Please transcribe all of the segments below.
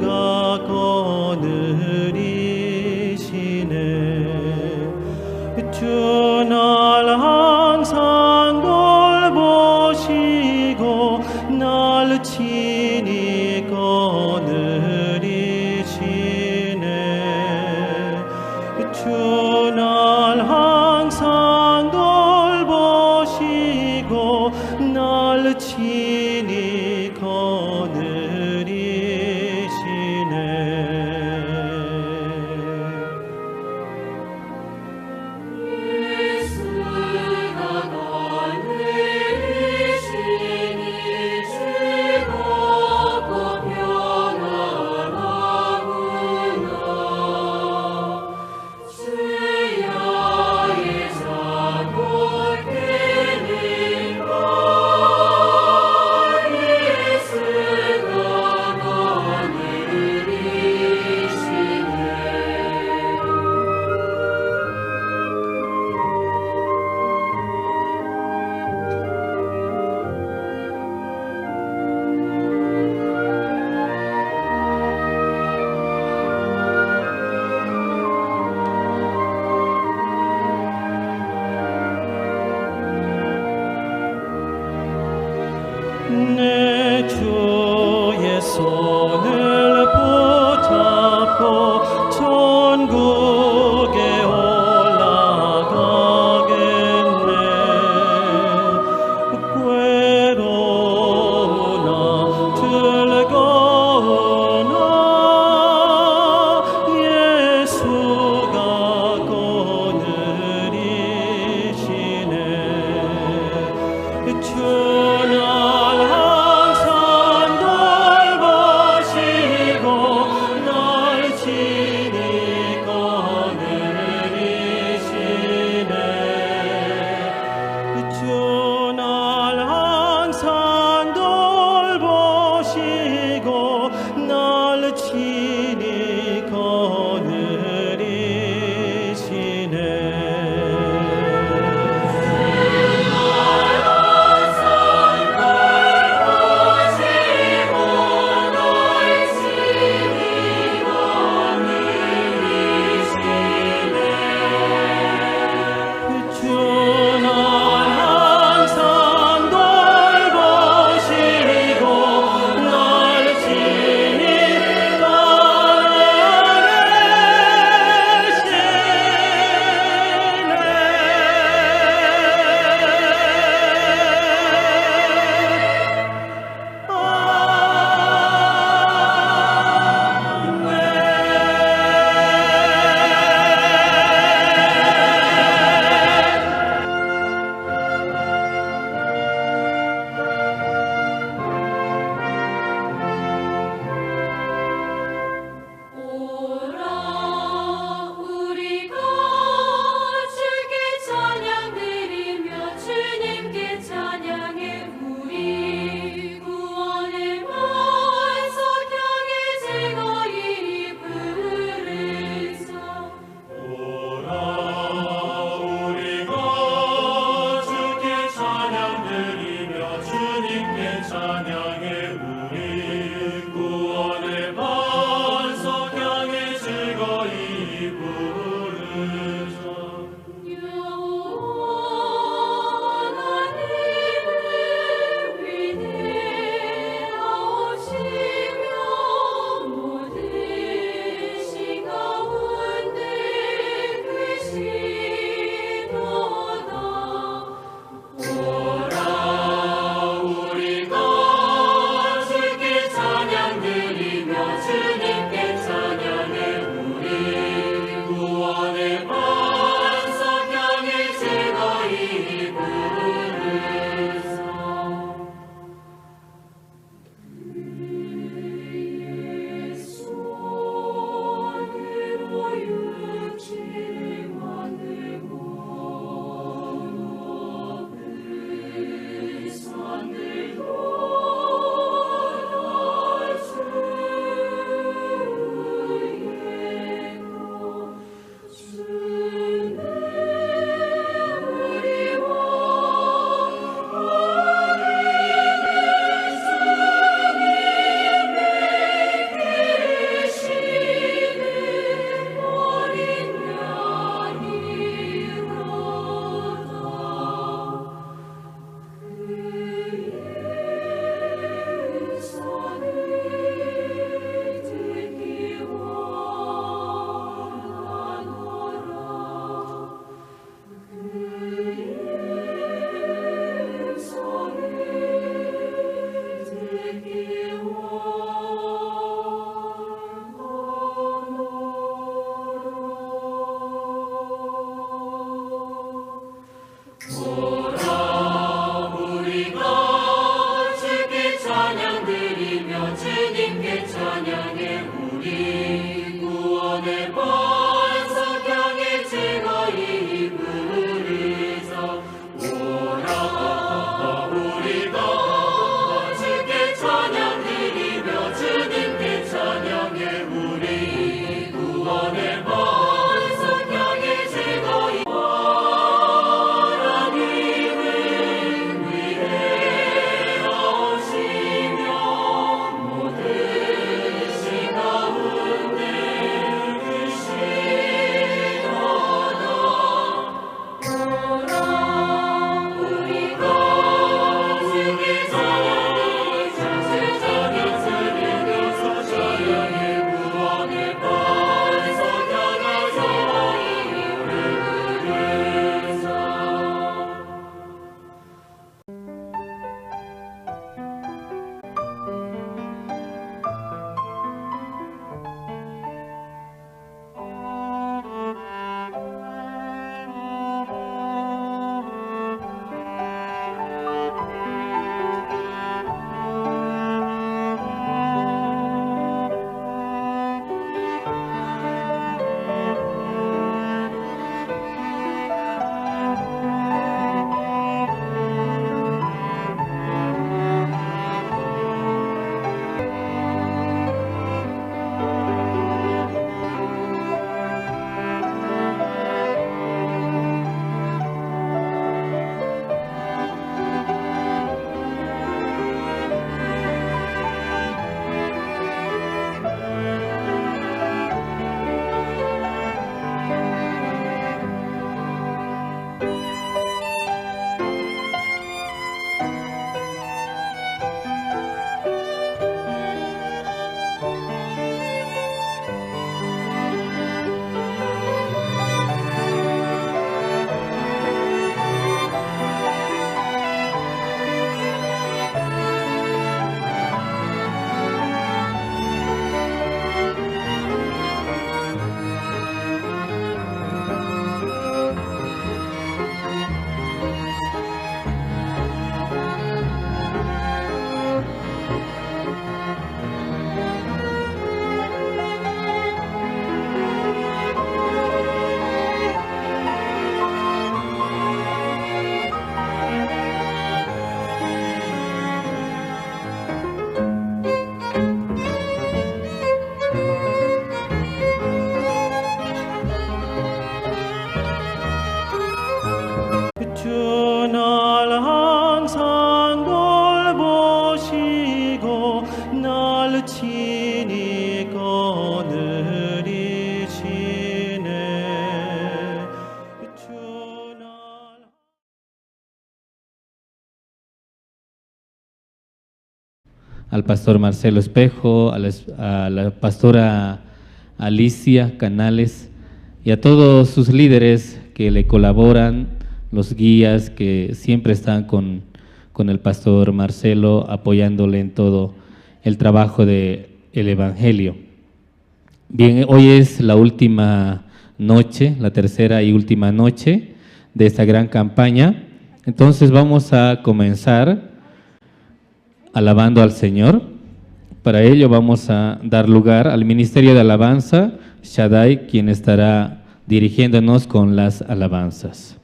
거느리시네. 주 날 항상 돌보시고 날 친히 거느리시네. 주 날 항상 돌보시고 날 친히 거느리시네. 내 주의 손을 붙잡고 천국에 올라가겠네. 괴로우나 즐거우나 예수가 거느리시네. 주 날 친히 거느리시네. 찬양해 우리 구원의 반석 향해 즐거이 부르자. 오라 우리가 주께 찬양 드리며 주님께 찬양해 우리 구원의 반석 향해 즐거이. 하나님을 위해 오시며 모든 시 가운데 계시도다. 오라 우리가 주께 찬양해 드리면서 찬양해 구원의 반석 향해 즐거이 부르자. 주 날 항상 돌보시고 날 친히 거느리시네. 주 날 al pastor Marcelo Espejo, a la pastora Alicia Canales y a todos sus líderes que le colaboran, los guías que siempre están con el pastor Marcelo apoyándole en todo el trabajo del Evangelio. Bien, hoy es la última noche, la tercera y última noche de esta gran campaña. Entonces vamos a comenzar alabando al Señor. Para ello vamos a dar lugar al Ministerio de Alabanza, Shaddai, quien estará dirigiéndonos con las alabanzas.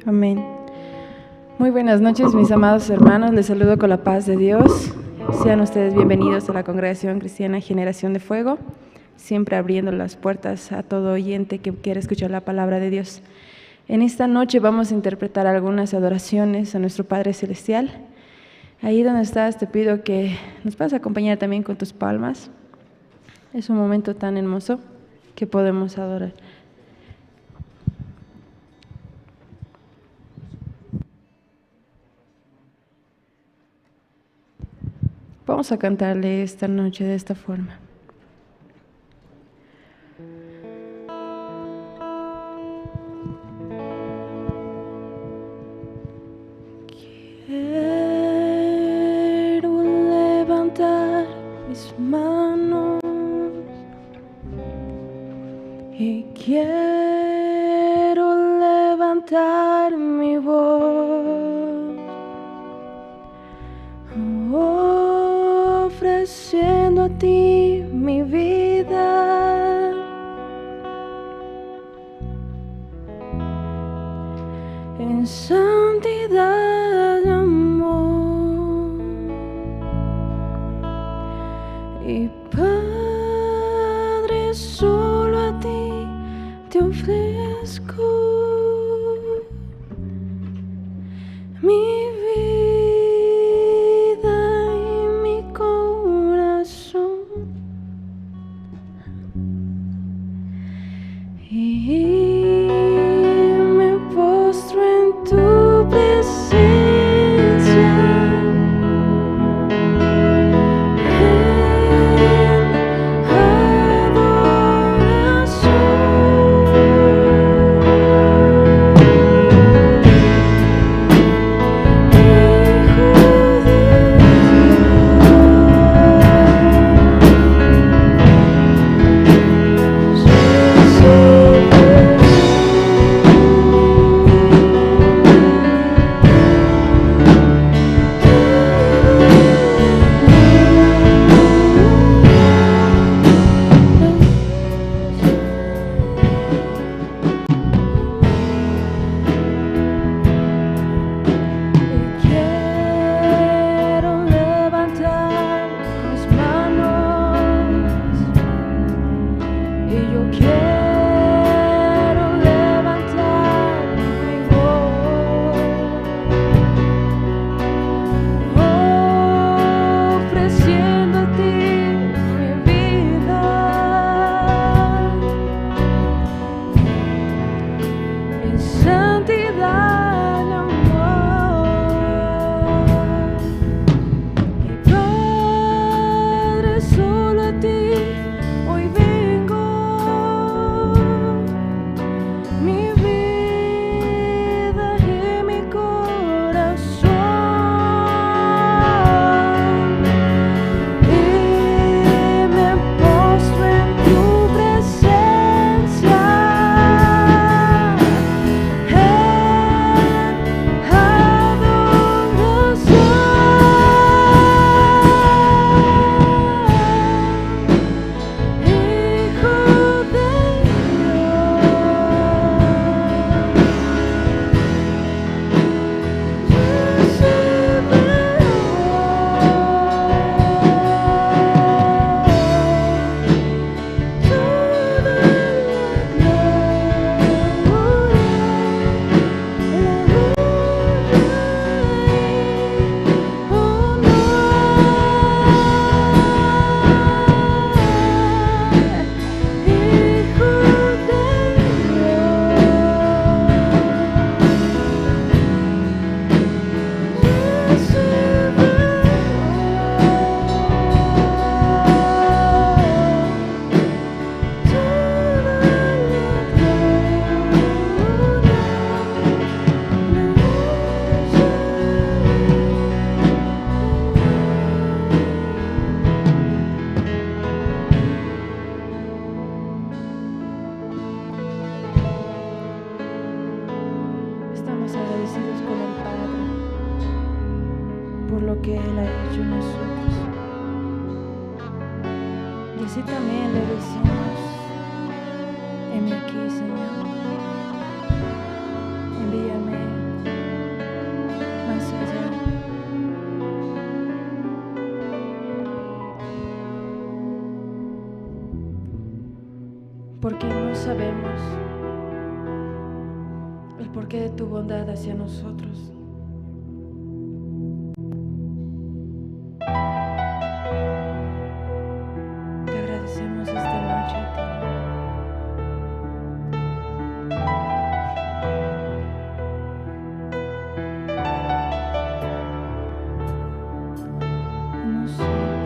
Amén. Muy buenas noches, mis amados hermanos. Les saludo con la paz de Dios. Sean ustedes bienvenidos a la Congregación Cristiana Generación de Fuego, siempre abriendo las puertas a todo oyente que quiera escuchar la palabra de Dios. En esta noche vamos a interpretar algunas adoraciones a nuestro Padre Celestial. Ahí donde estás, te pido que nos puedas acompañar también con tus palmas. Es un momento tan hermoso que podemos adorar. Vamos vamos a cantarle esta noche de esta forma. Quiero levantar mis manos y quiero levantar mi voz, ofreciendo a ti mi vida, en santidad y amor. Y Padre, solo a ti te ofrezco mi vida y mi corazón, y me postro en tu presencia, en quiero levantar mis manos, y yo quiero levantar mi voz, ofreciendo a ti mi vida, en santidad y amor. Y Padre, solo a ti hoy vengo, mi vida y mi corazón, y me postro en tu presencia, en adoración, Hijo de Estamos agradecidos con el Padre por lo que Él ha hecho en nosotros. Y así también le decimos: heme aquí, Señor, envíame más allá. Porque no sabemos el porqué de tu bondad hacia nosotros. Te agradecemos esta noche a ti. No sé.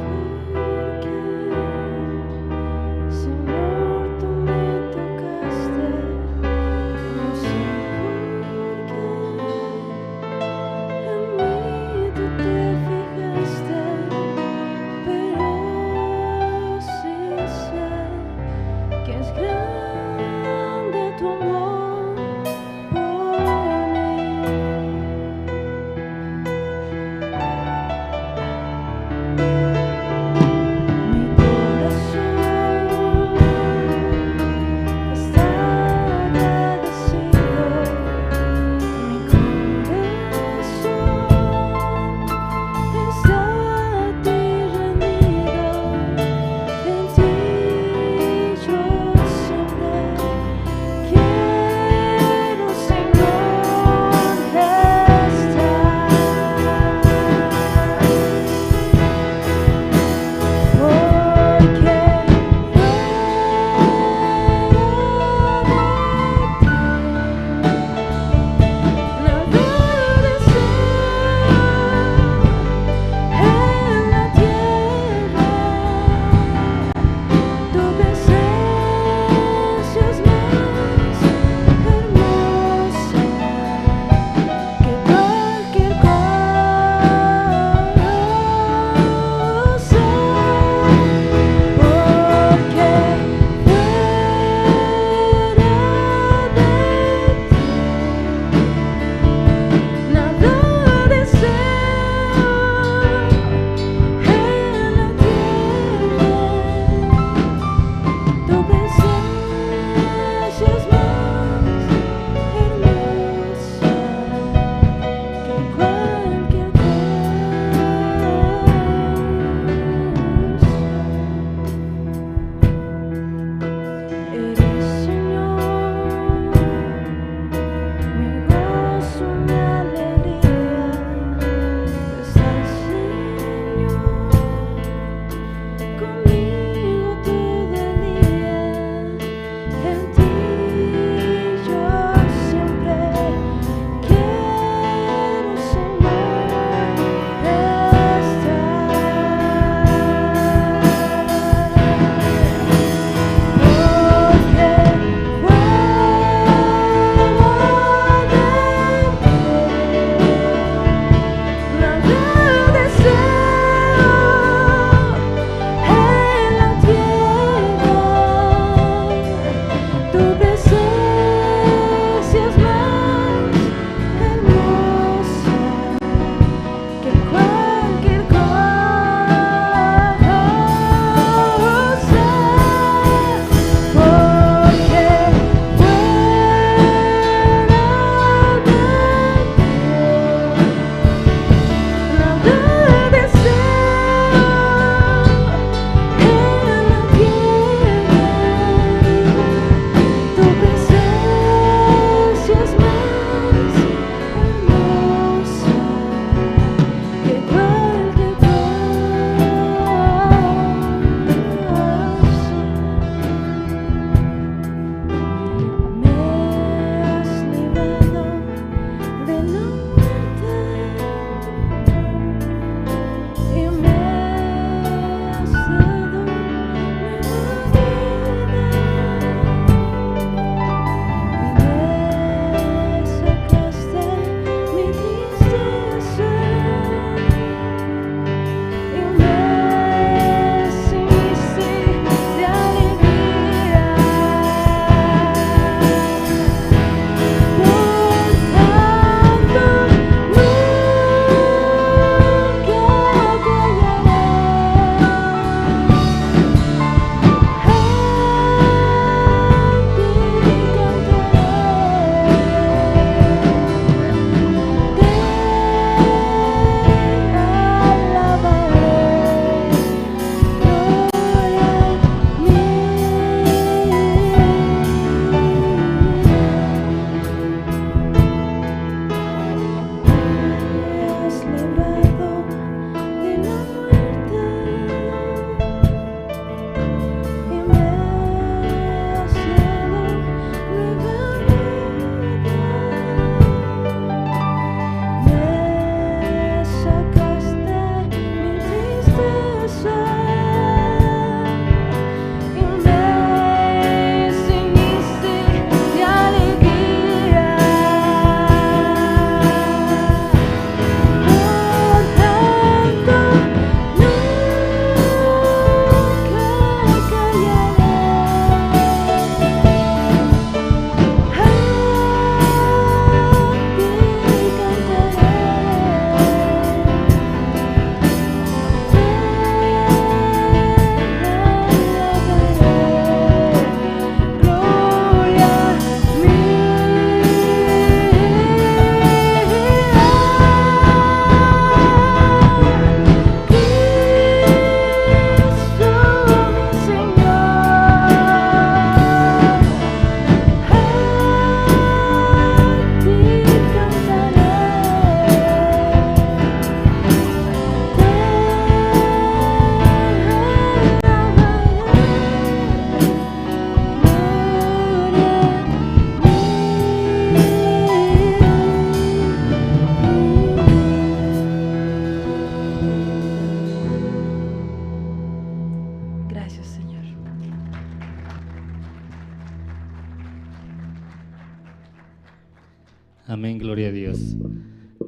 Amén, gloria a Dios.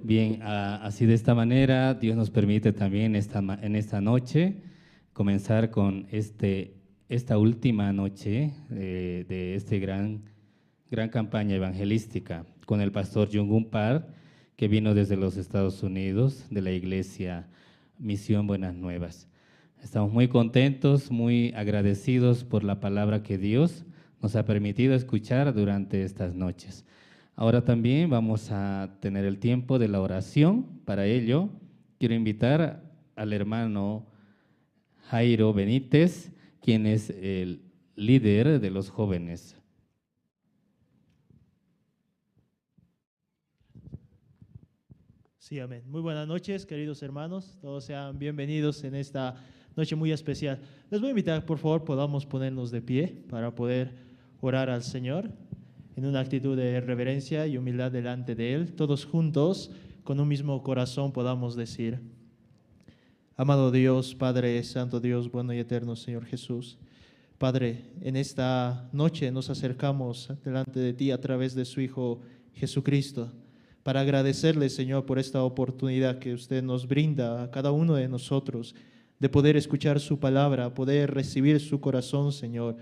Bien, así de esta manera, Dios nos permite también en esta noche comenzar con esta última noche de este gran campaña evangelística con el pastor Jung Park, que vino desde los Estados Unidos, de la iglesia Misión Buenas Nuevas. Estamos muy contentos, muy agradecidos por la palabra que Dios nos ha permitido escuchar durante estas noches. Ahora también vamos a tener el tiempo de la oración. Para ello, quiero invitar al hermano Jairo Benítez, quien es el líder de los jóvenes. Sí, amén. Muy buenas noches, queridos hermanos. Todos sean bienvenidos en esta noche muy especial. Les voy a invitar, por favor, podamos ponernos de pie para poder orar al Señor en una actitud de reverencia y humildad delante de Él. Todos juntos, con un mismo corazón, podamos decir: amado Dios, Padre Santo, Dios bueno y eterno, Señor Jesús. Padre, en esta noche nos acercamos delante de ti a través de su Hijo Jesucristo, para agradecerle, Señor, por esta oportunidad que usted nos brinda a cada uno de nosotros de poder escuchar su palabra, poder recibir su corazón, Señor,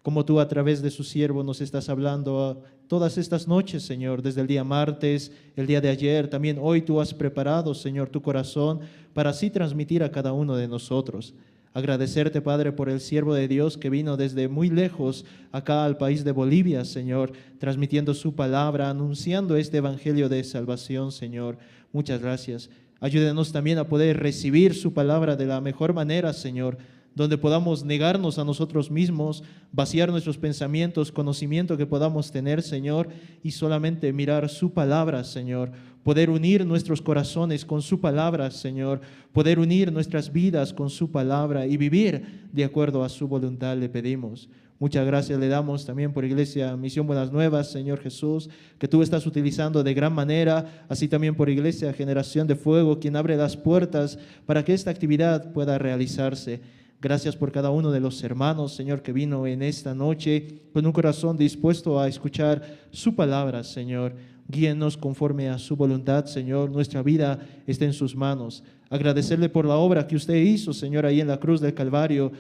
como tú a través de su siervo nos estás hablando todas estas noches, Señor, desde el día martes, el día de ayer, también hoy tú has preparado, Señor, tu corazón para así transmitir a cada uno de nosotros. Agradecerte, Padre, por el siervo de Dios que vino desde muy lejos acá al país de Bolivia, Señor, transmitiendo su palabra, anunciando este evangelio de salvación, Señor. Muchas gracias. Ayúdenos también a poder recibir su palabra de la mejor manera, Señor, donde podamos negarnos a nosotros mismos, vaciar nuestros pensamientos, conocimiento que podamos tener, Señor, y solamente mirar su palabra, Señor. Poder unir nuestros corazones con su palabra, Señor. Poder unir nuestras vidas con su palabra y vivir de acuerdo a su voluntad, le pedimos. Muchas gracias le damos también por Iglesia Misión Buenas Nuevas, Señor Jesús, que tú estás utilizando de gran manera, así también por Iglesia Generación de Fuego, quien abre las puertas para que esta actividad pueda realizarse. Gracias por cada uno de los hermanos, Señor, que vino en esta noche con un corazón dispuesto a escuchar su palabra, Señor. Guíenos conforme a su voluntad, Señor. Nuestra vida está en sus manos. Agradecerle por la obra que usted hizo, Señor, ahí en la cruz del Calvario.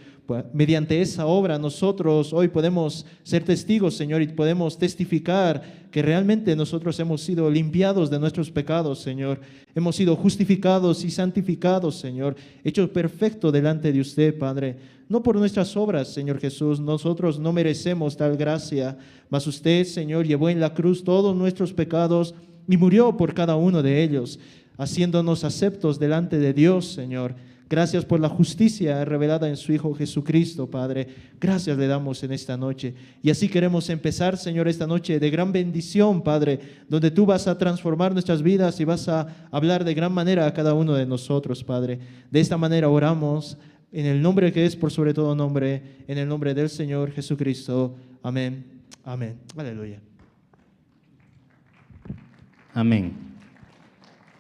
Mediante esa obra nosotros hoy podemos ser testigos, Señor, y podemos testificar que realmente nosotros hemos sido limpiados de nuestros pecados, Señor. Hemos sido justificados y santificados, Señor, hechos perfectos delante de usted, Padre. No por nuestras obras, Señor Jesús, nosotros no merecemos tal gracia, mas usted, Señor, llevó en la cruz todos nuestros pecados y murió por cada uno de ellos, haciéndonos aceptos delante de Dios, Señor. Gracias por la justicia revelada en su Hijo Jesucristo, Padre. Gracias le damos en esta noche. Y así queremos empezar, Señor, esta noche de gran bendición, Padre, donde tú vas a transformar nuestras vidas y vas a hablar de gran manera a cada uno de nosotros, Padre. De esta manera oramos en el nombre que es por sobre todo nombre, en el nombre del Señor Jesucristo. Amén. Amén. Aleluya. Amén.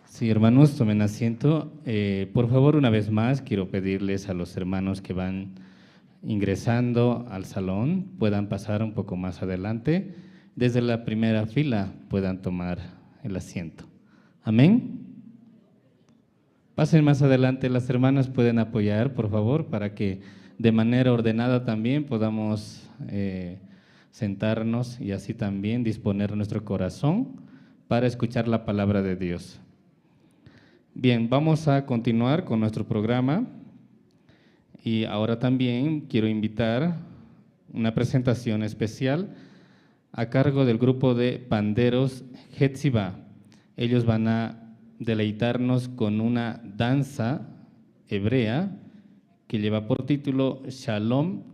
Sí, hermanos, tomen asiento. Por favor, una vez más, quiero pedirles a los hermanos que van ingresando al salón, puedan pasar un poco más adelante. Desde la primera fila puedan tomar el asiento. Amén. Pasen más adelante, las hermanas pueden apoyar, por favor, para que de manera ordenada también podamos sentarnos y así también disponer nuestro corazón para escuchar la palabra de Dios. Bien, vamos a continuar con nuestro programa y ahora también quiero invitar una presentación especial a cargo del grupo de panderos Hetzibah. Ellos van a deleitarnos con una danza hebrea que lleva por título Shalom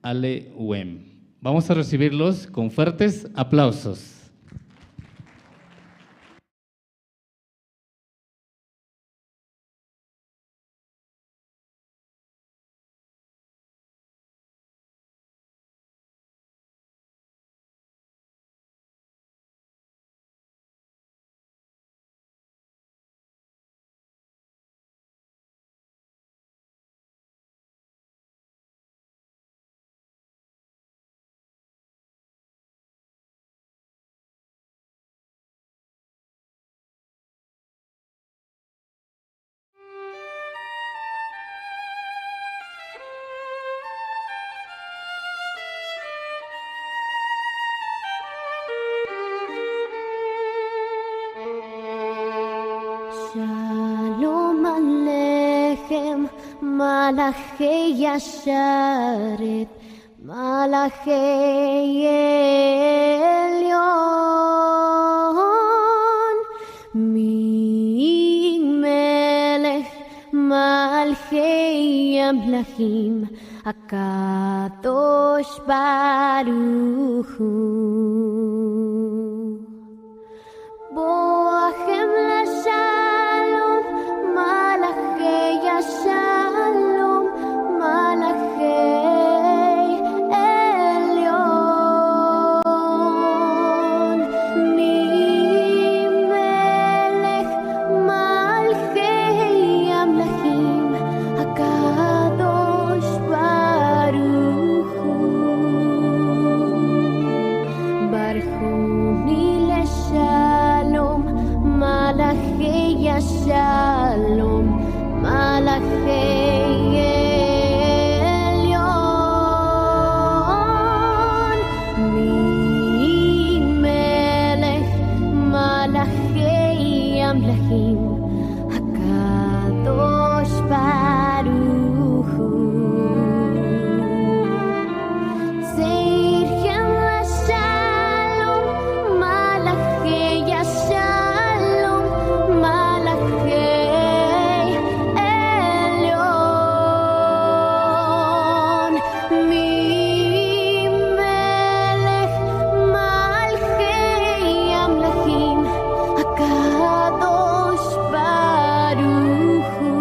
Aleichem. Vamos a recibirlos con fuertes aplausos. מלאכי ישרת, מלאכי עליון, ממלך מלכי המלכים, הקדוש ברוך הוא. בואכם לשלום, מלאכי השלום, מלאכי עליון, ממלך מלכי המלכים, הקדוש ברוך הוא. ברכוני לשלום, מלאכי השלום, מלאכי עליון, ממלך מלאכי המלכים, הקדוש ברוך הוא. צריכם לשלום, מלאכי השלום, מלאכי עליון, ממלך מלכי המלכים, הקדוש ברוך הוא.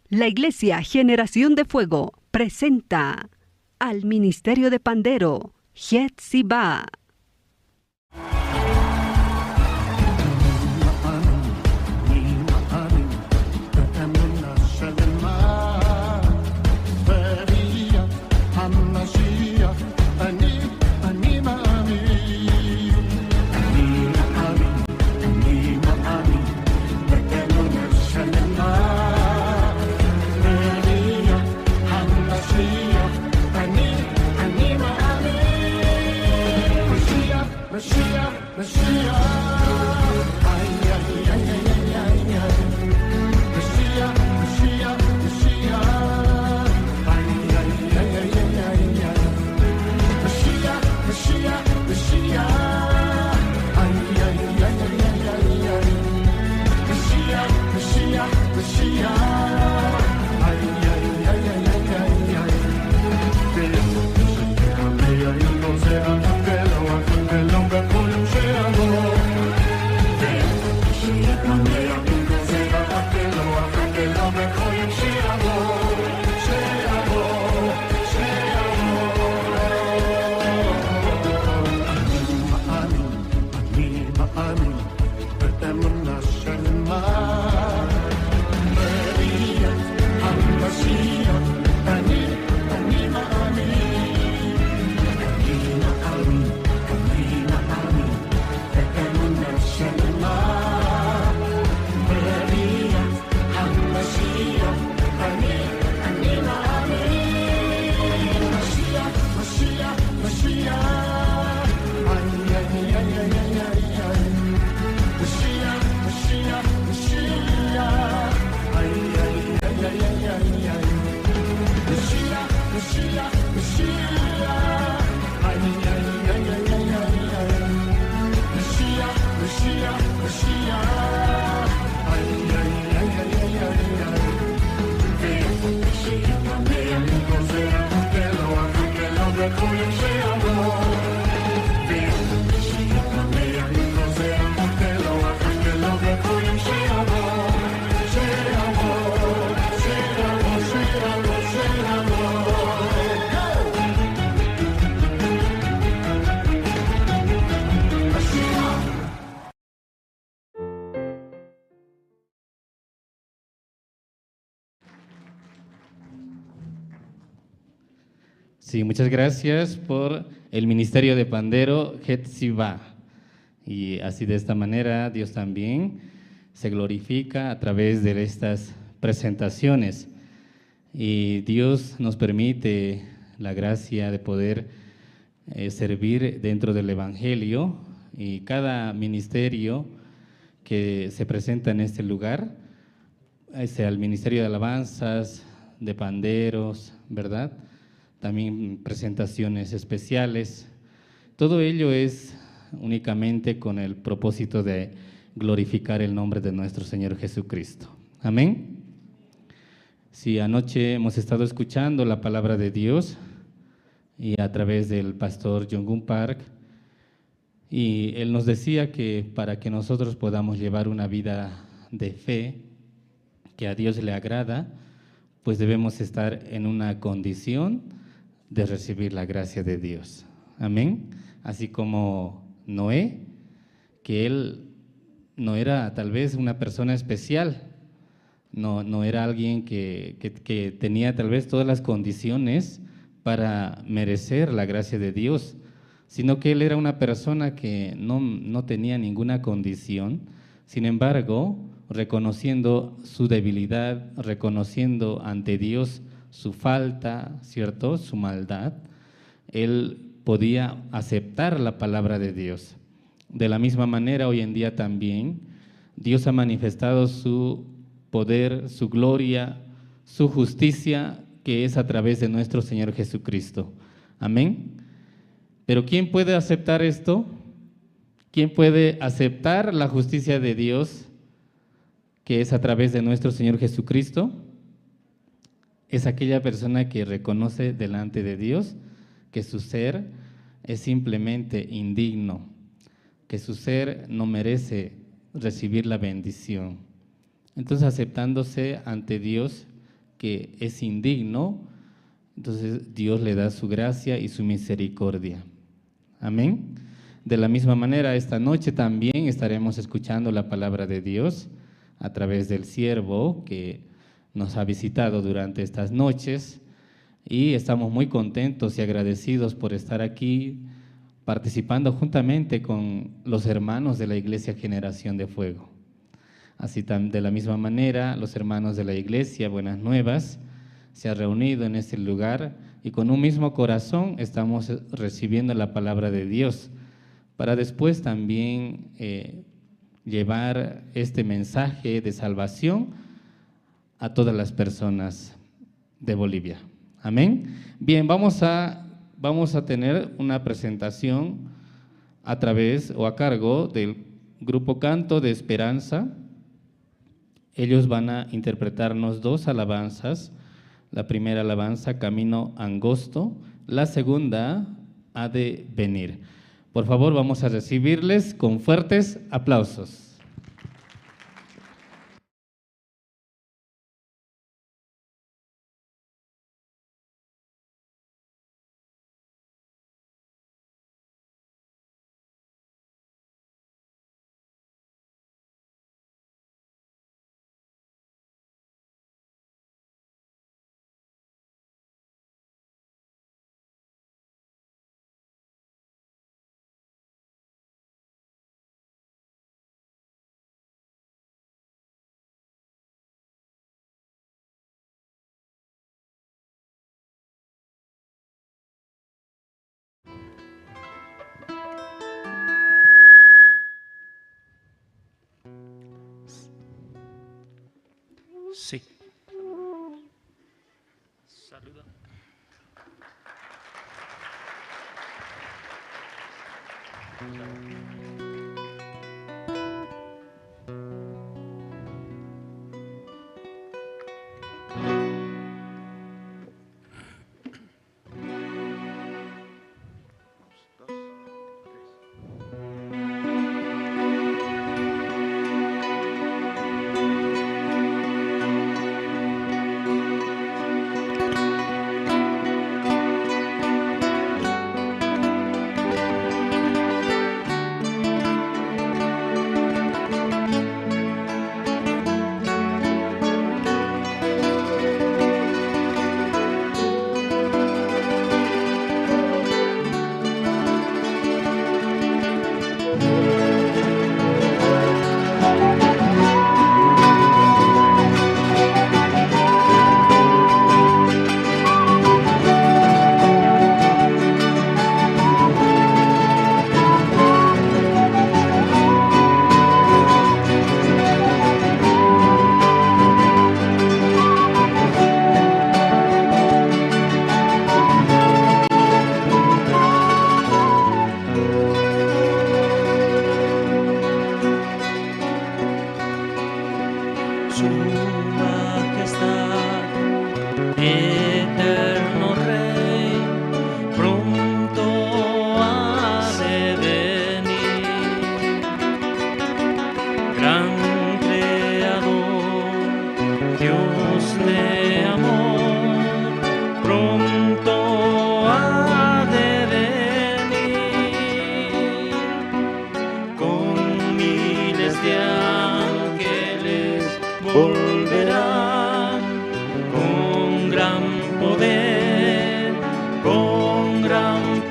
La Iglesia Generación de Fuego presenta al Ministerio de Pandero, Hetziba. Sí, muchas gracias por el Ministerio de Pandero, Hetziba. Y así de esta manera Dios también se glorifica a través de estas presentaciones. Y Dios nos permite la gracia de poder servir dentro del Evangelio, y cada ministerio que se presenta en este lugar al Ministerio de Alabanzas, de panderos, ¿verdad? También presentaciones especiales. Todo ello es únicamente con el propósito de glorificar el nombre de nuestro Señor Jesucristo. Amén. Sí, anoche hemos estado escuchando la palabra de Dios y a través del pastor Jong-un Park, y él nos decía que para que nosotros podamos llevar una vida de fe que a Dios le agrada, pues debemos estar en una condición de recibir la gracia de Dios. Amén. Así como Noé, que él no era tal vez una persona especial, no era alguien que tenía tal vez todas las condiciones para merecer la gracia de Dios, sino que él era una persona que no tenía ninguna condición. Sin embargo, reconociendo su debilidad, reconociendo ante Dios su falta, ¿cierto?, su maldad, él podía aceptar la palabra de Dios. De la misma manera, hoy en día también, Dios ha manifestado su poder, su gloria, su justicia, que es a través de nuestro Señor Jesucristo. Amén. Pero ¿quién puede aceptar esto? ¿Quién puede aceptar la justicia de Dios, que es a través de nuestro Señor Jesucristo? Es aquella persona que reconoce delante de Dios que su ser es simplemente indigno, que su ser no merece recibir la bendición. Entonces, aceptándose ante Dios que es indigno, entonces Dios le da su gracia y su misericordia. Amén. De la misma manera, esta noche también estaremos escuchando la palabra de Dios a través del siervo que nos ha visitado durante estas noches, y estamos muy contentos y agradecidos por estar aquí participando juntamente con los hermanos de la Iglesia Generación de Fuego. Así de la misma manera, los hermanos de la Iglesia Buenas Nuevas se han reunido en este lugar y con un mismo corazón estamos recibiendo la palabra de Dios para después también llevar este mensaje de salvación a todas las personas de Bolivia. Amén. Bien, vamos a tener una presentación a través o a cargo del Grupo Canto de Esperanza. Ellos van a interpretarnos dos alabanzas. La primera alabanza, Camino Angosto. La segunda, Ha de venir. Por favor, vamos a recibirles con fuertes aplausos. Sí. Saluda.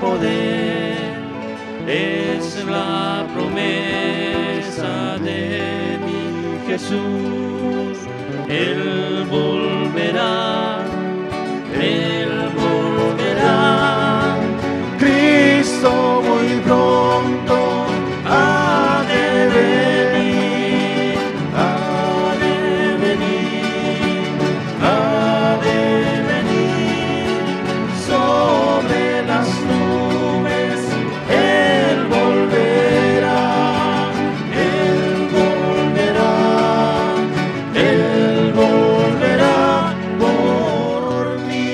poder, es la promesa de mi Jesús. Él volverá, Él volverá. Cristo muy pronto ha de venir, ha de venir, ha de venir sobre las nubes. Él volverá, Él volverá, Él volverá por mí.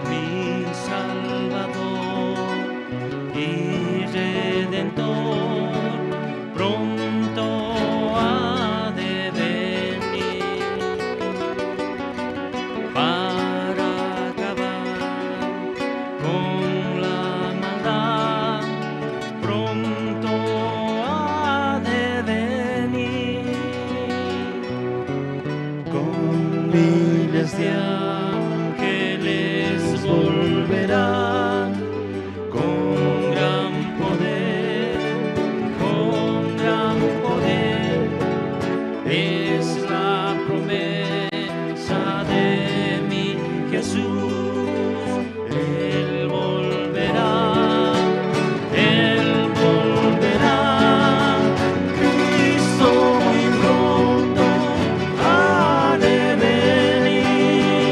Mi Salvador y Redentor pronto ha de venir para acabar con la maldad. Pronto ha de venir con miles de ángeles volverán, con gran poder, con gran poder. Es la promesa de mi Jesús. Él volverá, Él volverá. Cristo muy pronto ha de venir.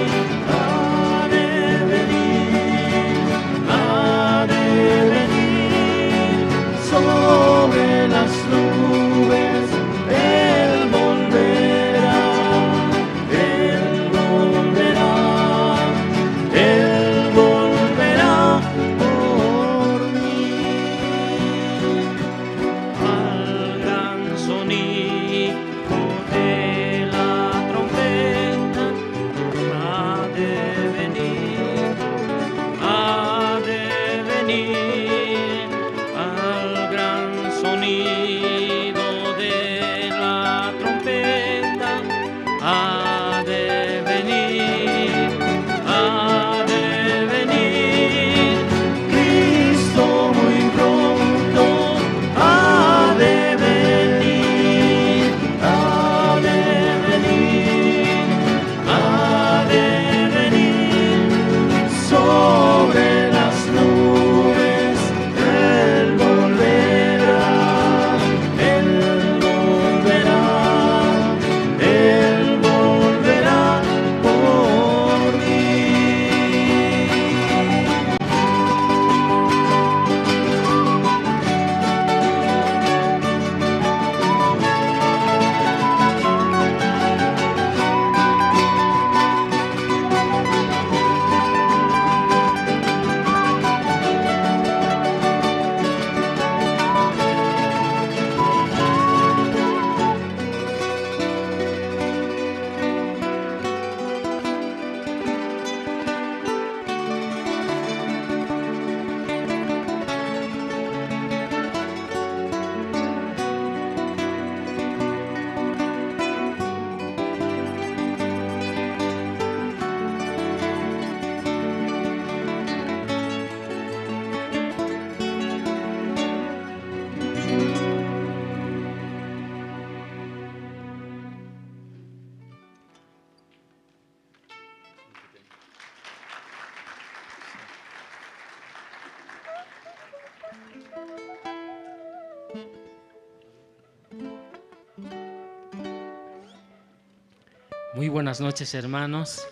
Muy buenas noches, hermanos.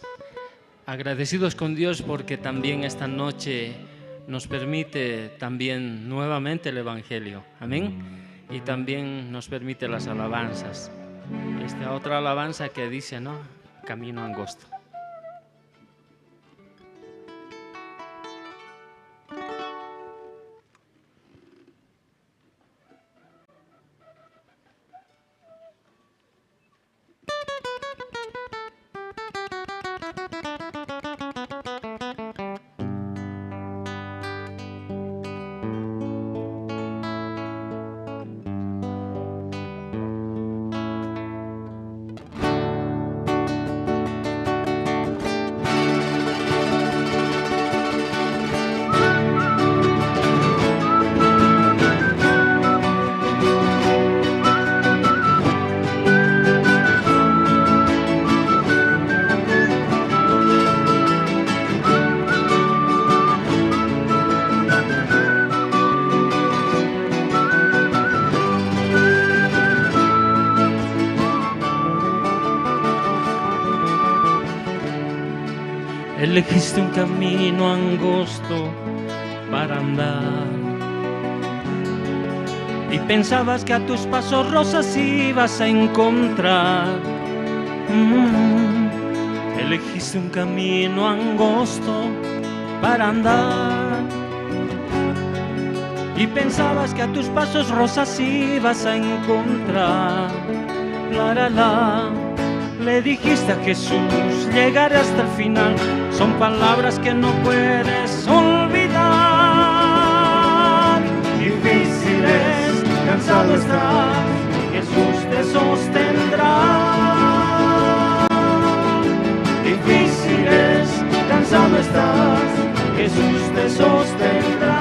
Agradecidos con Dios porque también esta noche nos permite también nuevamente el Evangelio. Amén. Y también nos permite las alabanzas. Esta otra alabanza que dice, ¿no? Camino angosto. Elegiste un camino angosto para andar y pensabas que a tus pasos rosas ibas a encontrar. Elegiste un camino angosto para andar y pensabas que a tus pasos rosas ibas a encontrar. Le dijiste a Jesús, llegaré hasta el final. Son palabras que no puedes olvidar. Difíciles, cansado estás, Jesús te sostendrá. Difíciles, cansado estás, Jesús te sostendrá.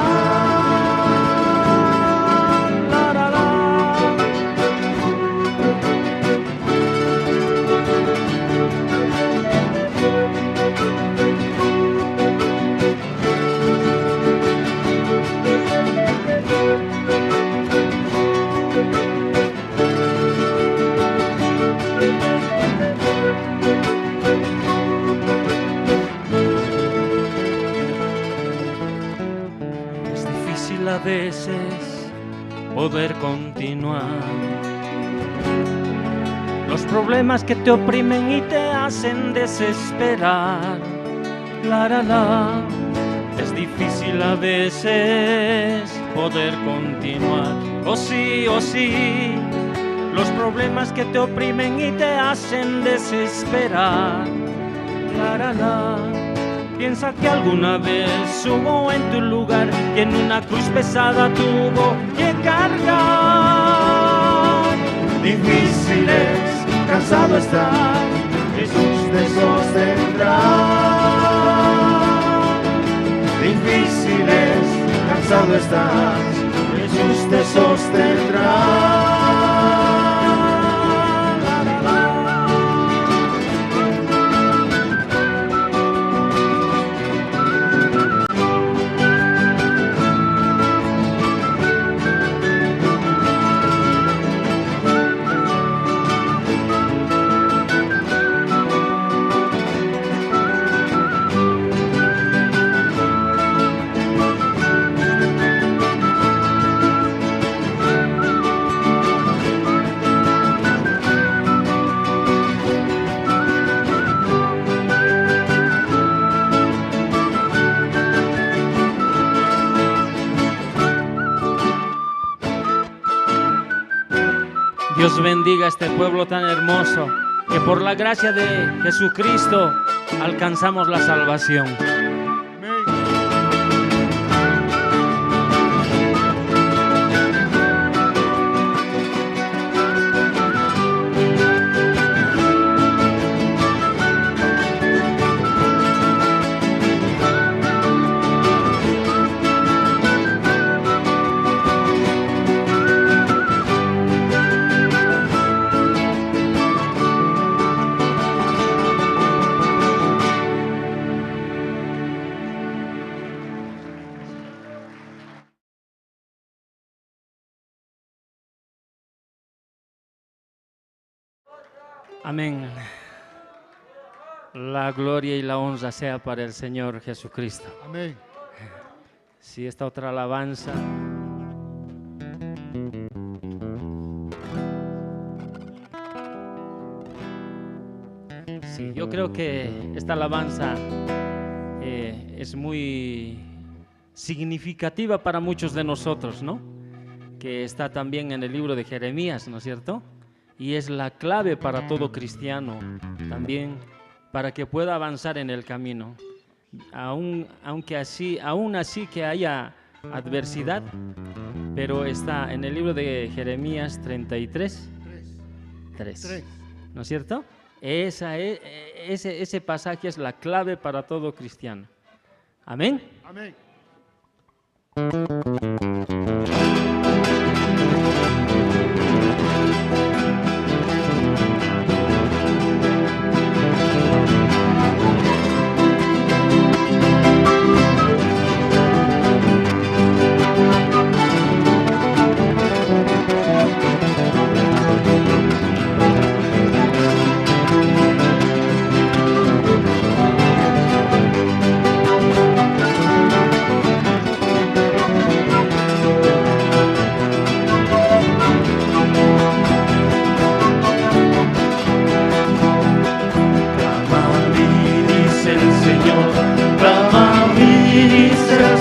A veces poder continuar. Los problemas que te oprimen y te hacen desesperar. Es difícil a veces poder continuar. Oh sí, los problemas que te oprimen y te hacen desesperar. Piensa que alguna vez hubo en tu lugar quien una cruz pesada tuvo que cargar. Difíciles, cansado estás, Jesús te sostendrá. Difíciles, cansado estás, Jesús te sostendrá. Dios bendiga a este pueblo tan hermoso, que por la gracia de Jesucristo alcanzamos la salvación. Amén. La gloria y la honra sea para el Señor Jesucristo. Amén. Si esta otra alabanza. Sí, yo creo que esta alabanza es muy significativa para muchos de nosotros, ¿no? Que está también en el libro de Jeremías, ¿no es cierto? Y es la clave para todo cristiano, también para que pueda avanzar en el camino. Aún así que haya adversidad, pero está en el libro de Jeremías 33, 3, ¿no es cierto? Ese pasaje es la clave para todo cristiano. Amén. Amén.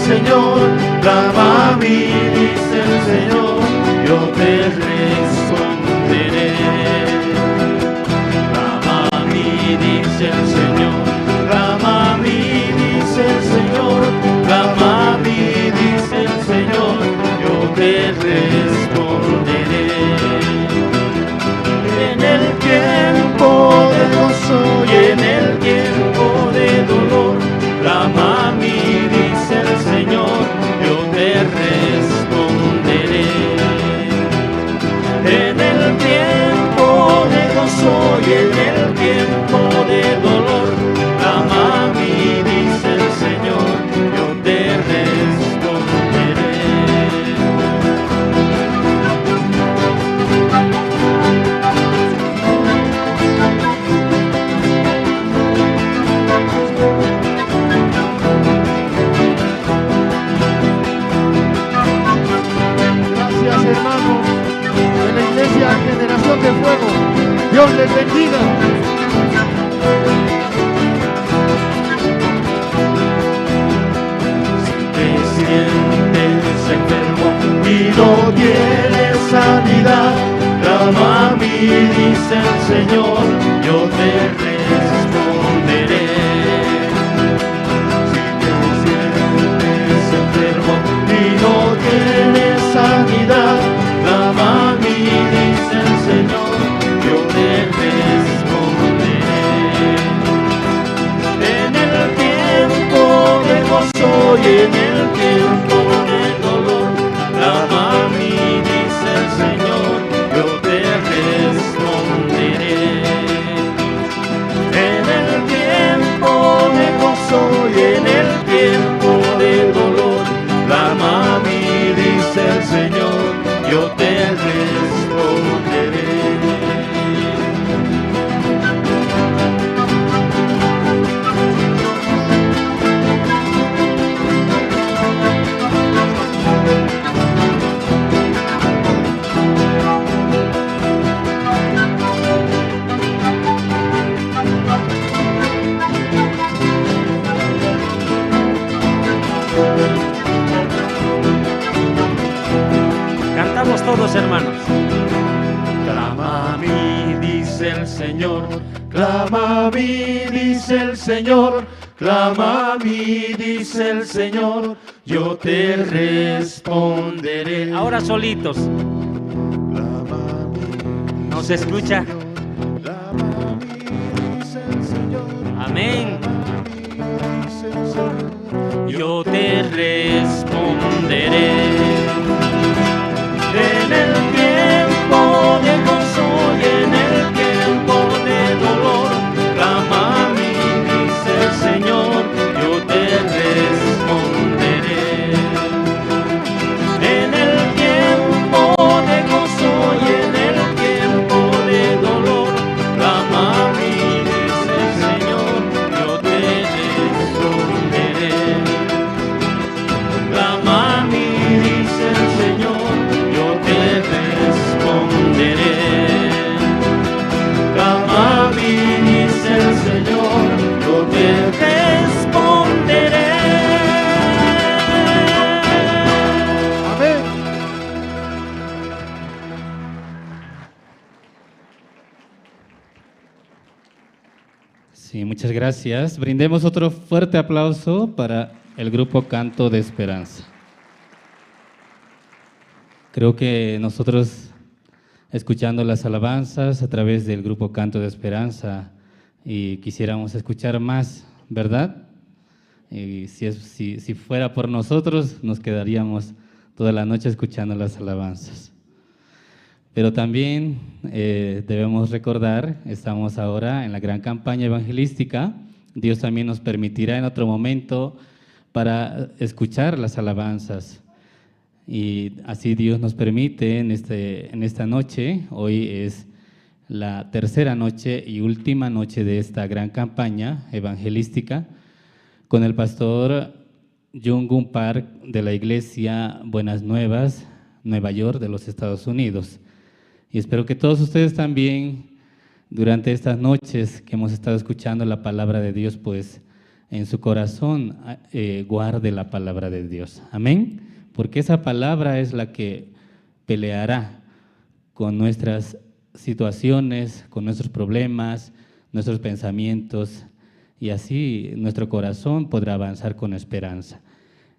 Señor, clama a mí, dice el Señor, yo te responderé. Clama a mí, dice el Señor, clama a mí, dice el Señor, clama a mí, dice el Señor, yo te responderé. En el tiempo de gozo y en el tiempo de dolor, clama a mí, dice el Señor, yo te responderé. En el tiempo de gozo y en el tiempo de dolor, clama a mí, dice el Señor, yo te responderé. Hermanos de la Iglesia Generación de Fuego, Dios les bendiga. Si te sientes enfermo y no tienes sanidad, clama a mí, dice el Señor, yo te responderé. Si te sientes enfermo y no tienes sanidad, clama a mí, dice el Señor, yo te responderé. En el tiempo de gozo y en el tiempo de dolor, clama a mí, dice el Señor, yo te responderé. En el tiempo de gozo y en el tiempo de dolor, clama a mí, dice el Señor, yo te responderé. Cantamos todos, hermanos. Clama a mí, dice el Señor, clama a mí, dice el Señor, clama a mí, dice el Señor, yo te responderé. Ahora solitos. Clama a mí, ¿No se escucha? clama a mí, dice el Señor, Amén. dice el Señor, Yo te responderé. en el tiempo de gozo y en el tiempo de dolor, clama a mí, dice el Señor, yo te responderé. En el tiempo de gozo y en el tiempo de dolor, clama a mí, dice el Señor, Amén, muchas gracias. Brindemos otro fuerte aplauso para el grupo Canto de Esperanza. Creo que nosotros, escuchando las alabanzas a través del grupo Canto de Esperanza, y quisiéramos escuchar más, ¿verdad? Y si fuera por nosotros, nos quedaríamos toda la noche escuchando las alabanzas. Pero también debemos recordar, estamos ahora en la gran campaña evangelística. Dios también nos permitirá en otro momento para escuchar las alabanzas. Y así Dios nos permite en esta noche. Hoy es la tercera noche y última noche de esta gran campaña evangelística con el pastor Jung-Gun Park de la Iglesia Buenas Nuevas, Nueva York, de los Estados Unidos. Y espero que todos ustedes también, durante estas noches que hemos estado escuchando la palabra de Dios, pues en su corazón guarde la palabra de Dios. Amén. Porque esa palabra es la que peleará con nuestras situaciones, con nuestros problemas, nuestros pensamientos, y así nuestro corazón podrá avanzar con esperanza.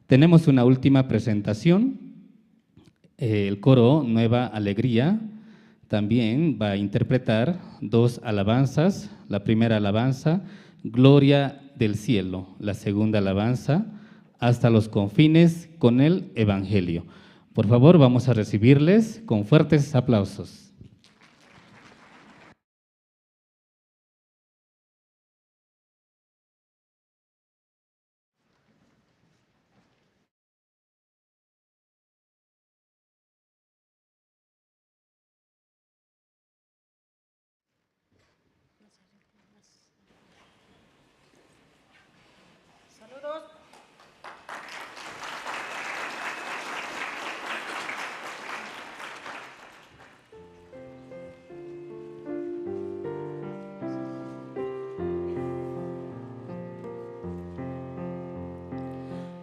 Tenemos una última presentación. El coro Nueva Alegría también va a interpretar dos alabanzas. La primera alabanza, Gloria del Cielo. La segunda alabanza, Hasta los confines con el Evangelio. Por favor, vamos a recibirles con fuertes aplausos.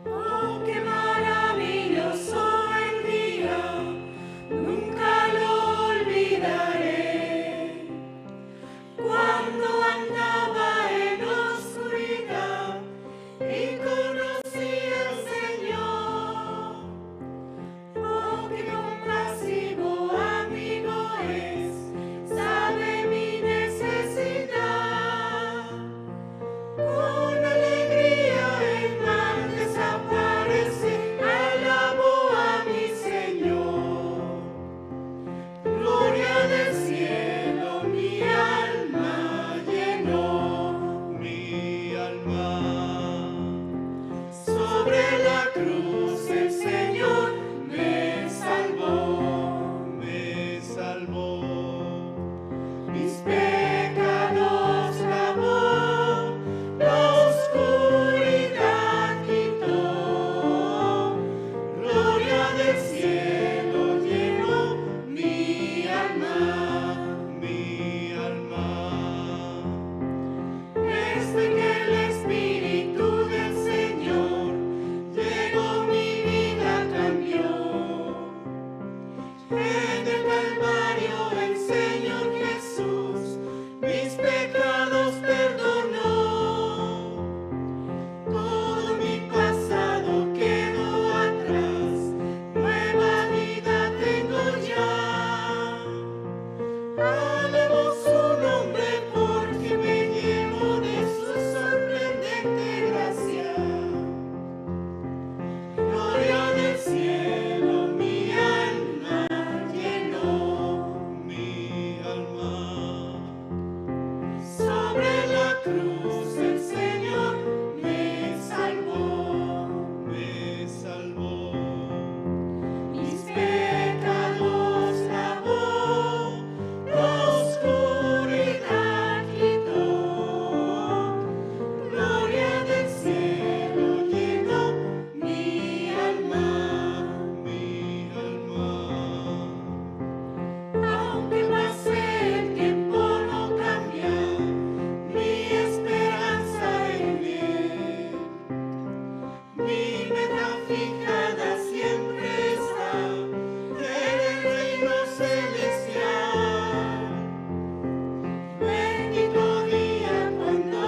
Oh, qué maravilloso el día, nunca lo olvidaré. Cuando andaba en oscuridad y conocí al Señor. Oh, qué compasivo amigo es, sabe mi necesidad. Con alegría el mal desaparece, alabo a mi Señor. Gloria del cielo mi alma llenó, mi alma. Sobre la cruz el Señor me salvó, me salvó. Mis pecados lavó, la oscuridad quitó. Gloria del cielo llenó mi alma, mi alma. Desde que el Espíritu del Señor llegó, mi vida cambió. En el Calvario el Señor Jesús mis pecados perdonó. Todo mi pasado quedó atrás, nueva vida tengo ya. Alabo su nombre porque me llevo de su sorprendente gracia. Gloria del cielo mi alma llenó, mi alma. Sobre la cruz el Señor me salvó, me salvó. Mis pecados lavó, la oscuridad quitó. Gloria del cielo llenó mi alma, mi alma. Aunque pase el tiempo no cambia mi esperanza en él. Mi meta fijada siempre está en el reino celestial. Bendito día cuando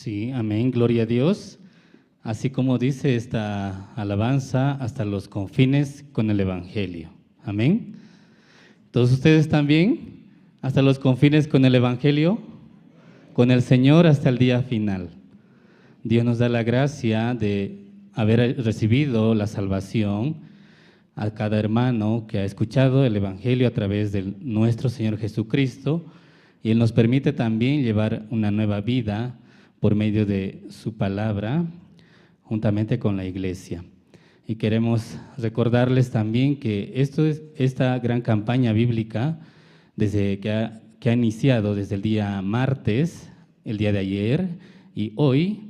Sí, amén, gloria a Dios. Así como dice esta alabanza, hasta los confines con el Evangelio. Amén. Todos ustedes también, hasta los confines con el Evangelio, con el Señor hasta el día final. Dios nos da la gracia de haber recibido la salvación a cada hermano que ha escuchado el Evangelio a través de nuestro Señor Jesucristo, y Él nos permite también llevar una nueva vida por medio de su palabra, juntamente con la iglesia. Y queremos recordarles también que esta gran campaña bíblica, desde que ha iniciado desde el día martes, el día de ayer y hoy,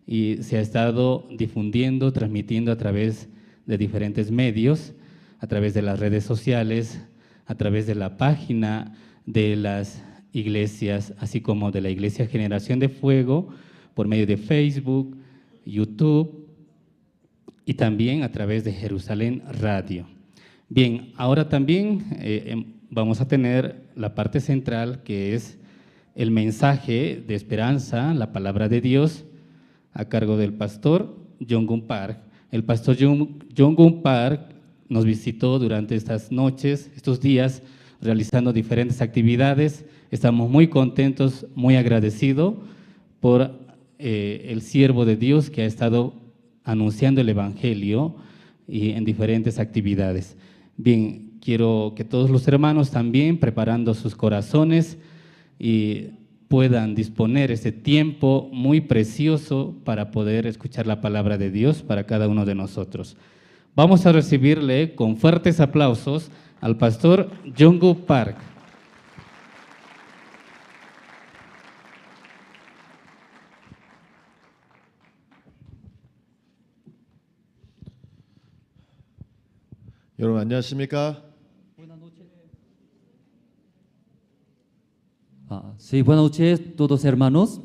y se ha estado difundiendo, transmitiendo a través de diferentes medios, a través de las redes sociales, a través de la página de las iglesias, así como de la Iglesia Generación de Fuego, por medio de Facebook, YouTube y también a través de Jerusalén Radio. Bien, ahora también vamos a tener la parte central, que es el mensaje de esperanza, la palabra de Dios, a cargo del pastor Jong-Gun Park. El pastor Jong-Gun Park nos visitó durante estas noches, estos días, realizando diferentes actividades. Estamos muy contentos, muy agradecidos por el siervo de Dios que ha estado anunciando el Evangelio y en diferentes actividades. Bien, quiero que todos los hermanos también, preparando sus corazones, y puedan disponer ese tiempo muy precioso para poder escuchar la palabra de Dios para cada uno de nosotros. Vamos a recibirle con fuertes aplausos al pastor Jong-Gun Park. 여러분 안녕하십니까? Sí, buenas noches todos hermanos.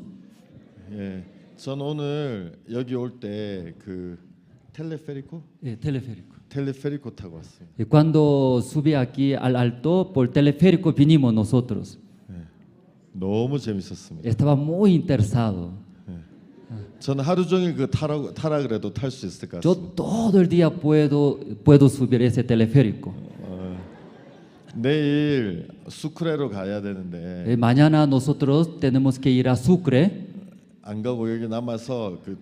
예, 전 오늘 여기 올 때 그 teleférico 타고 왔어요. Cuando subí aquí al alto por teleférico vinimos nosotros. 너무 재밌었습니다. Estaba muy interesado. 저는 하루 종일 그 타라 그래도 탈 수 있을 것 Yo 같습니다. todo el día puedo subir ese teleférico. 내일 수크레로 가야 되는데 Mañana nosotros tenemos que ir a Sucre. 안 가고 여기 남아서 그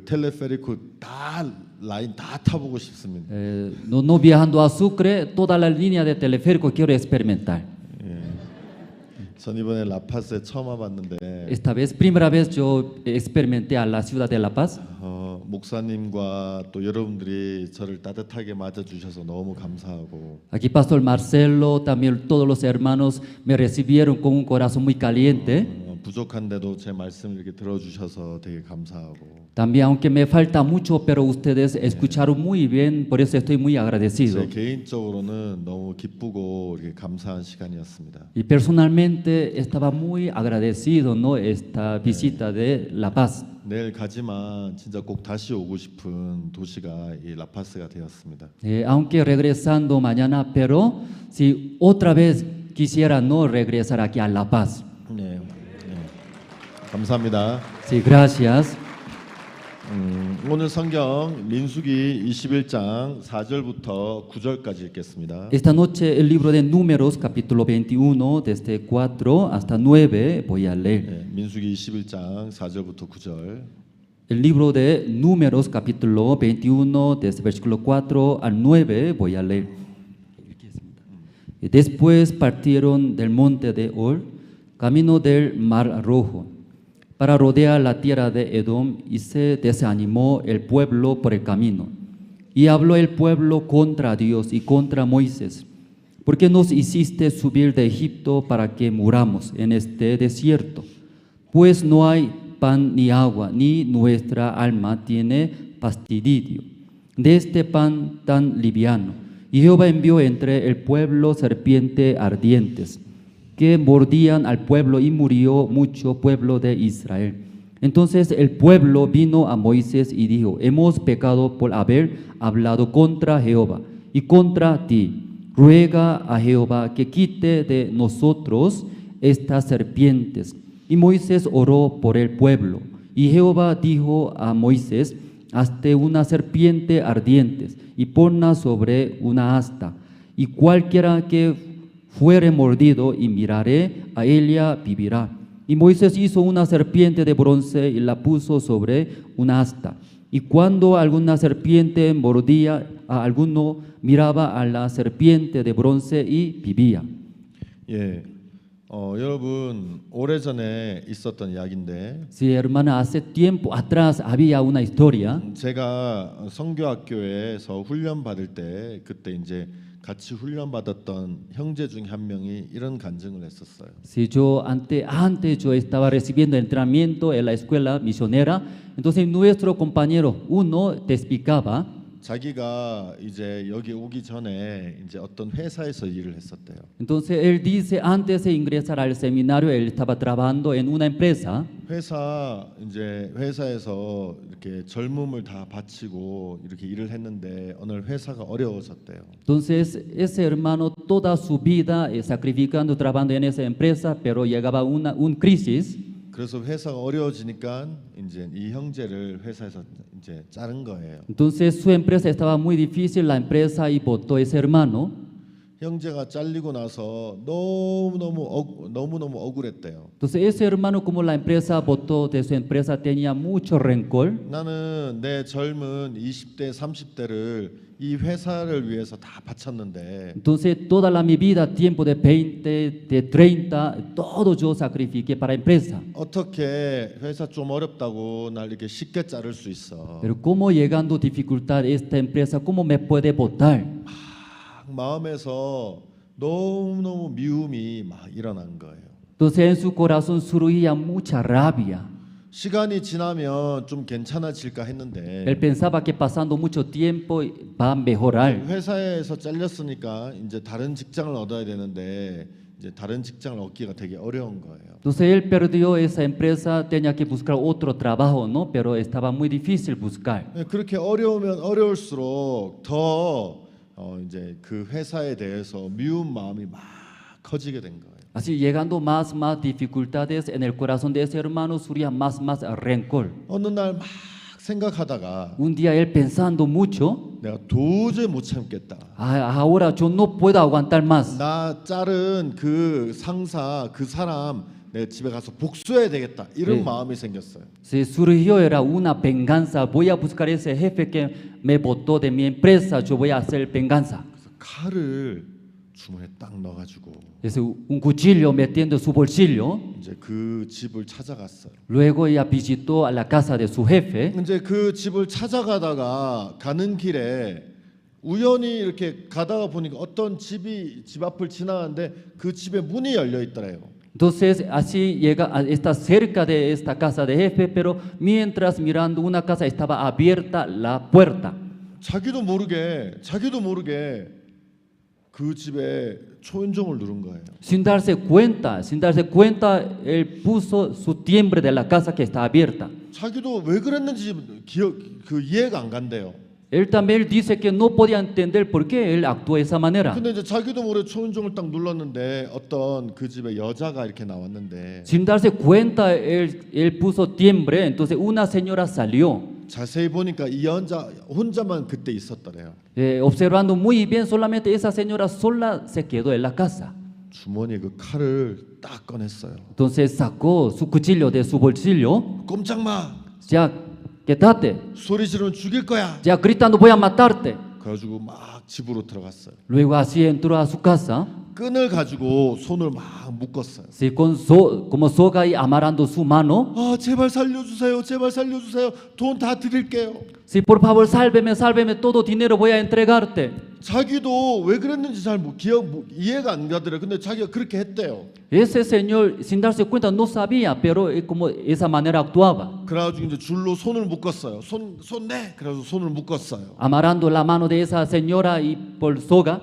텔레페리코 다 라인 다 타보고 싶습니다. No viajando a Sucre, toda la línea de teleférico quiero experimentar. 전 이번에 라파스에 처음 와봤는데 Esta vez, primera vez yo experimenté a la ciudad de La Paz. 목사님과 또 여러분들이 저를 따뜻하게 맞아주셔서 너무 감사하고 Aquí Pastor Marcelo, también todos los hermanos me recibieron con un corazón muy caliente. 부족한데도 제 말씀을 이렇게 들어주셔서 되게 감사하고 También, aunque me falta mucho, pero ustedes escucharon muy bien, por eso estoy muy agradecido. 제 개인적으로는 너무 기쁘고 이렇게 감사한 시간이었습니다. Y personalmente estaba muy agradecido, ¿no? Esta visita de La Paz. 내일 가지만 진짜 꼭 다시 오고 싶은 도시가 이 라파스가 되었습니다. Aunque regresando mañana, pero si otra vez quisiera no regresar aquí a La Paz. 네, 감사합니다. Sí, gracias. 오늘 성경 민수기 21장 4절부터 9절까지 읽겠습니다. Esta noche el libro de Números, capítulo 21, desde 4 hasta 9, voy a leer. 네, 민수기 21장 4절부터 9절. El libro de Números, capítulo 21, desde versículo 4 al 9, voy a leer. Después partieron del monte de Or, camino del Mar Rojo, para rodear la tierra de Edom, y se desanimó el pueblo por el camino. Y habló el pueblo contra Dios y contra Moisés: ¿por qué nos hiciste subir de Egipto para que muramos en este desierto? Pues no hay pan ni agua, ni nuestra alma tiene fastidio de este pan tan liviano. Y Jehová envió entre el pueblo serpientes ardientes, que mordían al pueblo, y murió mucho pueblo de Israel. Entonces el pueblo vino a Moisés y dijo: hemos pecado por haber hablado contra Jehová y contra ti. Ruega a Jehová que quite de nosotros estas serpientes. Y Moisés oró por el pueblo. Y Jehová dijo a Moisés: hazte una serpiente ardiente y ponla sobre una asta, y cualquiera que fuere mordido y mirare a ella vivirá. Y Moisés hizo una serpiente de bronce y la puso sobre una asta. Y cuando alguna serpiente mordía a alguno, miraba a la serpiente de bronce y vivía. 예, 여러분 오래전에 있었던 이야기인데 Sí, hermana, hace tiempo atrás había una historia. 제가 성교학교에서 훈련 받을 때 그때 이제 같이 훈련 받았던 형제 중 한 명이 이런 간증을 했었어요. Si yo antes yo estaba recibiendo entrenamiento en la escuela misionera, entonces nuestro compañero uno te explicaba 자기가 이제 여기 오기 전에 이제 어떤 회사에서 일을 했었대요. Entonces él dice, antes de ingresar al seminario, él estaba trabajando en una empresa. 회사에서 이렇게 젊음을 다 바치고 이렇게 일을 했는데 어느 회사가 어려워졌대요. Entonces ese hermano toda su vida sacrificando, trabajando en esa empresa, pero llegaba un crisis. 그래서 회사가 어려워지니까 이제 이 형제를 회사에서 이제 자른 거예요. Entonces su empresa estaba muy difícil, la empresa, y votó ese hermano. 형제가 잘리고 나서 너무너무 억울했대요. Entonces ese hermano, como la empresa votó de su empresa, tenía mucho rencor. 나는 내 젊은 20대, 30대를 이 회사를 위해서 다 바쳤는데. Entonces toda mi vida, tiempo de 20, de 30, todo yo sacrifiqué para la empresa. 어떻게 회사 좀 어렵다고 날 이렇게 쉽게 자를 수 있어? Pero cómo llegando dificultad esta empresa, cómo me puede votar? 마음에서 너무너무 미움이 막 일어난 거예요. Entonces en su corazón surgía mucha rabia. 시간이 지나면 좀 괜찮아질까 했는데 Él pensaba que pasando mucho tiempo va a mejorar. 회사에서 잘렸으니까 이제 다른 직장을 얻어야 되는데 이제 다른 직장을 얻기가 되게 어려운 거예요. Entonces él perdió esa empresa, tenía que buscar otro trabajo, ¿no? Pero estaba muy difícil buscar. 그렇게 어려우면 어려울수록 더 이제 그 회사에 대해서 미운 마음이 막 커지게 된 거예요. Así llegando más dificultades en el corazón de ese hermano, surgía más rencor. 어느 날 막 생각하다가 Un día él pensando mucho, 내가 도저히 못 참겠다. ahora yo no puedo aguantar más. 나 자른 그 상사 그 사람 내 집에 가서 복수해야 되겠다. 이런 마음이 생겼어요. Se surgió era una venganza. Voy a buscar ese jefe que me botó de mi empresa. Yo voy a hacer venganza. 그래서 칼을 주머니에 딱 넣어가지고 un cuchillo metiendo en su bolsillo. 이제 그 집을 찾아갔어요. Luego ella visitó a la casa de su jefe. 이제 그 집을 찾아가다가 가는 길에 우연히 이렇게 가다가 보니까 어떤 집 앞을 지나가는데 그 집에 문이 열려 있더래요. Entonces así está cerca de esta casa de jefe, pero mientras mirando una casa estaba abierta la puerta. 자기도 모르게 그 집에 초인종을 누른 거예요. Sin darse cuenta, él puso su timbre de la casa que está abierta. 자기도 왜 그랬는지 이해가 안 간대요. Él también dice que no podía entender por qué él actuó de esa manera. 근데 이제 자기도 모르게 초인종을 딱 눌렀는데 어떤 그 집에 여자가 이렇게 나왔는데. Sin darse cuenta, él puso timbre, entonces una señora salió. 자세히 보니까 이 여자 혼자만 그때 있었더래요. Observando muy bien, solamente esa señora sola se quedó en la casa. 주머니에 그 칼을 딱 꺼냈어요. Entonces sacó su cuchillo de su bolsillo. 꼼짝 마. Ya, quédate. 소리 지르면 죽일 거야. Ya gritando voy a matarte. 그래가지고 막 집으로 들어갔어요. Luego así entró a su casa. 끈을 가지고 손을 막 묶었어요. Sí, como soga y amarrando su mano. 제발 살려주세요. 돈 다 드릴게요. Sí, por favor, sálveme, todo dinero voy a entregarte. 자기도 왜 그랬는지 잘 이해가 안 가더래요. 근데 자기가 그렇게 했대요. Ese señor, sin darse cuenta, no sabía, pero como esa manera actuaba. 그래가지고 이제 줄로 손을 묶었어요. 손 내. 그래서 손을 묶었어요. Amarrando la mano de esa señora y por soga.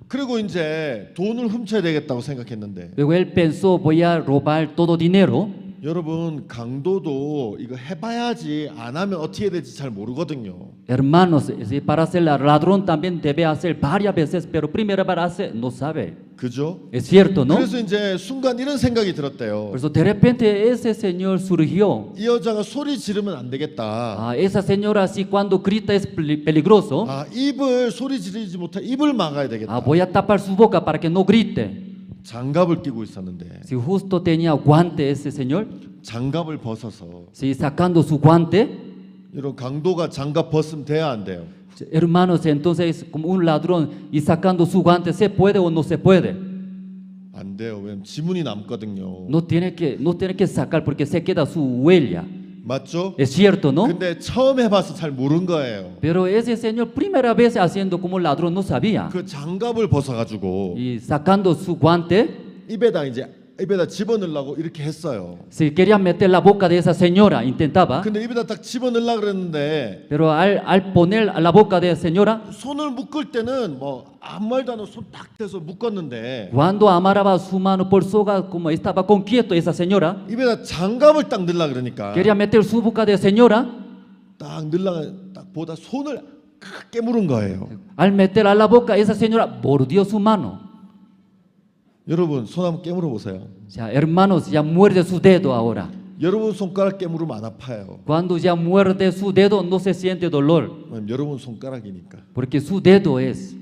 그리고 이제 돈을 훔쳐야 되겠다고 생각했는데. Luego él pensó, voy a robar todo dinero. 여러분 강도도 이거 해봐야지 안 하면 어떻게 될지 잘 모르거든요. Hermanos, para ser ladrón también debe hacer varias veces, pero primera vez hace no sabe. 그죠? Es cierto, ¿no? 그래서 이제 순간 이런 생각이 들었대요. Por eso de repente ese señor surgió. 이 여자가 소리 지르면 안 되겠다. Ah, esa señora así cuando grita es peligroso. 아, 입을 소리 지르지 못해 입을 막아야 되겠다. Ah, voy a tapar su boca para que no grite. 장갑을 끼고 있었는데 Si justo tenía guante ese señor, 장갑을 벗어서 si sacando su guante, 이런 강도가 장갑 벗으면 돼야 안 돼요? hermanos, entonces como un ladrón y sacando su guante, ¿se puede o no se puede? 안 돼요. 왜냐면 지문이 남거든요. No tiene que sacar porque se queda su huella. 맞죠? Es cierto, ¿no? 근데 처음 해봐서 잘 모른 거예요. Pero ese señor primera vez haciendo como ladrón no sabía. 그 장갑을 벗어가지고 Y sacando su guante, 입에다 집어넣으려고 이렇게 했어요. si quería meter la boca de esa señora, intentaba. 근데 입에다 딱 집어넣으려고 그랬는데 Pero al poner la boca de esa señora, 손을 묶을 때는 뭐 아무 말도 안 하고 손 딱 대서 묶었는데 cuando amarraba su mano por soga, como estaba con quieto esa señora, 입에다 장갑을 딱 넣으려고 그러니까 quería meter su boca de señora, 딱 넣으려고 딱 보다 손을 깨물은 거예요. al meter a la boca, esa señora mordió su mano. 여러분 손 한번 깨물어 보세요. Ya, hermanos, ya muerde su dedo ahora. 여러분 손가락 깨물으면 안 아파요. Cuando ya muerde su dedo, no se siente dolor, 왜냐면 여러분 손가락이니까. porque su dedo es.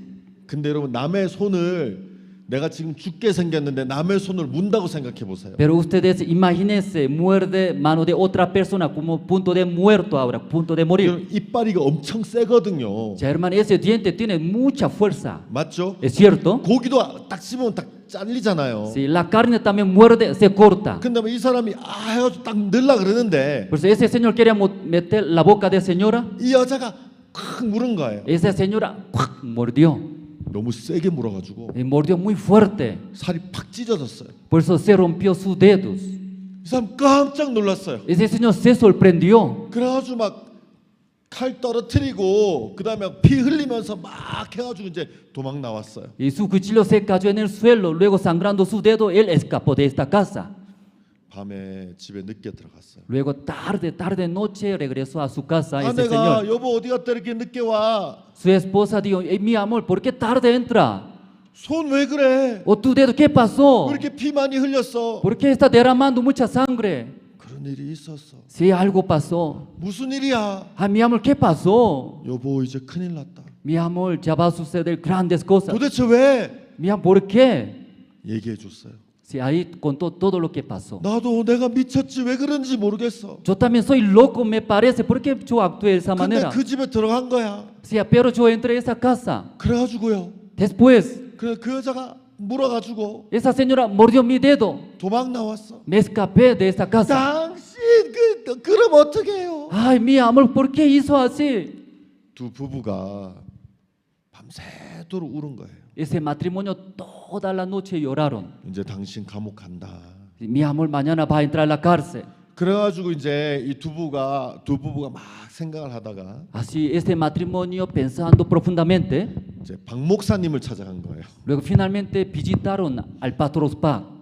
근데 여러분 남의 손을 내가 지금 죽게 생겼는데 남의 손을 문다고 생각해 보세요. Pero ustedes imagínense, muerde mano de otra persona como punto de muerto ahora, punto de morir. 이빨이가 엄청 세거든요. Ya, hermano, ese diente tiene mucha fuerza. 맞죠? Es cierto. 고기도 딱 씹으면 딱 잘리잖아요. Si la carne también muerde, se corta. 근데 이 사람이 해가지고 딱 넣으려 그러는데 Por eso ese señor quería meter la boca de señora. 이 여자가 콱 물은 거예요. Esa señora ¡cuac! Mordió. 너무 세게 물어가지고 Y mordió muy fuerte. 살이 팍 찢어졌어요. Por eso se rompió sus dedos. 이 사람 깜짝 놀랐어요. Ese señor se sorprendió. 그래가지고 막 칼 떨어뜨리고 그 다음에 피 흘리면서 막 해가지고 이제 도망 나왔어요. Y su cuchillo se cayó en el suelo. Luego sangrando su dedo, él escapó de esta casa. 밤에 집에 늦게 들어갔어요. Luego tarde noche regresó a su casa ese 아내가 señor. 여보 어디 갔다 이렇게 늦게 와? Su esposa dijo, mi amor, ¿por qué tarde entra? 손 왜 그래? ¿O tu dedo qué pasó? 왜 이렇게 피 많이 흘렸어? ¿Por qué está derramando mucha sangre? 그런 일이 있었어. Si algo pasó. 무슨 일이야? Ah, mi amor, ¿qué pasó? 여보 이제 큰일 났다. Mi amor, ya va a suceder grandes cosas. 도대체 왜? Mi amor, ¿por qué? 얘기해 줬어요. Si ahí contó todo lo que pasó. 나도 내가 미쳤지 왜 그런지 모르겠어. Yo también soy loco, me parece. ¿Por qué yo actué de esa 근데 manera? 그 집에 들어간 거야. Sí, pero yo entré a esa casa. 그래가지고요. Después, 그래 그 여자가 물어가지고 esa señora mordió mi dedo. 도망 나왔어. Me escapé de esa casa. 당신 그럼 어떻게 해요? Ay, mi amor, ¿por qué hizo así? 두 부부가 밤새도록 울은 거예요. Ese matrimonio toda la noche lloraron. 이제 당신 감옥 간다. Mi amor, mañana va a entrar a la cárcel. 그래가지고 이제 이 두 부부가 막 생각을 하다가 Así, este matrimonio pensando profundamente, 이제 박 목사님을 찾아간 거예요. luego finalmente visitaron al pastor Ospa.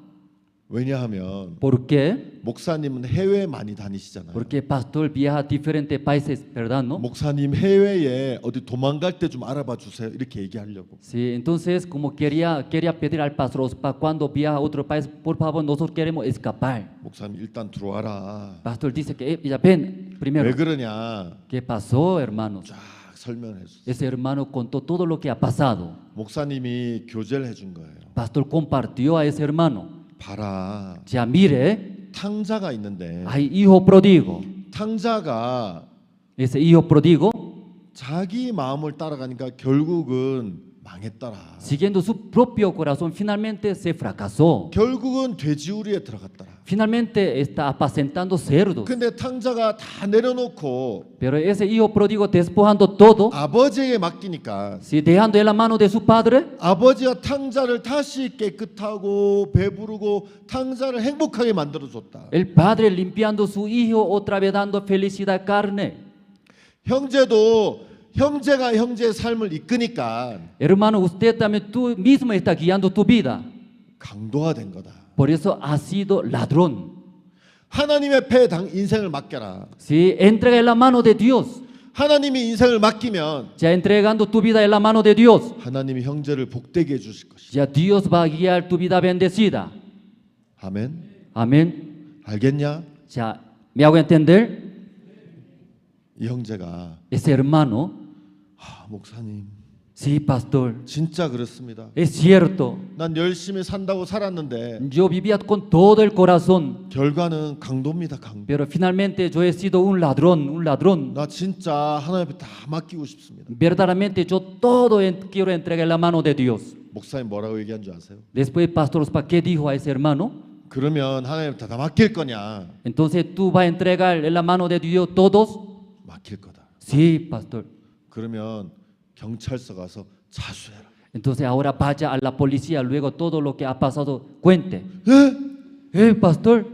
왜냐하면 ¿Por qué? 목사님은 해외 많이 다니시잖아요. Porque pastor viaja a diferentes países, ¿verdad? ¿No? 목사님 해외에 어디 도망갈 때 좀 알아봐 주세요. 이렇게 얘기하려고. Sí, entonces como quería pedir al pastor Ospa cuando viaja a otro país, por favor, nosotros queremos escapar. 목사님 일단 들어와라. Pastor dice que ya ven primero. 왜 그러냐? ¿Qué pasó, hermanos? 쫙 설명해 주세요. Ese hermano contó todo lo que ha pasado. 목사님이 교제를 해준 거예요. Pastor compartió a ese hermano. 봐라. Ya mire, 탕자가 있는데 hay hijo pródigo. 탕자가 Ese hijo pródigo, 자기 마음을 따라가니까 결국은 망했더라. siguiendo su propio corazón, finalmente se fracasó. 결국은 돼지우리에 들어갔더라. Finalmente está apacentando cerdos. 근데 탕자가 다 내려놓고 Pero ese hijo pródigo despojando todo, 아버지에게 맡기니까 si dejando en la mano de su padre, 아버지가 탕자를 다시 깨끗하고 배부르고 탕자를 행복하게 만들어줬다. el padre limpiando su hijo, otra vez dando felicidad carne. 형제도 형제가 형제의 삶을 이끄니까 Hermano, usted también tú mismo está guiando tu vida. 강도가 된 거다. Por eso ha sido ladrón. 하나님의 패에 인생을 맡겨라. Si entrega en la mano de Dios, 하나님이 인생을 맡기면 ya entregando tu vida en la mano de Dios, 하나님이 형제를 복되게 해주실 것이다. ya Dios va a guiar tu vida bendecida. 아멘. Amén. 알겠냐? Ya, ¿me hago entender? 이 형제가 Ese hermano, 목사님 sí, pastor, 진짜 그렇습니다. es cierto. 난 열심히 산다고 살았는데 Yo vivía con todo el corazón, 결과는 강도입니다. 강도. pero finalmente yo he sido un ladrón. 나 진짜 하나님 앞에 다 맡기고 싶습니다. Verdaderamente yo todo quiero entregar en la mano de Dios. 목사님 뭐라고 얘기한 줄 아세요? Después, pastor, ¿qué dijo a ese hermano? 그러면 하나님 앞에 다 맡길 거냐? Entonces, ¿tú vas a entregar en la mano de Dios todos? 맡길 거다. Sí, pastor. 그러면 경찰서 가서 자수해라. Entonces ahora vaya a la policía, luego todo lo que ha pasado cuente. Pastor.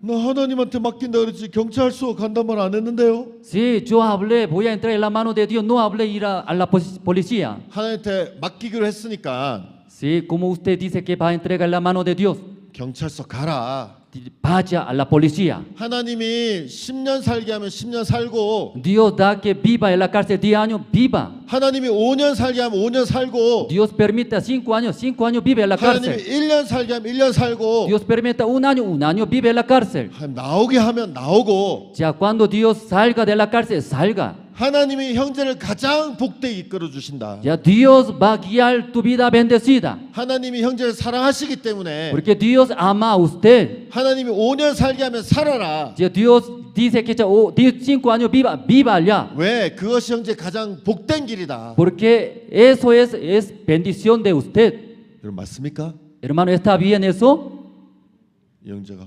나 하나님한테 맡긴다 그랬지 경찰서 간단 말 안 했는데요. Sí, yo hablé, voy a entrar en la mano de Dios, no hablé ir a la policía. 하나님한테 맡기기로 했으니까. Sí, como usted dice que va a entregar en la mano de Dios. 경찰서 가라. Vaya a la policía. 하나님이 10년 살게 하면 10년 살고 Dios da que viva en la cárcel 10 años, viva. 하나님이 5년 살게 하면 5년 살고 Dios permita 5 años vive en la 하나님이 cárcel. 1년 살게 하면 1년 살고 Dios permita 1 año vive en la cárcel. 나오게 하면 나오고 Ya cuando Dios salga de la cárcel, salga. 하나님이 형제를 가장 복되게 이끌어 주신다. Ya Dios va a guiar tu vida bendecida. 하나님이 형제를 사랑하시기 때문에 Porque Dios ama a usted. 하나님이 5년 살게 하면 살아라. Ya Dios dice que 5 años viva allá. 왜? 그것이 형제 가장 복된 길이다. Porque eso es bendición de usted. 여러분 맞습니까? Hermano, ¿está bien eso? 이 형제가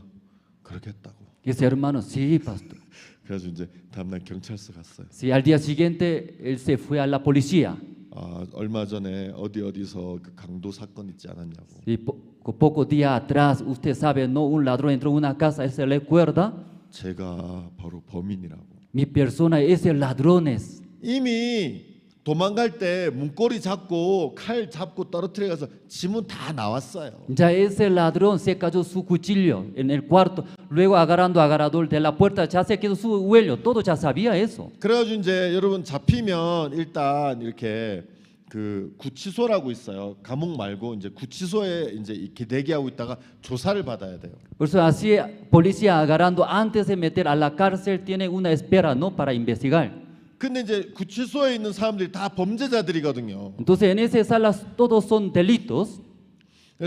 그렇게 했다고. Ese hermano, sí, pastor. 그래서 이제 다음날 경찰서 갔어요. Sí, al día siguiente él se fue a la policía. 얼마 전에 어디서 그 강도 사건 있지 않았냐고. Y pocos días atrás, usted sabe, no, un ladrón entró en una casa, ¿se le recuerda? 제가 바로 범인이라고. Mi persona es el ladrones. 이미 도망갈 때 문고리 잡고 칼 잡고 떨어뜨려 가서 지문 다 나왔어요. Ya ese ladrón se cayó su cuchillo en el cuarto, luego agarrando agarrador de la puerta, ya se quedó su huello, todo ya sabía eso. 그래가지고 이제 여러분 잡히면 일단 이렇게 그 구치소라고 있어요. 감옥 말고 이제 구치소에 이제 이렇게 대기하고 있다가 조사를 받아야 돼요. Por eso así policía agarrando antes de meter a la cárcel tiene una espera, ¿no? Para investigar. 근데 이제 구치소에 있는 사람들이 다 범죄자들이거든요. Entonces en esas salas todos son delitos.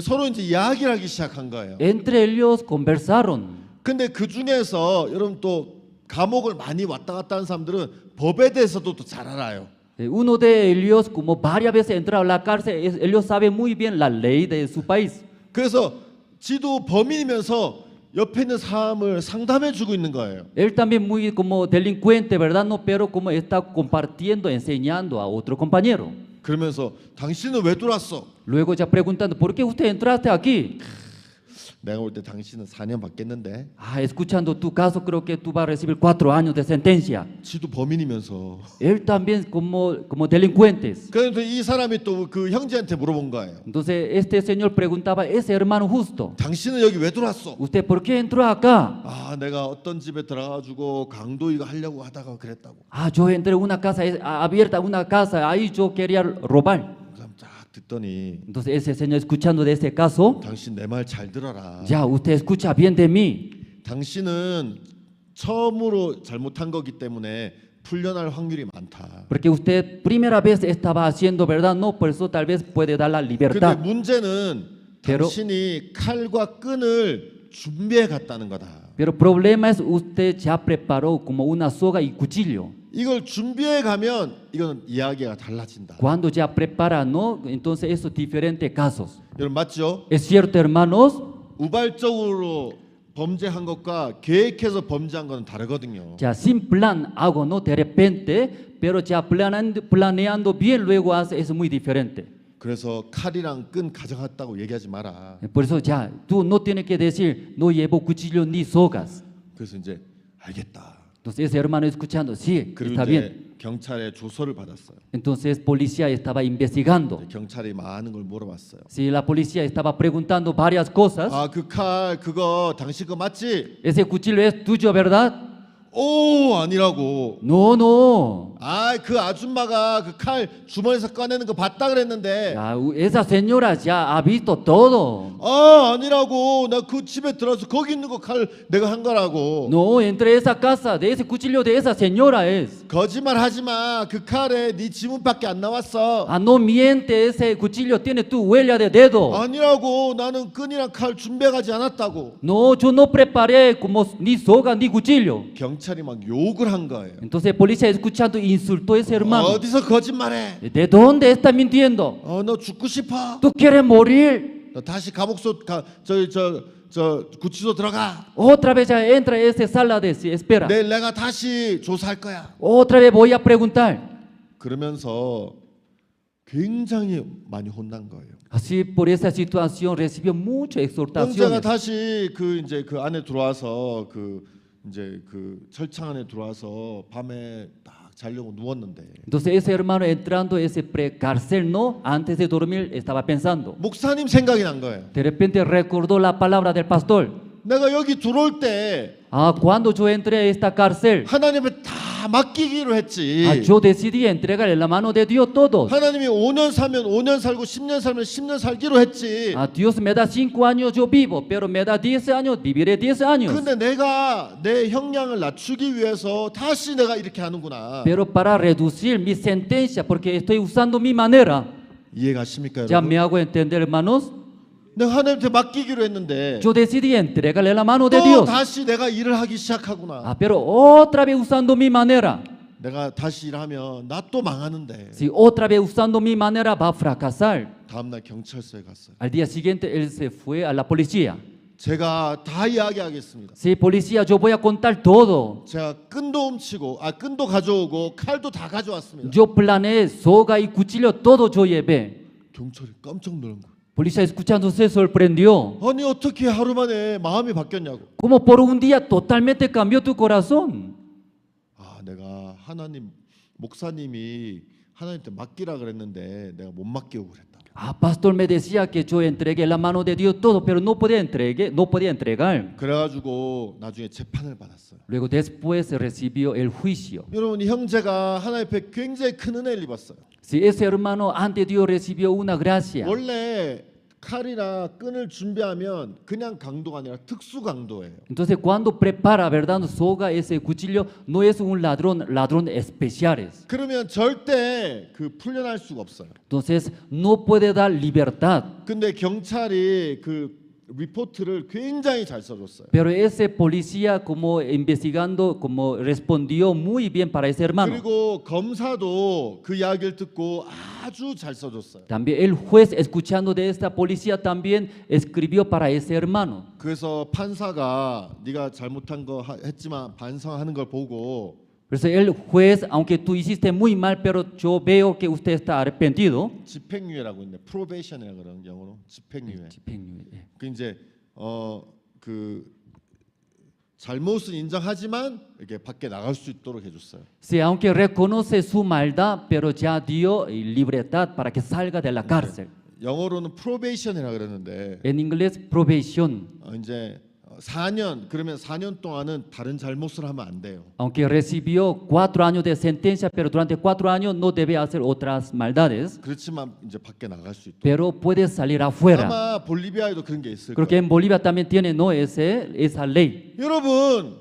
서로 이제 이야기를 하기 시작한 거예요. Entre ellos conversaron. 근데 그 중에서 여러분 또 감옥을 많이 왔다 갔다 하는 사람들은 법에 대해서도 또 잘 알아요. Uno de ellos, como varias veces entrado a la cárcel, ellos saben muy bien la ley de su país. 그래서 지도 범인이면서 옆에 있는 사람을 상담해 주고 있는 거예요. Él también muy como delincuente, ¿verdad? No, pero como está compartiendo, enseñando a otro compañero. 그러면서 당신은 왜 들어왔어? Luego ya preguntando, ¿por qué usted entraste aquí? 내가 볼 때 당신은 4년 받겠는데. Escuchando tu caso, creo que tú vas a recibir 4 años de sentencia. 지도 범인이면서. Él también como delincuentes. 그런데 이 사람이 또 그 형제한테 물어본 거예요. Entonces este señor preguntaba, ese hermano justo. 당신은 여기 왜 들어왔어? ¿Usted por qué entró acá? 내가 어떤 집에 들어가가지고 강도 이거 하려고 하다가 그랬다고. Yo entré en una casa abierta, una casa, ahí yo quería robar. 듣더니 Entonces ese señor escuchando de ese caso, 당신 내 말 잘 들어라. ya usted escucha bien de mí. 당신은 처음으로 잘못한 거기 때문에 풀려날 확률이 많다. Porque usted primera vez estaba haciendo verdad, no, por eso tal vez puede dar la 근데 libertad. 문제는 당신이 칼과 끈을 준비해 갔다는 거다. Pero el problema es usted ya preparó como una soga y cuchillo. 이걸 준비해 가면 이건 이야기가 달라진다. Cuando ya prepara, ¿no? Entonces esos diferentes casos. 여러분 맞죠? Es cierto, hermanos. 우발적으로 범죄한 것과 계획해서 범죄한 것은 다르거든요. Ya sin plan hago, ¿no? De repente, pero ya planeando bien luego hace, es muy diferente. 그래서 칼이랑 끈 가져갔다고 얘기하지 마라. Por eso ya tú no tienes que decir no llevo cuchillo ni sogas. 그래서 이제 알겠다. Entonces ese hermano escuchando, sí, 그리고 está 이제 bien. 경찰에 조서를 받았어요. Entonces policía estaba investigando. 경찰이 많은 걸 물어봤어요. Sí, la policía estaba preguntando varias cosas. 그 칼 그거 당신 거 맞지? Ese cuchillo es tuyo, ¿verdad? 오 아니라고. No. 아, 그 아줌마가 그 칼 주머니에서 꺼내는 거 봤다 그랬는데. Ah, esa señora ya ha visto todo. 아, 아니라고. 나 그 집에 들어서 거기 있는 거 칼 내가 한 거라고. No, entre esa casa, de ese cuchillo de esa señora es. 거짓말 하지 마. 그 칼에 네 지문밖에 안 나왔어. Ah, no miente, ese cuchillo tiene tu huella de dedo. 아니라고. 나는 끈이랑 칼 준비하지 않았다고. No, yo no preparé como ni soga ni cuchillo. 경찰이 막 욕을 한 거예요. Entonces el policía escuchando insultó a ese hermano. 어디서 거짓말해? ¿De dónde está mintiendo? 너 죽고 싶어? ¿Tú quieres morir? 너 다시 감옥소 저 구치소 들어가. Otra vez ya entra ese sala de espera. 내일 내가 다시 조사할 거야. Otra vez voy a preguntar. 그러면서 굉장히 많이 혼난 거예요. Así por esa situación recibió muchas 형제가 exhortaciones. 다시 그 이제 그 안에 들어와서 그 이제 그 철창 안에 들어와서 밤에 딱 자려고 누웠는데 Entonces ese hermano entrando a ese cárcel, no, antes de dormir estaba pensando. 목사님 생각이 난 거예요. De repente recordó la palabra del pastor. 내가 여기 들어올 때 Cuando yo entré a esta cárcel, 하나님에 다 맡기기로 했지. yo decidí entregar en la mano de Dios todo. 하나님이 5년 살면 5년 살고 10년 살면 10년 살기로 했지. Dios me da 5 años, yo vivo, pero me da 10 años, viviré 10 años. 근데 내가 내 형량을 낮추기 위해서 다시 내가 이렇게 하는구나. Pero para reducir mi sentencia, porque estoy usando mi manera. 이해가십니까, Ya 여러분? me hago entender, hermanos. 내가 하나님한테 맡기기로 했는데 Yo decidí entregarle la mano de 또 Dios. 다시 내가 일을 하기 시작하구나. Pero otra vez usando mi manera. 내가 다시 일하면 나 또 망하는데. Si otra vez usando mi manera va a fracasar. 다음날 경찰서에 갔어요. Al día siguiente él se fue a la policía. 제가 다 이야기하겠습니다. Sí, policía, yo voy a contar todo. 제가 끈도 훔치고 끈도 가져오고 칼도 다 가져왔습니다. Yo planeé soga y cuchillo, todo yo llevé. 경찰이 깜짝 놀란 거예요. Policía escuchando se sorprendió. 아니 어떻게 하루 만에 마음이 바뀌었냐고. Como por un día totalmente cambió tu corazón. 내가 하나님 목사님이 하나님한테 맡기라 그랬는데 내가 못 맡기고 그랬다. Pastor me decía que yo entregué la mano de Dios todo, pero no podía entregar. 그래가지고 나중에 재판을 받았어요. Luego después recibió el juicio. 여러분 이 형제가 하나님 앞에 굉장히 큰 은혜를 입었어요. Si ese hermano ante Dios recibió una gracia. 원래 칼이나 끈을 준비하면 그냥 강도가 아니라 특수 강도예요. Entonces cuando prepara, verdad, soga ese cuchillo no es un ladrón especiales. 그러면 절대 그 풀려날 수가 없어요. Entonces no puede dar libertad. 근데 경찰이 그 리포트를 굉장히 잘 써줬어요. Pero ese policía como investigando como respondió muy bien para ese hermano. 그리고 검사도 그 이야기를 듣고 아주 잘 써줬어요. También el juez escuchando de esta policía también escribió para ese hermano. 그래서 판사가 네가 잘못한 거 했지만 반성하는 걸 보고 Por eso el juez, aunque tú hiciste muy mal, pero yo veo que usted está arrepentido. 집행유예라고 있는데 프로베이션이라고 그러는 영어로 집행유예. 집행유예. 그 이제 그 잘못은 인정하지만 이렇게 밖에 나갈 수 있도록 해줬어요. Sí, aunque reconoce su maldad, pero ya dio libertad para que salga de la cárcel. 영어로는 프로베이션이라고 그러는데 En inglés probation. 이제 4년 그러면 4년 동안은 다른 잘못을 하면 안 돼요. Aunque recibió 4 años de sentencia, pero durante 4 años no debe hacer otras maldades. 그렇지만 이제 밖에 나갈 수 있도록. Pero puede salir afuera. 아마 볼리비아에도 그런 게 있을 Creo que 거예요. en Bolivia también tiene no esa ley. 여러분,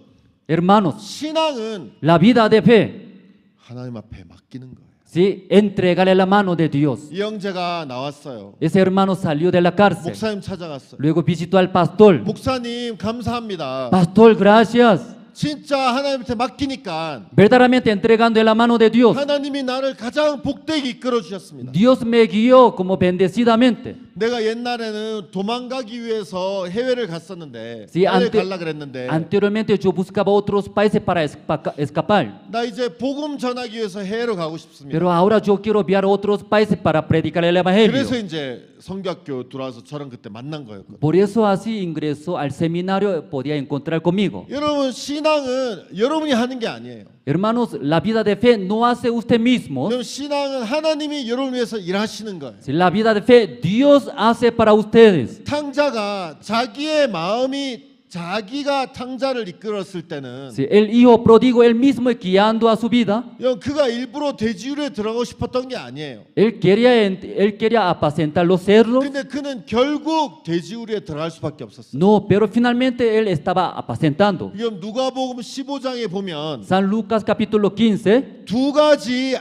Hermanos, 신앙은 la vida de fe, 하나님 앞에 맡기는 거예요. sí, entregarle la mano de Dios. 이 형제가 나왔어요. Ese hermano salió de la cárcel. 목사님 찾아갔어요. Luego visitó al pastor. 목사님 감사합니다. Pastor, gracias. 진짜 하나님한테 맡기니까 Verdaderamente entregando en la mano de Dios. 하나님이 나를 가장 복되게 이끌어 주셨습니다. Dios me guió como bendecidamente. 내가 옛날에는 도망가기 위해서 해외를 갔었는데 Sí, 해외 갈라 그랬는데 anteriormente yo buscaba otros países para escapar. 나 이제 복음 전하기 위해서 해외로 가고 싶습니다. Pero ahora yo quiero viajar a otros países para predicar el evangelio. 그래서 이제 성교학교 들어와서 저랑 그때 만난 거였거든요. Por eso así ingresó al seminario, podía encontrar conmigo. 여러분 신앙은 여러분이 하는 게 아니에요. Hermanos, la vida de fe no hace usted mismo. 여러분 신앙은 하나님이 여러분을 위해서 일하시는 거예요. La vida de fe Dios hace para ustedes. 탕자가 자기의 마음이 자기가 탕자를 이끌었을 때는 Si el hijo pródigo él mismo guiando a su vida, 그가 일부러 돼지우리에 들어가고 싶었던 게 아니에요. él quería apacentar los cerdos. 근데 그는 결국 돼지우리에 들어갈 수밖에 없었어요. No, pero finalmente él estaba apacentando. 이건 누가복음 15장에 보면 San Lucas capítulo 15, 두 가지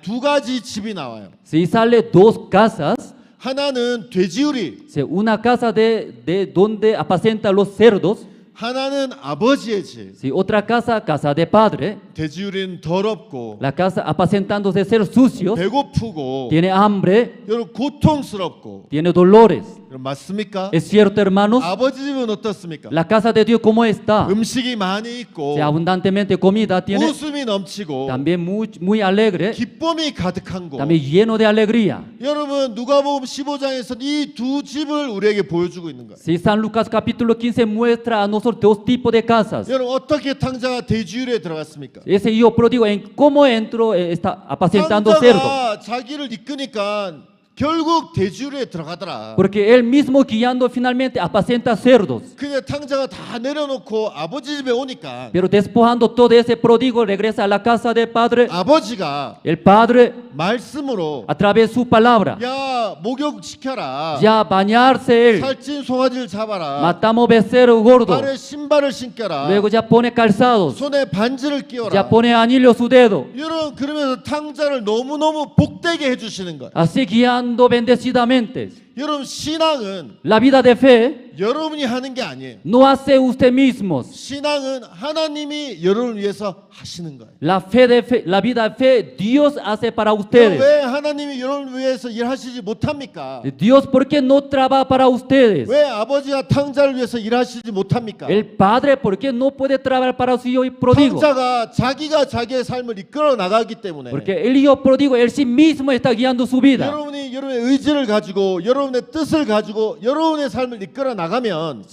두 가지 집이 나와요. si sale dos casas, 하나는 돼지우리, una casa de donde apacenta los cerdos, 하나는 아버지의 집. si otra casa, casa de padre, 돼지우리는 더럽고 la casa apacentándose cerdos sucios, 배고프고 tiene hambre, 여러분 고통스럽고 tiene dolores. 여러분 맞습니까? ¿Es cierto, hermanos? 아버지 집은 어떻습니까? La casa de Dios, ¿cómo está? 음식이 많이 있고 Si abundantemente comida tiene, 웃음이 넘치고 también muy alegre, 기쁨이 가득한 곳. también lleno de alegría. 여러분 누가복음 15장에서 이 두 집을 우리에게 보여주고 있는 거예요. Si San Lucas capítulo 15 muestra a nosotros dos tipos de casas. 여러분 어떻게 탕자가 돼지우리에 들어갔습니까? Ese hijo pródigo, ¿cómo entró? Está apacentando cerdo. 탕자가 자기를 이끄니까 결국 돼지우리에 들어가더라. Porque él mismo guiando finalmente apacenta cerdos. 근데 탕자가 다 내려놓고 아버지 집에 오니까 Pero despojando todo ese pródigo regresa a la casa del padre. 아버지가 El padre 말씀으로 a través de su palabra. 야 목욕시켜라. Ya bañarse él. 살찐 송아지를 잡아라. Matamos becerro gordo. 발에 신발을 신겨라. Luego ya pone calzados. 손에 반지를 끼워라. Ya pone anillo su dedo. 여러분 그러면서 탕자를 너무너무 복되게 해주시는 거예요. Así guiando bendecidamente. 여러분 신앙은 La vida de fe 여러분이 하는 게 아니에요. no hace usted mismos. 신앙은 하나님이 여러분을 위해서 하시는 거예요. La vida de fe Dios hace para ustedes. 왜 하나님이 여러분을 위해서 일하시지 못합니까? Dios, ¿por qué no trabaja para ustedes? 왜 아버지가 탕자를 위해서 일하시지 못합니까? El padre, ¿por qué no puede trabajar para su hijo pródigo? 탕자가 자기가 자기의 삶을 이끌어 나가기 때문에 Porque el hijo pródigo él sí mismo está guiando su vida. 여러분이 여러분의 의지를 가지고 여러분의 뜻을 가지고 여러분의 삶을 이끌어 나가면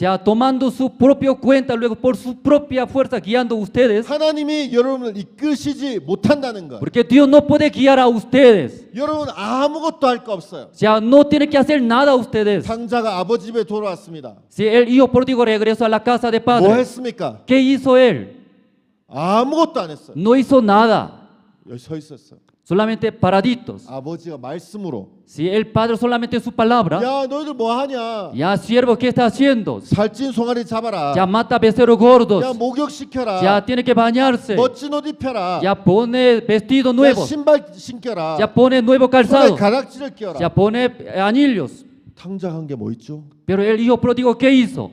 Ya tomando su propio cuenta, luego por su propia fuerza guiando ustedes. 하나님이 여러분을 이끄시지 못한다는 것. Porque Dios no puede guiar a ustedes. 여러분 아무것도 할 거 없어요. Ya no tiene que hacer nada ustedes. 탕자가 아버지 집에 돌아왔습니다. Si el hijo pródigo regresó a la casa de 뭐 padre, 했습니까? ¿qué hizo él? 아무것도 안 했어요. No hizo nada. 여기 서 있었어요. Solamente paraditos. 아버지가 말씀으로 Si el padre solamente su palabra, 야 너희들 뭐 하냐? ya siervo, ¿qué está haciendo? 살찐 송아리 잡아라. Ya mata becerros gordos. 야 목욕시켜라. Ya tiene que bañarse. 멋진 옷 입혀라. Ya pone vestido 야 nuevo. 신발 신겨라. Ya pone nuevo 손에 calzado. 가락지를 끼워라. Ya pone anillos. 탕자한 게 뭐 있죠? Pero el hijo pródigo, ¿qué hizo?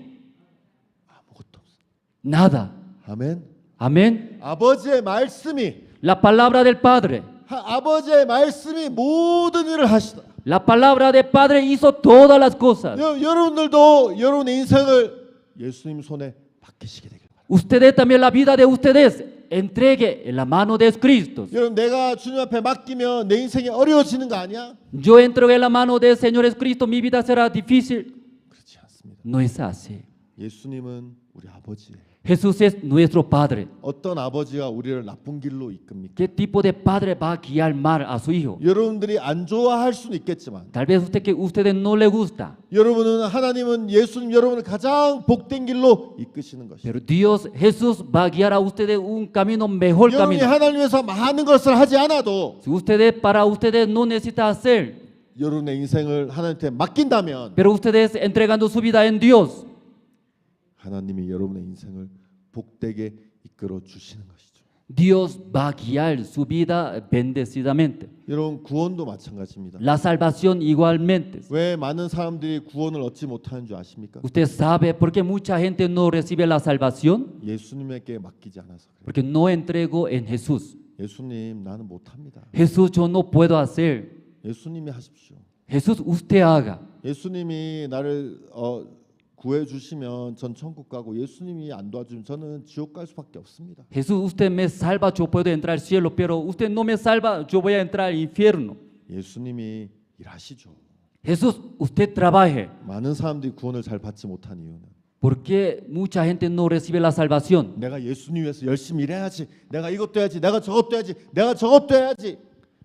아무것도 없어. Nada. 아멘. Amén. 아버지의 말씀이 La palabra del Padre. 아버지의 말씀이 모든 일을 하시다. La palabra del Padre hizo todas las cosas. 여러분들도 여러분의 인생을 예수님 손에 맡기시게 되길 바랍니다. Ustedes también la vida de ustedes entregue en la mano de Cristo. 여러분 내가 주님 앞에 맡기면 내 인생이 어려워지는 거 아니야? Yo entregué en la mano del Señor Cristo, mi vida será difícil. 그렇지 않습니다. No es así. 예수님은 우리 아버지예요. Jesús es nuestro Padre. 어떤 아버지가 우리를 나쁜 길로 이끕니까? ¿Qué tipo de padre va a guiar mal a su hijo? 여러분들이 안 좋아할 수는 있겠지만 Tal vez ustedes no le gusta. 여러분은 하나님은 예수님 여러분을 가장 복된 길로 이끄시는 것이죠. Pero Dios, Jesús va a guiar a ustedes un camino mejor 여러분이 camino. 하나님 위해서 많은 것을 하지 않아도 Si para ustedes no necesita hacer, 여러분의 인생을 하나님한테 맡긴다면 pero ustedes entregando su vida en Dios, 하나님이 여러분의 인생을 복되게 이끌어 주시는 것이죠. Dios va a guiar su vida bendecidamente. 여러분 구원도 마찬가지입니다. La salvación igualmente. 왜 많은 사람들이 구원을 얻지 못하는 줄 아십니까? Usted sabe por qué mucha gente no recibe la salvación, 예수님에게 맡기지 않아서 그래요. porque no entregó en Jesús. 예수님 나는 못합니다. Jesús, yo no puedo hacer. 예수님이 하십시오. Jesús, usted haga. 예수님이 나를 구해 주시면 전 천국 가고 예수님이 안 도와주면 저는 지옥 갈 수밖에 없습니다. Jesús, usted me salva, yo puedo entrar al cielo, pero usted no me salva, yo voy a entrar al infierno. 예수님이 일하시죠. Jesús, usted trabaje. 많은 사람들이 구원을 잘 받지 못한 이유는 ¿Por qué mucha gente no recibe la salvación? 내가 예수님 위해서 열심히 일해야지. 내가 이것도 해야지. 내가 저것도 해야지. 내가 저것도 해야지.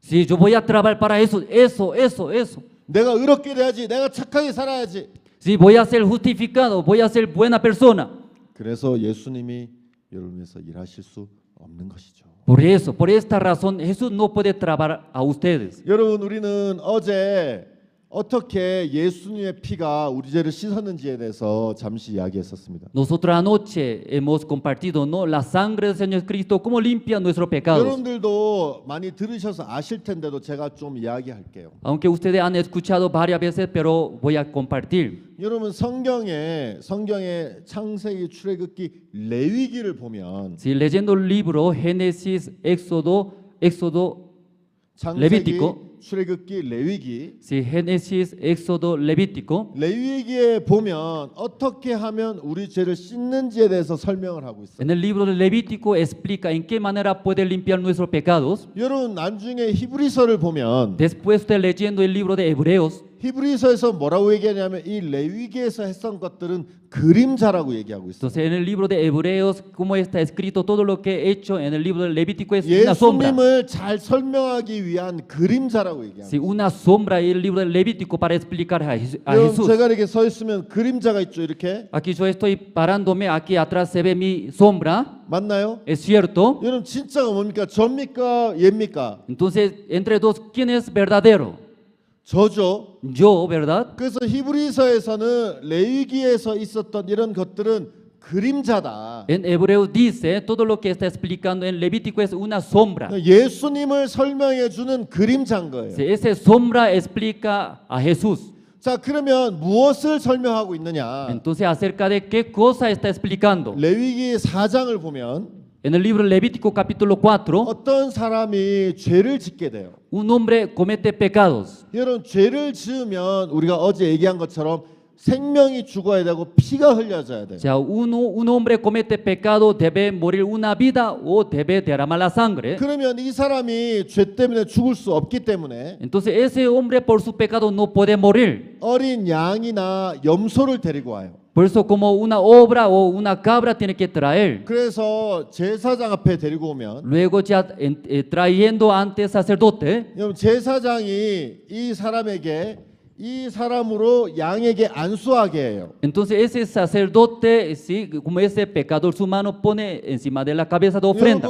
Si yo voy a trabajar para eso. 내가 의롭게 돼야지. 내가 착하게 살아야지. Si voy a ser justificado, voy a ser buena persona. 그래서 예수님이 여러분 위해서 일하실 수 없는 것이죠. Por esta razón, Jesús no puede trabajar a ustedes. 여러분 우리는 어제 어떻게 예수님의 피가 우리 죄를 씻었는지에 대해서 잠시 이야기했었습니다. Nosotros anoche hemos compartido, ¿no? La sangre del Señor Cristo, cómo limpia nuestros pecados. 여러분들도 많이 들으셔서 아실 텐데도 제가 좀 이야기할게요. Aunque ustedes han escuchado varias veces, pero voy a compartir. 여러분 성경에 창세기, 출애굽기, 레위기를 보면 Si leyendo el libro Génesis, Éxodo, 창세기, Levítico, 출애굽기, 레위기, si Génesis, Éxodo, Levítico, 레위기에 보면 어떻게 하면 우리 죄를 씻는지에 대해서 설명을 하고 있어요. en el libro de Levítico explica en qué manera puede limpiar nuestros pecados. 여러분 나중에 히브리서를 보면 Después de leyendo el libro de Hebreos, 히브리서에서 뭐라고 얘기하냐면 이 레위기에서 했던 것들은 그림자라고 얘기하고 있어요. entonces en el libro de Hebreos, como está escrito todo lo que he hecho en el libro de Levítico es una sombra. 예수님을 잘 설명하기 위한 그림자라고 얘기합니다. Sí, una sombra en el libro de Levítico para explicar a 여러분 Jesús. 제가 이렇게 서 있으면 그림자가 있죠, 이렇게. Aquí yo estoy parándome, aquí atrás se ve mi sombra. 맞나요? Es cierto. 여러분 진짜가 뭡니까? 저입니까? 얘입니까? Entonces, entre dos, ¿quién es verdadero? 저죠. Yo, ¿verdad? 그래서 히브리서에서는 레위기에서 있었던 이런 것들은 그림자다. En Hebreos dice, todo lo que está explicando en Levítico es una sombra. 예수님을 설명해 주는 그림자인 거예요. Sí, esa sombra explica a Jesús. 자, 그러면 무엇을 설명하고 있느냐? Entonces, ¿acerca de qué cosa está explicando? 레위기 4장을 보면 En el libro Levítico capítulo 4, 어떤 사람이 죄를 짓게 돼요. un hombre comete pecados. 여러분 죄를 지으면 우리가 어제 얘기한 것처럼 생명이 죽어야 되고 피가 흘려져야 돼요. O sea, un hombre comete pecado, debe morir una vida o debe derramar la sangre. 그러면 이 사람이 죄 때문에 죽을 수 없기 때문에 Entonces ese hombre por su pecado no puede morir. 어린 양이나 염소를 데리고 와요. Por eso como una obra o una cabra tiene que traer. 그래서 제사장 앞에 데리고 오면 Luego ya trayendo ante sacerdote, 여러분 제사장이 이 사람에게 이 사람으로 양에게 안수하게 해요. entonces ese sacerdote, sí, como ese pecador humano pone encima de la cabeza de ofrenda.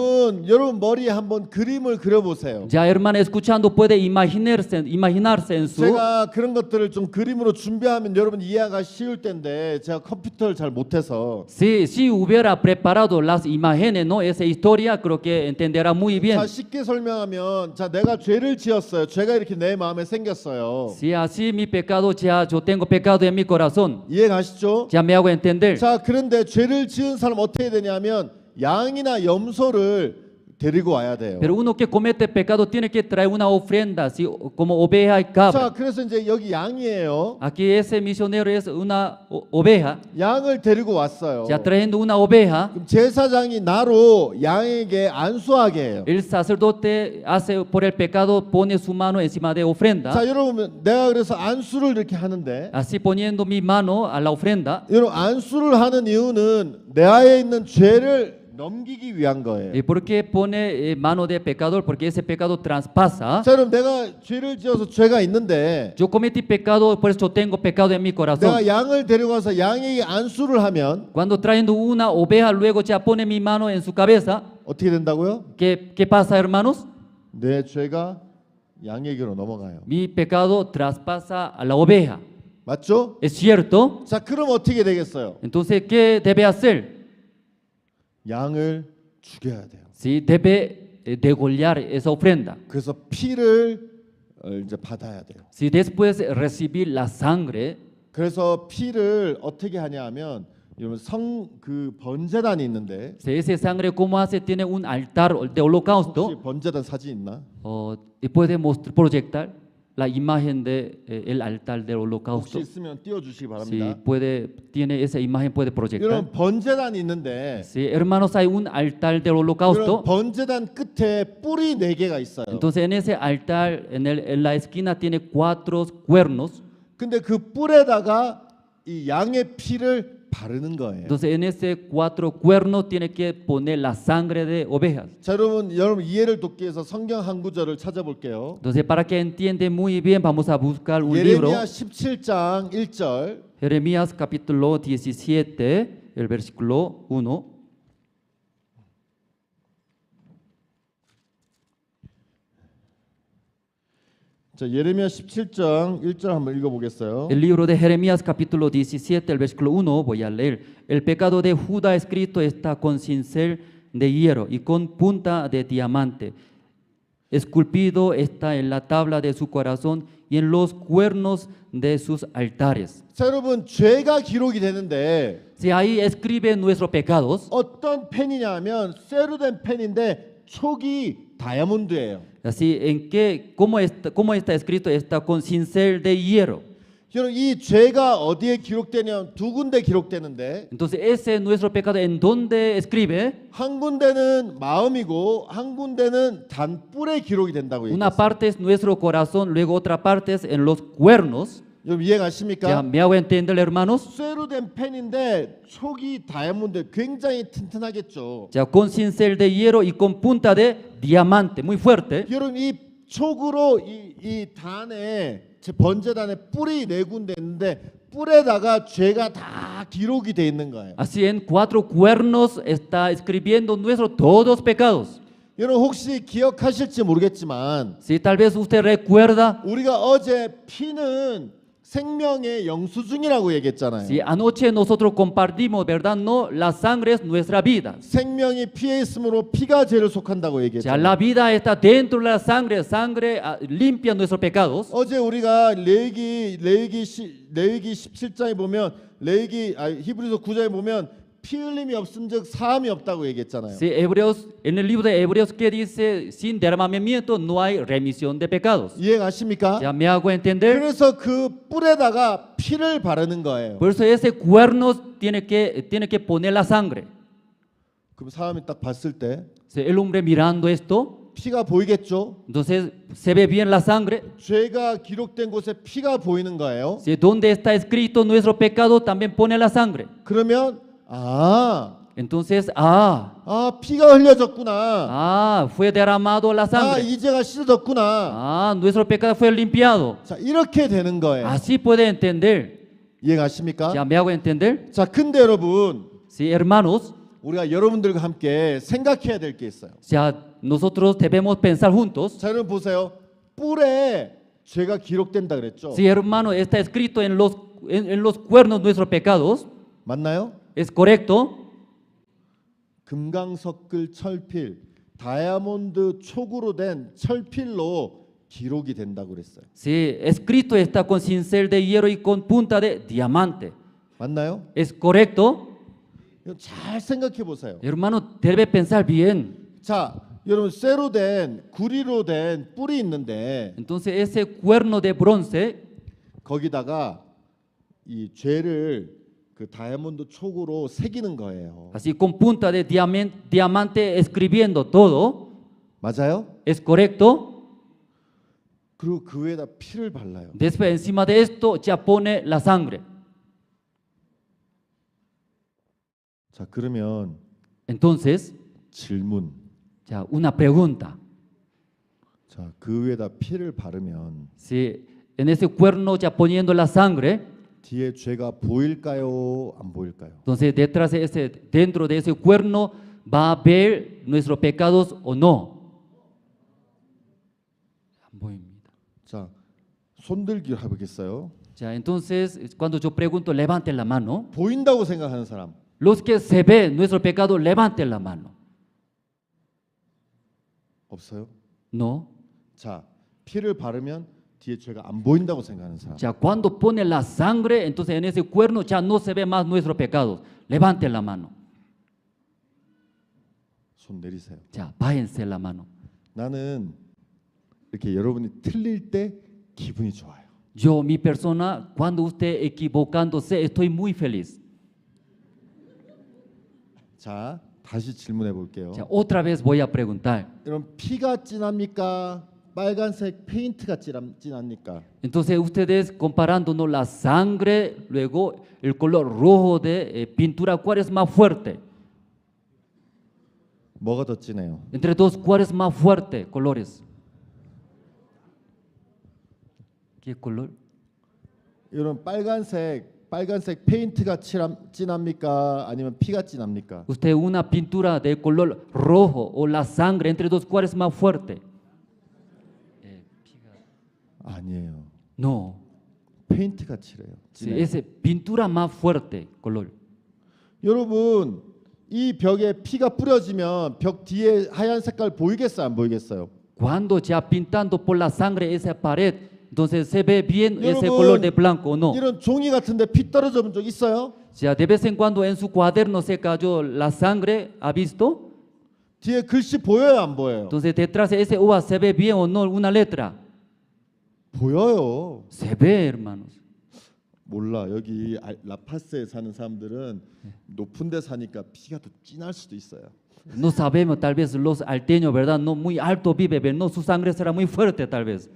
여러분 머리에 한번 그림을 그려보세요. Ya hermano escuchando puede imaginarse en su. 제가 그런 것들을 좀 그림으로 준비하면 여러분 이해가 쉬울 텐데 제가 컴퓨터를 잘 못해서. Si hubiera preparado las imágenes, no, esa historia creo que entenderá muy bien. 자 쉽게 설명하면 자 내가 죄를 지었어요. 죄가 이렇게 내 마음에 생겼어요. Si así mi pecado, ya yo tengo pecado en mi corazón. 이해 가시죠? Ya me hago entender. 자 그런데 죄를 지은 사람 어떻게 되냐면 양이나 염소를 데리고 와야 돼요. Pero uno que comete pecado tiene que traer una ofrenda, así como oveja y cabra. 자 그래서 이제 여기 양이에요. Aquí ese misionero es una oveja. 양을 데리고 왔어요. Ya trayendo una oveja. 그럼 제사장이 나로 양에게 안수하게 해요. El sacerdote hace por el pecado, pone su mano encima de ofrenda. 자 여러분 내가 그래서 안수를 이렇게 하는데 Así poniendo mi mano a la ofrenda. 여러분 안수를 하는 이유는 내 안에 있는 죄를 넘기기 위한 거예요. ¿Y por qué pone mano de pecador? Porque ese pecado traspasa. 자, 그럼 내가 죄를 지어서 죄가 있는데 Yo cometí pecado, por eso tengo pecado en mi corazón. 내가 양을 데려가서 양에게 안수를 하면 Cuando trayendo una oveja, luego ya pone mi mano en su cabeza. 어떻게 된다고요? ¿Qué pasa, hermanos? 내 죄가 양에게로 넘어가요. Mi pecado traspasa a la oveja. 맞죠? ¿Es cierto? 자, 그럼 어떻게 되겠어요? Entonces, ¿qué debe hacer? 양을 죽여야 돼요. Sí, debe degollar esa ofrenda. 그래서 피를 이제 받아야 돼요. Si después recibir la sangre, 그래서 피를 어떻게 하냐면 여러분 그 번제단이 있는데 si esa sangre cómo hace, tiene un altar de holocausto. 혹시 번제단 사진 있나? Y puede proyectar la imagen de el altar del holocausto. 혹시 있으면 띄워 주시기 Si 바랍니다. tiene esa imagen, puede proyectar. 여러분 번제단이 있는데 Si hermanos, hay un altar del holocausto. 여러분 번제단 끝에 뿔이 4개가 있어요. Entonces en ese altar, en la esquina tiene 4 cuernos. 근데 그 뿔에다가 이 양의 피를 바르는 거예요. Entonces en ese 4 cuernos tiene que poner la sangre de ovejas. 자, 여러분 이해를 돕기 위해서 성경 한 구절을 찾아볼게요. Entonces para que entiendan muy bien vamos a buscar un libro. 예레미야 17장 1절. Jeremías capítulo 17, el versículo 1. 자, 예레미야 17장 1절 한번 읽어보겠어요. El libro de Jeremías capítulo 17, el versículo 1, voy a leer. El pecado de Judá escrito está con cincel de hierro y con punta de diamante. Esculpido está en la tabla de su corazón y en los cuernos de sus altares. 자, 여러분 죄가 기록이 되는데 Si ahí escribe nuestros pecados, 어떤 펜이냐면 세로된 펜인데 촉이 다이아몬드예요. así en qué, cómo está escrito, está con cincel de hierro. 여러분 이 죄가 어디에 기록되냐면 두 군데 기록되는데 Entonces ese es nuestro pecado. ¿En dónde escribe? 한 군데는 마음이고 한 군데는 단뿔에 기록이 된다고 Una 얘기했어요. parte es nuestro corazón, luego otra parte es en los cuernos. 여러분 Ya, 이해가십니까? ¿me hago entender, hermanos? 쇠로 된 펜인데 촉이 다이아몬드 굉장히 튼튼하겠죠. Ya, con cincel de hierro y con punta de diamante, muy fuerte. 여러분 이 촉으로 이 단에 번제단에 뿔이 네 군데 있는데 뿔에다가 죄가 다 기록이 돼 있는 거예요. Así en 4 cuernos está escribiendo nuestros todos pecados. 여러분 혹시 기억하실지 모르겠지만 Si tal vez usted recuerda, 우리가 어제 피는 생명의 영수증이라고 얘기했잖아요. si anoche nosotros compartimos, ¿verdad? No, la sangre es nuestra vida. 생명이 피에 있으므로 피가 죄를 속한다고 Ya, 얘기했잖아요. la vida está dentro de la sangre, sangre limpia nuestros pecados. 어제 우리가 레위기 17장에 보면 히브리서 9장에 보면 피 흘림이 없음즉 사함이 없다고 얘기했잖아요. Sí, Hebreos, en el libro de Hebreos que dice, sin derramamiento no hay remisión de pecados. 이해가십니까? Ya me hago entender. 그래서 그 뿔에다가 피를 바르는 거예요. Por eso ese cuerno tiene que poner la sangre. 그럼 사람이 딱 봤을 때 Sí, el hombre mirando esto, 피가 보이겠죠? entonces se ve bien la sangre. 죄가 기록된 곳에 피가 보이는 거예요. Si donde está escrito nuestro pecado también pone la sangre. 그러면 Entonces, 피가 흘려졌구나. fue derramado la sangre. 이 죄가 씻어졌구나. Nuestro pecado fue limpiado. 자, 이렇게 되는 거예요. Así puede entender. 이해가십니까? Ya me hago entender. 자, 근데 여러분, Sí, hermanos, 우리가 여러분들과 함께 생각해야 될 게 있어요. ya nosotros debemos pensar juntos. 자, 여러분 보세요. 뿔에 죄가 기록된다 그랬죠? Sí, hermano, está escrito en los cuernos nuestros pecados. 맞나요? ¿Es correcto? 금강석글 철필, 다이아몬드 촉으로 된 철필로 기록이 된다고 그랬어요. Sí, escrito está con cincel de hierro y con punta de diamante. 맞나요? ¿Es correcto? 잘 생각해 보세요. Hermano, debe pensar bien. 자, 여러분 쇠로 된 구리로 된 뿔이 있는데 Entonces ese cuerno de bronce, 거기다가 이 죄를 그 다이아몬드 촉으로 새기는 거예요. así con punta de diamante escribiendo todo. 맞아요? ¿Es correcto? 그리고 그 위에다 피를 발라요. Después encima de esto ya pone la sangre. 자, 그러면 Entonces, 질문. ya una pregunta. 자, 그 위에다 피를 바르면 Si en ese cuerno ya poniendo la sangre, 뒤에 죄가 보일까요? 안 보일까요? entonces dentro de ese cuerno va a ver nuestros pecados o no. 안 보입니다. 자, 손들기 해보겠어요. Ya, entonces cuando yo pregunto, levanten la mano. 보인다고 생각하는 사람. Los que se ven nuestro pecado, levanten la mano. 없어요? No. 자, 피를 바르면 뒤에 죄가 안 보인다고 생각하는 사람. Ya cuando pone la sangre, entonces en ese cuerno ya no se ve más nuestros pecados. Levanten la mano. 손 내리세요. Ya, bájense la mano. 나는 이렇게 여러분이 틀릴 때 기분이 좋아요. Yo, mi persona, cuando usted equivocándose, estoy muy feliz. 자, 다시 질문해 볼게요. Ya, otra vez voy a preguntar. 여러분 피가 진합니까? 빨간색 페인트가 진합니까? Entonces ustedes comparándonos la sangre, luego el color rojo de pintura, ¿cuál es más fuerte? 뭐가 더 진해요? Entre dos, ¿cuál es más fuerte? Colores. ¿Qué color? 이런 빨간색 페인트가 진합니까? 아니면 피가 진합니까? Usted una pintura de color rojo o la sangre, entre dos, ¿cuál es más fuerte? 아니에요. No. 페인트가 칠해요. Sí, es pintura más fuerte, color. 여러분 이 벽에 피가 뿌려지면 벽 뒤에 하얀 색깔 보이겠어요? 안 보이겠어요? Cuando ya pintando por la sangre esa pared, entonces se ve bien ese color de blanco o no. 이런 종이 같은데 피 떨어져 본 적 있어요? Ya de vez en cuando en su cuaderno se cayó la sangre, ¿ha visto? 뒤에 글씨 보여요? 안 보여요? Entonces detrás de ese uva se ve bien o no una letra. 보여요. Se ve, hermanos. 몰라. 여기 라파스에 사는 사람들은 높은 데 사니까 피가 더 진할 수도 있어요. No sabemos, tal vez los alteños, ¿verdad? No muy alto vive, pero no, su sangre será muy fuerte, tal vez.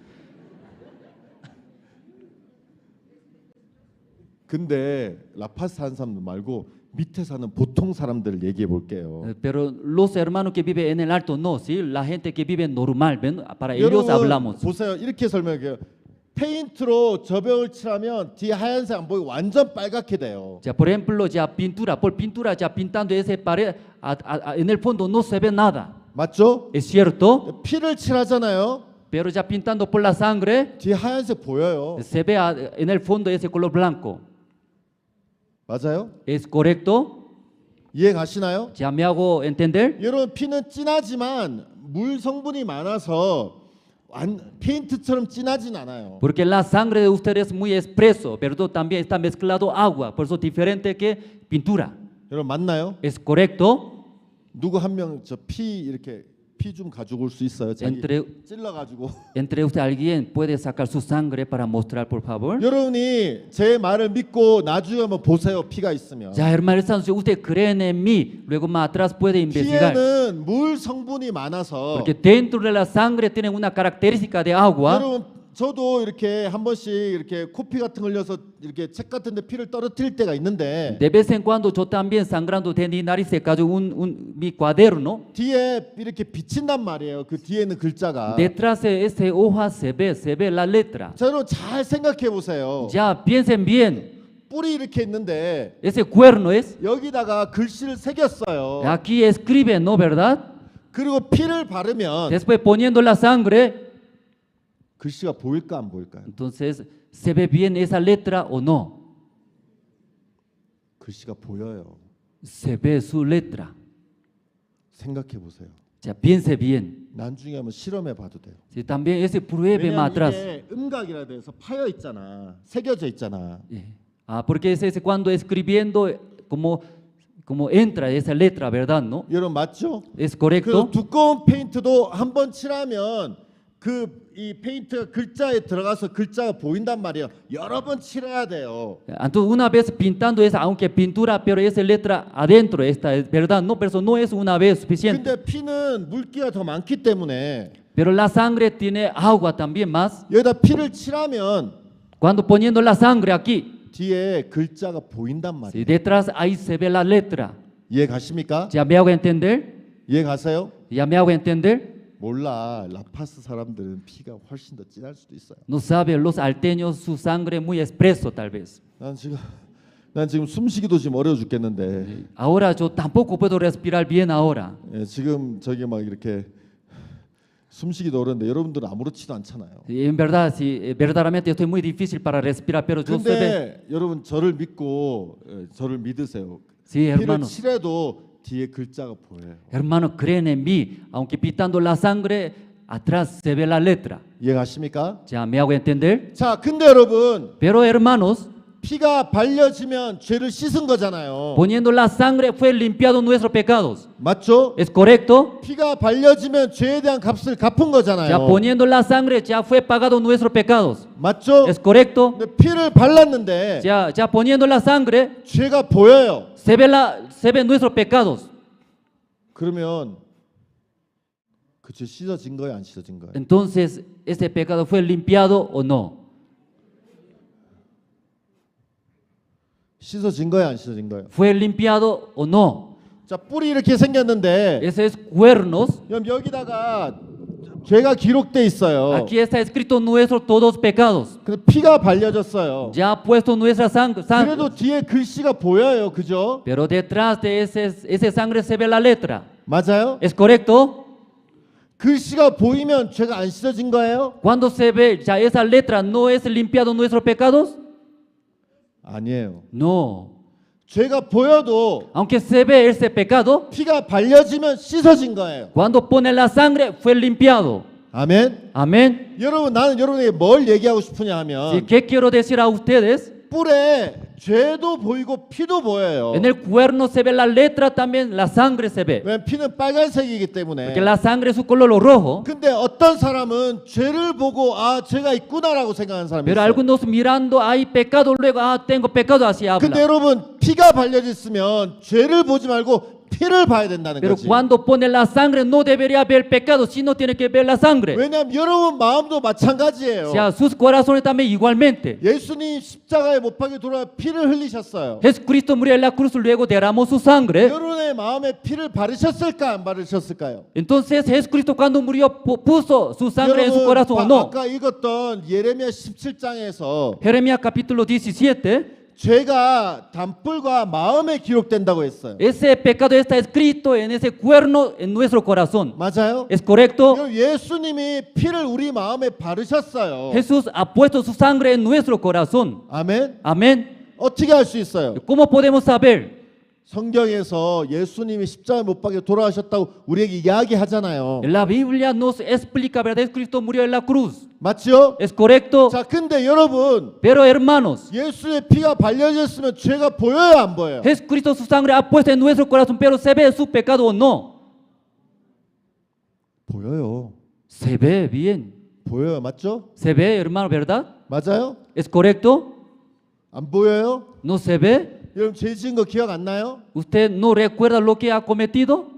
근데 라파스 사는 사람들 말고 밑에 사는 보통 사람들을 얘기해 볼게요. Pero los hermanos que viven en el alto, no, ¿sí? La gente que vive normal, ¿ven? Para ellos hablamos. 보세요. 이렇게 설명해요. 페인트로 저 벽을 칠하면 뒤에 하얀색 안 보이고 완전 빨갛게 돼요. Ya, por ejemplo, ya pintura, por pintura, ya pintando esa pared, en el fondo no se ve nada. 맞죠? ¿Es cierto? 피를 칠하잖아요. Pero ya pintando por la sangre, 뒤에 하얀색 보여요. se ve en el fondo ese color blanco. 맞아요? ¿Es correcto? 이해 가시나요? ¿Ya me hago entender? 여러분 피는 진하지만 물 성분이 많아서 페인트처럼 진하진 않아요. Porque la sangre de ustedes es muy espeso, pero también está mezclado agua, por eso diferente que pintura. 여러분 맞나요? ¿Es correcto? 누구 한 명 저 피 이렇게 피 좀 가지고 올 수 있어요? 자기 찔러 가지고. Entre usted alguien puede sacar su sangre para mostrar, por favor. 여러분이 제 말을 믿고 나중에 한번 보세요. 피가 있으면. Ya, hermanos, si usted cree en mí, luego más atrás puede investigar. 피에는 물 성분이 많아서. Porque dentro de la sangre tiene una característica de agua. 여러분 저도 이렇게 한 번씩 이렇게 코피 같은 거 흘려서 이렇게 책 같은데 피를 떨어뜨릴 때가 있는데. De vez en cuando yo también sangrando de mi nariz se cayó mi cuaderno. 뒤에 이렇게 비친단 말이에요. 그 뒤에는 글자가. Detrás de esa hoja se ve la letra. 자, 여러분 잘 생각해 보세요. Ya piensen bien. 뿔이 이렇게 있는데. Ese cuerno es. 여기다가 글씨를 새겼어요. Aquí escriben, ¿no, verdad? 그리고 피를 바르면. Después poniendo la sangre. 글씨가 보일까 안 보일까요? Entonces, ¿se ve bien esa letra o no? 글씨가 보여요. Se ve su letra. 생각해 보세요. Ya, piense bien. 나중에 한번 실험해 봐도 돼요. Si también ese pruebe más atrás. 이게 음각이라 돼서 파여 있잖아. 새겨져 있잖아. Ah, porque es cuando escribiendo como entra esa letra, ¿verdad? ¿No? 여러분 맞죠? Es correcto. 그 두꺼운 페인트도 한 번 칠하면 이 페인트가 글자에 들어가서 글자가 보인단 말이에요. 여러 번 칠해야 돼요. Entonces una vez pintando esa, aunque pintura, pero esa letra adentro está, ¿verdad? No, pero no es una vez suficiente. 근데 피는 물기가 더 많기 때문에. Pero la sangre tiene agua también más. 여기다 피를 칠하면. Cuando poniendo la sangre aquí. 뒤에 글자가 보인단 말이에요. Si detrás ahí se ve la letra. 이해 가십니까? ¿Ya me hago entender? 이해 가세요? ¿Ya me hago entender? 몰라. 라파스 사람들은 피가 훨씬 더 진할 수도 있어요. No sabe los alteños su sangre muy espeso tal vez. 난 지금 숨쉬기도 지금 어려워 죽겠는데. Ahora yo tampoco puedo respirar bien ahora. 예, 지금 저기 막 이렇게 숨쉬기도 어려운데 여러분들은 아무렇지도 않잖아요. En verdad, sí, verdaderamente estoy muy difícil para respirar, pero yo sé. 근데 여러분 저를 믿고 저를 믿으세요. Sí, 피를 hermano. 칠해도 뒤에 글자가 보여요. Hermano, creen en mí, aunque pintando la sangre, atrás se ve la letra. 이해가십니까? Ya me hago entender. 자, 근데 여러분, pero hermanos, 피가 발려지면 죄를 씻은 거잖아요. poniendo la sangre fue limpiado nuestros pecados. 맞죠? ¿Es correcto? 피가 발려지면 죄에 대한 값을 갚은 거잖아요. Ya poniendo la sangre ya fue pagado nuestros pecados. 맞죠? ¿Es correcto? 근데 피를 발랐는데 ya poniendo la sangre 죄가 보여요. se ve nuestros pecados. 그러면 그 그쵸, 씻어진 거예요, 안 씻어진 거예요? Entonces, ¿ese pecado fue limpiado o no? 씻어진 거예요, 안 씻어진 거예요? ¿Fue limpiado o no? 자, 뿔이 이렇게 생겼는데 Ese es cuernos. 그럼 여기다가 죄가 기록돼 있어요. Aquí está escrito nuestros todos pecados. 근데 피가 발려졌어요. Ya ha puesto nuestra sangre. 그래도 뒤에 글씨가 보여요, 그죠? Pero detrás de ese sangre se ve la letra. 맞아요? ¿Es correcto? 글씨가 보이면 죄가 안 씻어진 거예요? Cuando se ve ya esa letra, ¿no es limpiado nuestros pecados? 아니에요. No. 죄가 보여도 Aunque se ve ese pecado, 피가 발려지면 씻어진 거예요. cuando pone la sangre, fue limpiado. 아멘. Amén. 여러분, 나는 여러분에게 뭘 얘기하고 싶으냐 하면 ¿Y qué quiero decir a ustedes? 뿔에 죄도 보이고 피도 보여요. En el cuerno se ve la letra, también la sangre se ve. 왜냐면 피는 빨간색이기 때문에. Porque la sangre es su color rojo. 근데 어떤 사람은 죄를 보고 아, 죄가 있구나라고 생각하는 사람이 Pero 있어요. algunos mirando, hay pecado, luego, tengo pecado, así 근데 habla. 여러분, 피가 발려졌으면 죄를 보지 말고 피를 봐야 된다는 Pero 거지. cuando pone la sangre, no debería ver pecado, sino tiene que ver la sangre. 왜냐하면 여러분 마음도 마찬가지예요. O sea, sus corazones también igualmente. 예수님 십자가에 못 박혀 돌아 피를 흘리셨어요. Jesucristo murió en la cruz, luego derramó su sangre. 여러분의 마음에 피를 바르셨을까 안 바르셨을까요? Entonces Jesucristo cuando murió puso su sangre en su corazón o no. 아까 읽었던 예레미야 17장에서 Jeremías capítulo 17. 죄가 담뿔과 마음에 기록된다고 했어요. Ese pecado está escrito en ese cuerno en nuestro corazón. 맞아요? ¿Es correcto? 예수님이 피를 우리 마음에 바르셨어요. Jesús ha puesto su sangre en nuestro corazón. 아멘. Amén. 어떻게 할 수 있어요? ¿Cómo podemos saber? 성경에서 예수님이 십자가에 못 박혀 돌아가셨다고 우리에게 이야기하잖아요. La Biblia nos explica, ¿verdad? Cristo murió en la cruz. 맞죠? ¿Es correcto? 자, 근데 여러분, Pero hermanos, 예수의 피가 발려졌으면 죄가 보여요, 안 보여요? Jesucristo su sangre ha puesto en nuestro corazón, pero ¿se ve su pecado o no? 보여요. Se ve bien. 보여요, 맞죠? Se ve, hermano, ¿verdad? 맞아요? ¿Es correcto? 안 보여요? ¿No se ve? 여러분 죄 지은 거 기억 안 나요? ¿Usted no recuerda lo que ha cometido?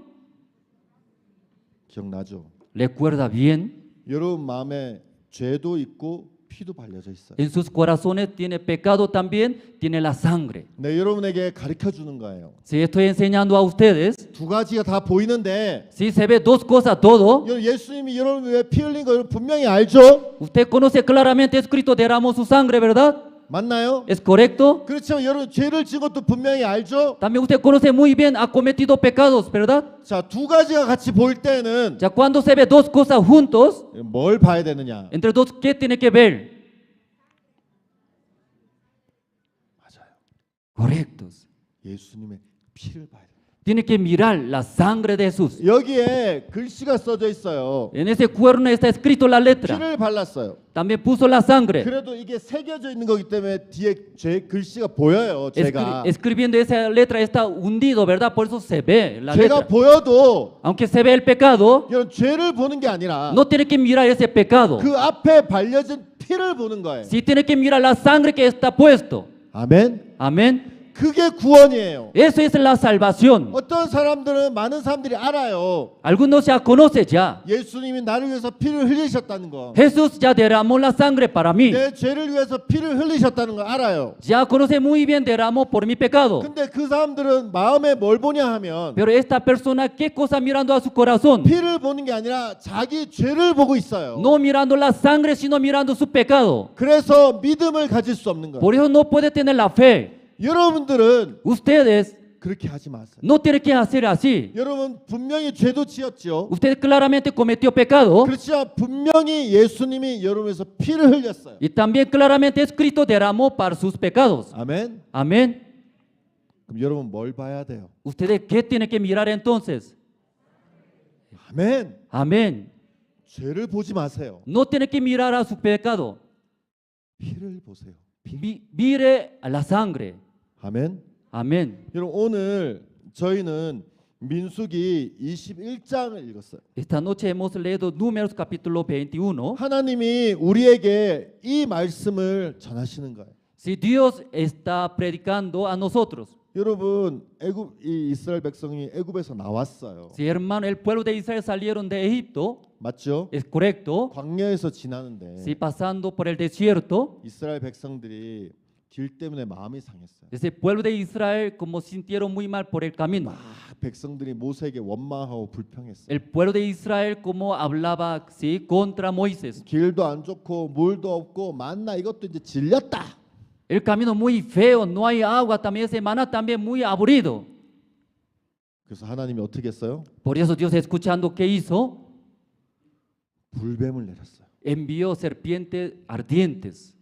기억나죠? Recuerda bien. 여러분 마음에 죄도 있고 피도 발려져 있어요. En sus corazones tiene pecado también, tiene la sangre. 네, 여러분에게 가르쳐 주는 거예요. Si estoy enseñando a ustedes, 두 가지가 다 보이는데 si se ve dos cosas todo, 예수님이 여러분 왜 피 흘린 거 여러분 분명히 알죠? usted conoce claramente escrito derramó su sangre, ¿verdad? 맞나요? ¿Es correcto? 그렇지만 여러분 죄를 지은 것도 분명히 알죠? También usted conoce muy bien, ha cometido pecados, ¿verdad? 자, 두 가지가 같이 보일 때는 Ya cuando se ve dos cosas juntos, 뭘 봐야 되느냐? entre dos, ¿qué tiene que ver? 맞아요. Correctos. 예수님의 피를 봐야 돼요. Tiene que mirar la sangre de Jesús. 여기에 글씨가 써져 있어요. En ese cuerno está escrito la letra. 피를 발랐어요. También puso la sangre. 그래도 이게 새겨져 있는 거기 때문에 뒤에 죄 글씨가 보여요. 제가 Escribiendo esa letra está hundido, ¿verdad? Por eso se ve la 제가 letra. 보여도 Aunque se ve el pecado, 이런 죄를 보는 게 아니라 no tiene que mirar ese pecado. 그 앞에 발려진 피를 보는 거예요. Sí tiene que mirar la sangre que está puesto. 아멘. Amén. 그게 구원이에요. Eso es la salvación. 어떤 사람들은 많은 사람들이 알아요. Algunos ya conocen ya. 예수님이 나를 위해서 피를 흘리셨다는 거. Jesús ya derramó la sangre para mí. 내 죄를 위해서 피를 흘리셨다는 거 알아요. Ya conoce muy bien, derramó por mi pecado. 근데 그 사람들은 마음에 뭘 보냐 하면 Pero esta persona, ¿qué cosa mirando a su corazón? 피를 보는 게 아니라 자기 죄를 보고 있어요. No mirando la sangre, sino mirando su pecado. 그래서 믿음을 가질 수 없는 거예요. Por eso no puede tener la fe. 여러분들은 Ustedes 그렇게 하지 마세요. no tienen que hacer así. 여러분 분명히 죄도 지었죠. Usted claramente cometió pecado. 그렇지만 분명히 예수님이 여러분에서 피를 흘렸어요. Y también claramente escrito derramó para sus pecados. 아멘. Amén. 그럼 여러분 뭘 봐야 돼요? ¿Ustedes qué tienen que mirar entonces? 아멘. Amén. 죄를 보지 마세요. No tienen que mirar a su pecado. 피를 보세요. Mire a la sangre. 아멘. Amén. 여러분 오늘 저희는 민수기 21장을 읽었어요. Esta noche hemos leído Números capítulo 21. 하나님이 우리에게 이 말씀을 전하시는 거예요. Si Dios está predicando a nosotros. 여러분 이 이스라엘 백성이 애굽에서 나왔어요. Sí, hermano, el pueblo de Israel salieron de Egipto, 맞죠? es correcto. 광야에서 지나는데 Sí, pasando por el desierto, 이스라엘 백성들이 길 때문에 마음이 상했어요. ese pueblo de Israel como sintieron muy mal por el camino. 백성들이 모세에게 원망하고 불평했어요. El pueblo de Israel como hablaba, sí, contra Moisés. 길도 안 좋고 물도 없고 만나 이것도 이제 질렸다. El camino muy feo, no hay agua, también ese maná también muy aburrido. 그래서 하나님이 어떻게 했어요? Por eso Dios, escuchando qué hizo, 불뱀을 내렸어요. envió serpientes ardientes.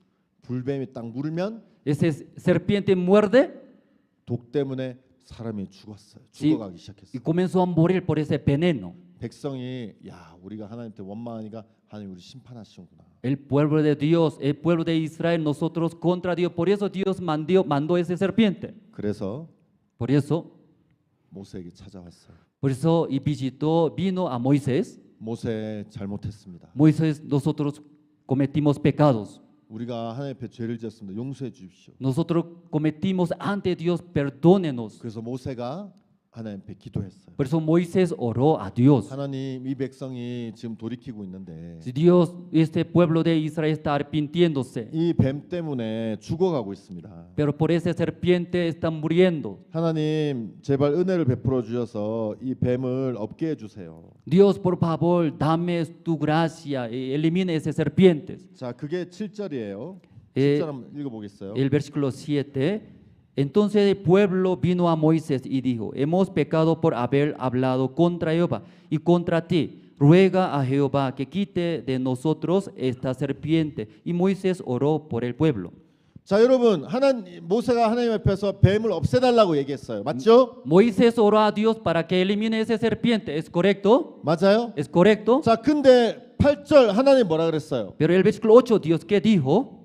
불뱀이 딱 물면 Ese serpiente muerde 독 때문에 사람이 죽었어요. sí, 죽어가기 시작했어요. y comenzó a morir por ese veneno. 백성이 야 우리가 하나님한테 원망하니까 하나님 우리 심판하시는구나. El pueblo de Dios, el pueblo de Israel, nosotros contra Dios. Por eso Dios mandó ese serpiente. 그래서 Por eso 모세에게 찾아왔어요. y visitó, vino a Moisés. 모세 잘못했습니다. Moisés, nosotros cometimos pecados. 우리가 하나님 앞에 죄를 지었습니다. 용서해 주십시오. Nosotros cometimos ante Dios, perdónenos. 그래서 모세가 하나님 앞에 기도했어요. Por eso Moisés oró a Dios. 하나님 이 백성이 지금 돌이키고 있는데 Si Dios, este pueblo de Israel está arrepintiéndose, 이 뱀 때문에 죽어가고 있습니다. pero por ese serpiente están muriendo. 하나님 제발 은혜를 베풀어 주셔서 이 뱀을 없게 해주세요. Dios, por favor, dame tu gracia y elimine esas serpientes. 자, 그게 7절이에요. 예, 7절 한번 읽어보겠어요. El versículo 7. Entonces el pueblo vino a Moisés y dijo: hemos pecado por haber hablado contra Jehová y contra ti. Ruega a Jehová que quite de nosotros esta serpiente. Y Moisés oró por el pueblo. 자, 여러분, 모세가 하나님 앞에서 뱀을 없애달라고 얘기했어요. 맞죠? Moisés oró a Dios para que elimine esa serpiente. ¿Es correcto? 맞아요? ¿Es correcto? 자, 근데 8절 하나님 뭐라 그랬어요? Pero el versículo 8, Dios qué dijo?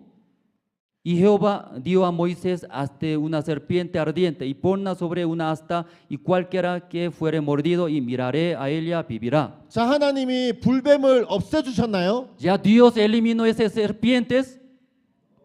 Y Jehová dio a Moisés hazte una serpiente ardiente y ponla sobre una asta y cualquiera que fuere mordido y miraré a ella vivirá. 자, 하나님이 불뱀을 없애주셨나요? ¿Ya Dios eliminó esas serpientes?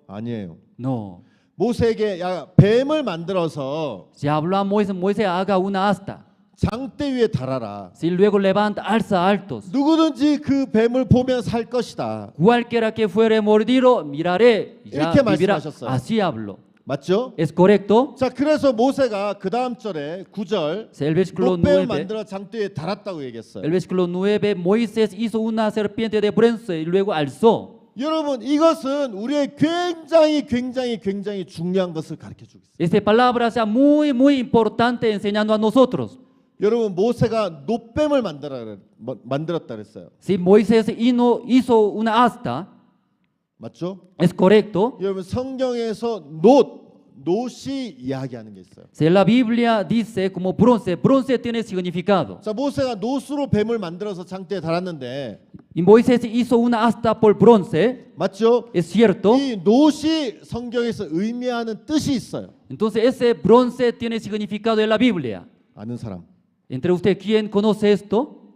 아니에요. No. 모세에게 야, 뱀을 만들어서 Se habló a Moisés, Moisés haga una asta. 장대 위에 달아라. Si luego levanta, alza altos. 누구든지 그 뱀을 보면 살 것이다. Cualquiera que fuere mordido, miraré, ya 이렇게 vivirá. 말씀하셨어요. Así habló. 맞죠? ¿Es correcto? 자, 그래서 모세가 그 다음 절에 9절 El versículo 뱀을 9. 만들어 장대 위에 달았다고 얘기했어요. El versículo 9, Moisés hizo una serpiente de bronce y luego alzó. 여러분, 이것은 우리의 굉장히 중요한 것을 가르쳐주고 있어요. Esta palabra sea muy importante enseñando a nosotros. 여러분, 모세가 놋뱀을 만들었다 그랬어요. Si Moisés hizo una asta, 맞죠? ¿es correcto? 여러분, 성경에서 놋이 이야기하는 게 있어요. Si la Biblia dice como bronce, bronce tiene significado. 자, 모세가 놋으로 뱀을 만들어서 장대에 달았는데, Y Moisés hizo una asta por bronce, 맞죠? ¿es cierto? 이 놋이 성경에서 의미하는 뜻이 있어요. Entonces ese bronce tiene significado en la Biblia. 아는 사람? Entre usted, ¿quién conoce esto?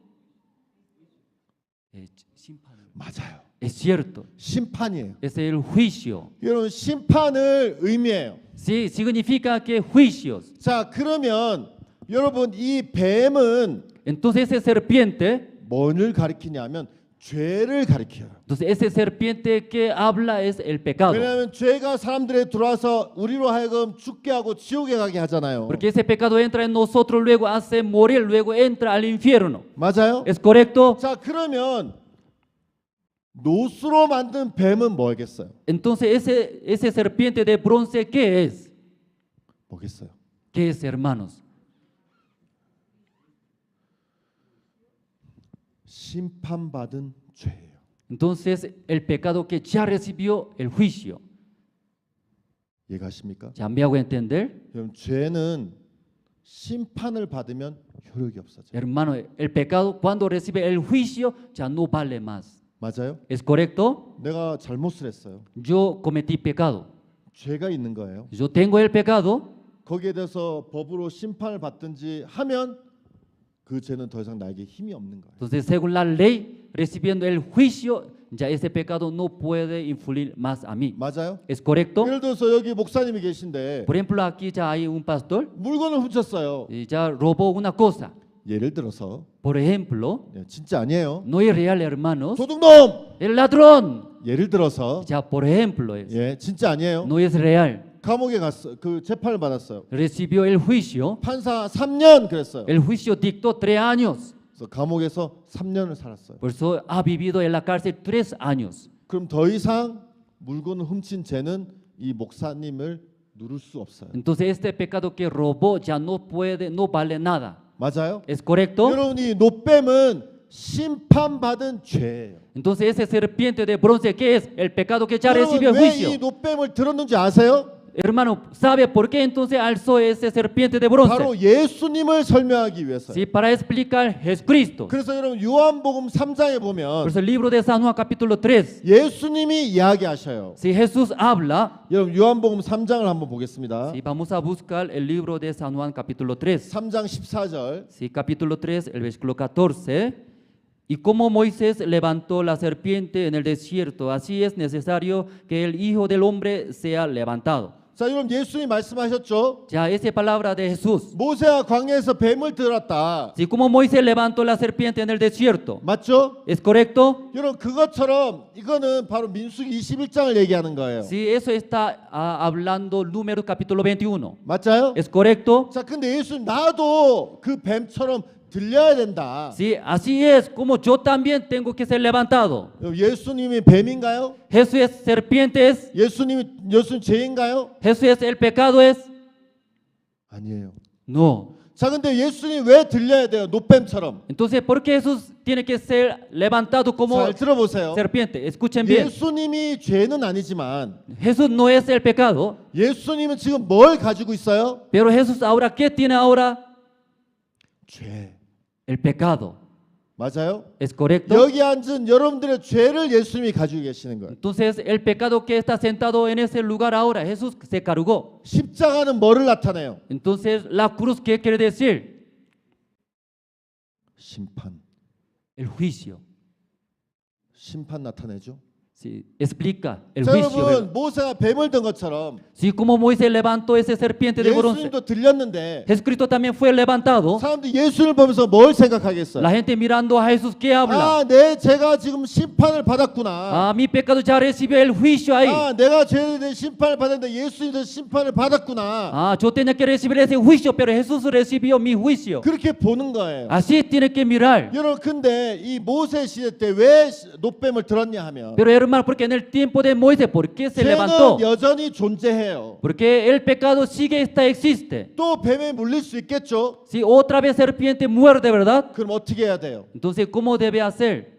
맞아요. Es cierto. 심판이에요. Es el juicio. 여러분, 심판을 의미해요. Sí, significa que juicios. 자, 그러면 여러분, 이 뱀은 Entonces ese serpiente, 뭐를 가리키냐면 죄를 가리켜요. entonces ese serpiente que habla es el pecado. 왜냐하면 죄가 사람들에 들어와서 우리로 하여금 죽게 하고 지옥에 가게 하잖아요. Porque ese pecado entra en nosotros, luego hace morir, luego entra al infierno. 맞아요? ¿Es correcto? 자, 그러면 놋으로 만든 뱀은 뭐겠어요? Entonces ese serpiente de bronce, ¿qué es? 뭐겠어요? ¿Qué es, hermanos? 심판받은 죄예요. Entonces el pecado que ya recibió el juicio. 이해가십니까? ¿Ya me hago entender? 그럼 죄는 심판을 받으면 효력이 없어져요. Hermano, el pecado cuando recibe el juicio ya no vale más. 맞아요? ¿Es correcto? 내가 잘못을 했어요. Yo cometí pecado. 죄가 있는 거예요. Yo tengo el pecado. 거기에 대해서 법으로 심판을 받든지 하면 그 죄는 더 이상 나에게 힘이 없는 거예요. Entonces, según la ley, recibiendo el juicio, ya ese pecado no puede influir más a mí. 맞아요? ¿Es correcto? 예를 들어서 여기 목사님이 계신데 Por ejemplo, aquí ya hay un pastor 물건을 훔쳤어요. y ya robó una cosa. 예를 들어서 Por ejemplo, 진짜 아니에요. no es real, hermanos. 도둑놈! El ladrón. 예를 들어서 Ya, por ejemplo, es. 진짜 아니에요. No es real. 감옥에 갔어. 그 재판을 받았어요. Recibió el juicio. 판사 3년 그랬어요. El juicio dictó 3 años. 그래서 감옥에서 3년을 살았어요. Por eso ha vivido en la cárcel 3 años. 그럼 더 이상 물건을 훔친 죄는 이 목사님을 누를 수 없어요. Entonces este pecado que robó ya no puede, no vale nada. 맞아요? ¿Es correcto? 여러분 이 노뱀은 심판받은 죄예요. Entonces ese serpiente de bronce, ¿qué es? El pecado que ya recibió el 왜 juicio. 이 노뱀을 들었는지 아세요? Hermano, ¿sabe por qué entonces alzó ese serpiente de bronce? 바로 예수님을 설명하기 위해서요. Sí, para explicar Jesucristo. 그래서 여러분 요한복음 3장에 Por 보면 eso el libro de San Juan capítulo 3. 예수님이 이야기하셔요. Si Jesús habla, 여러분 요한복음 3장을 한번 보겠습니다. si vamos a buscar el libro de San Juan capítulo 3. 3장 14절. Sí, capítulo 3, el versículo 14. Y como Moisés levantó la serpiente en el desierto, así es necesario que el Hijo del Hombre sea levantado. 자, 여러분 예수님이 말씀하셨죠? Ya, esa palabra de Jesús. 모세가 광야에서 뱀을 들었다. Si como Moisés levantó la serpiente en el desierto. 맞죠? ¿Es correcto? 여러분 그것처럼 이거는 바로 민수기 21장을 얘기하는 거예요. Sí, eso está hablando Números capítulo 21. 맞아요? ¿Es correcto? 자, 근데 예수님 나도 그 뱀처럼 들려야 된다. Sí, así es, como yo también tengo que ser levantado. 예수님이 뱀인가요? Jesús es serpiente, es. 예수님 죄인가요? Jesús es el pecado, es. 아니에요. No. 자, 근데 예수님 왜 들려야 돼요? 노뱀처럼. Entonces, ¿por qué Jesús tiene que ser levantado como 잘 들어보세요. serpiente? Escuchen bien. 예수님이 죄는 아니지만 Jesús no es el pecado, 예수님은 지금 뭘 가지고 있어요? pero Jesús ahora, ¿qué tiene ahora? 죄. El pecado. 맞아요? ¿Es correcto? 여기 앉은 여러분들의 죄를 예수님이 가지고 계시는 거예요. Entonces, el pecado que está sentado en ese lugar ahora, Jesús se cargó. 십자가는 뭐를 나타내요? Entonces, la cruz, ¿qué quiere decir? 심판. El juicio. 심판 나타내죠. Sí, explica el 자, juicio. 여러분 모세가 뱀을 든 것처럼 Sí, como Moisés levantó ese serpiente de bronce, 예수님도 들렸는데 Jesucristo también fue levantado. 사람들이 예수를 보면서 뭘 생각하겠어요? La gente mirando a Jesús, ¿qué habla? 아, 내 죄가 지금 심판을 받았구나. Ah, mi pecado ya recibió el juicio ahí. 아, 내가 죄에 대해 심판을 받았는데 예수님도 심판을 받았구나. Ah, yo tenía que recibir ese juicio, pero Jesús recibió mi juicio. 그렇게 보는 거예요. Así tiene que mirar. 여러분 근데 이 모세 시대 때 왜 노뱀을 들었냐 하면 Pero hermano, porque en el tiempo de Moisés, ¿por qué se levantó? 죄는 여전히 존재해요. Porque el pecado sigue, existe. 또 뱀에 물릴 수 있겠죠. Si otra vez serpiente muerde, ¿verdad? 그럼 어떻게 해야 돼요? Entonces, ¿cómo debe hacer?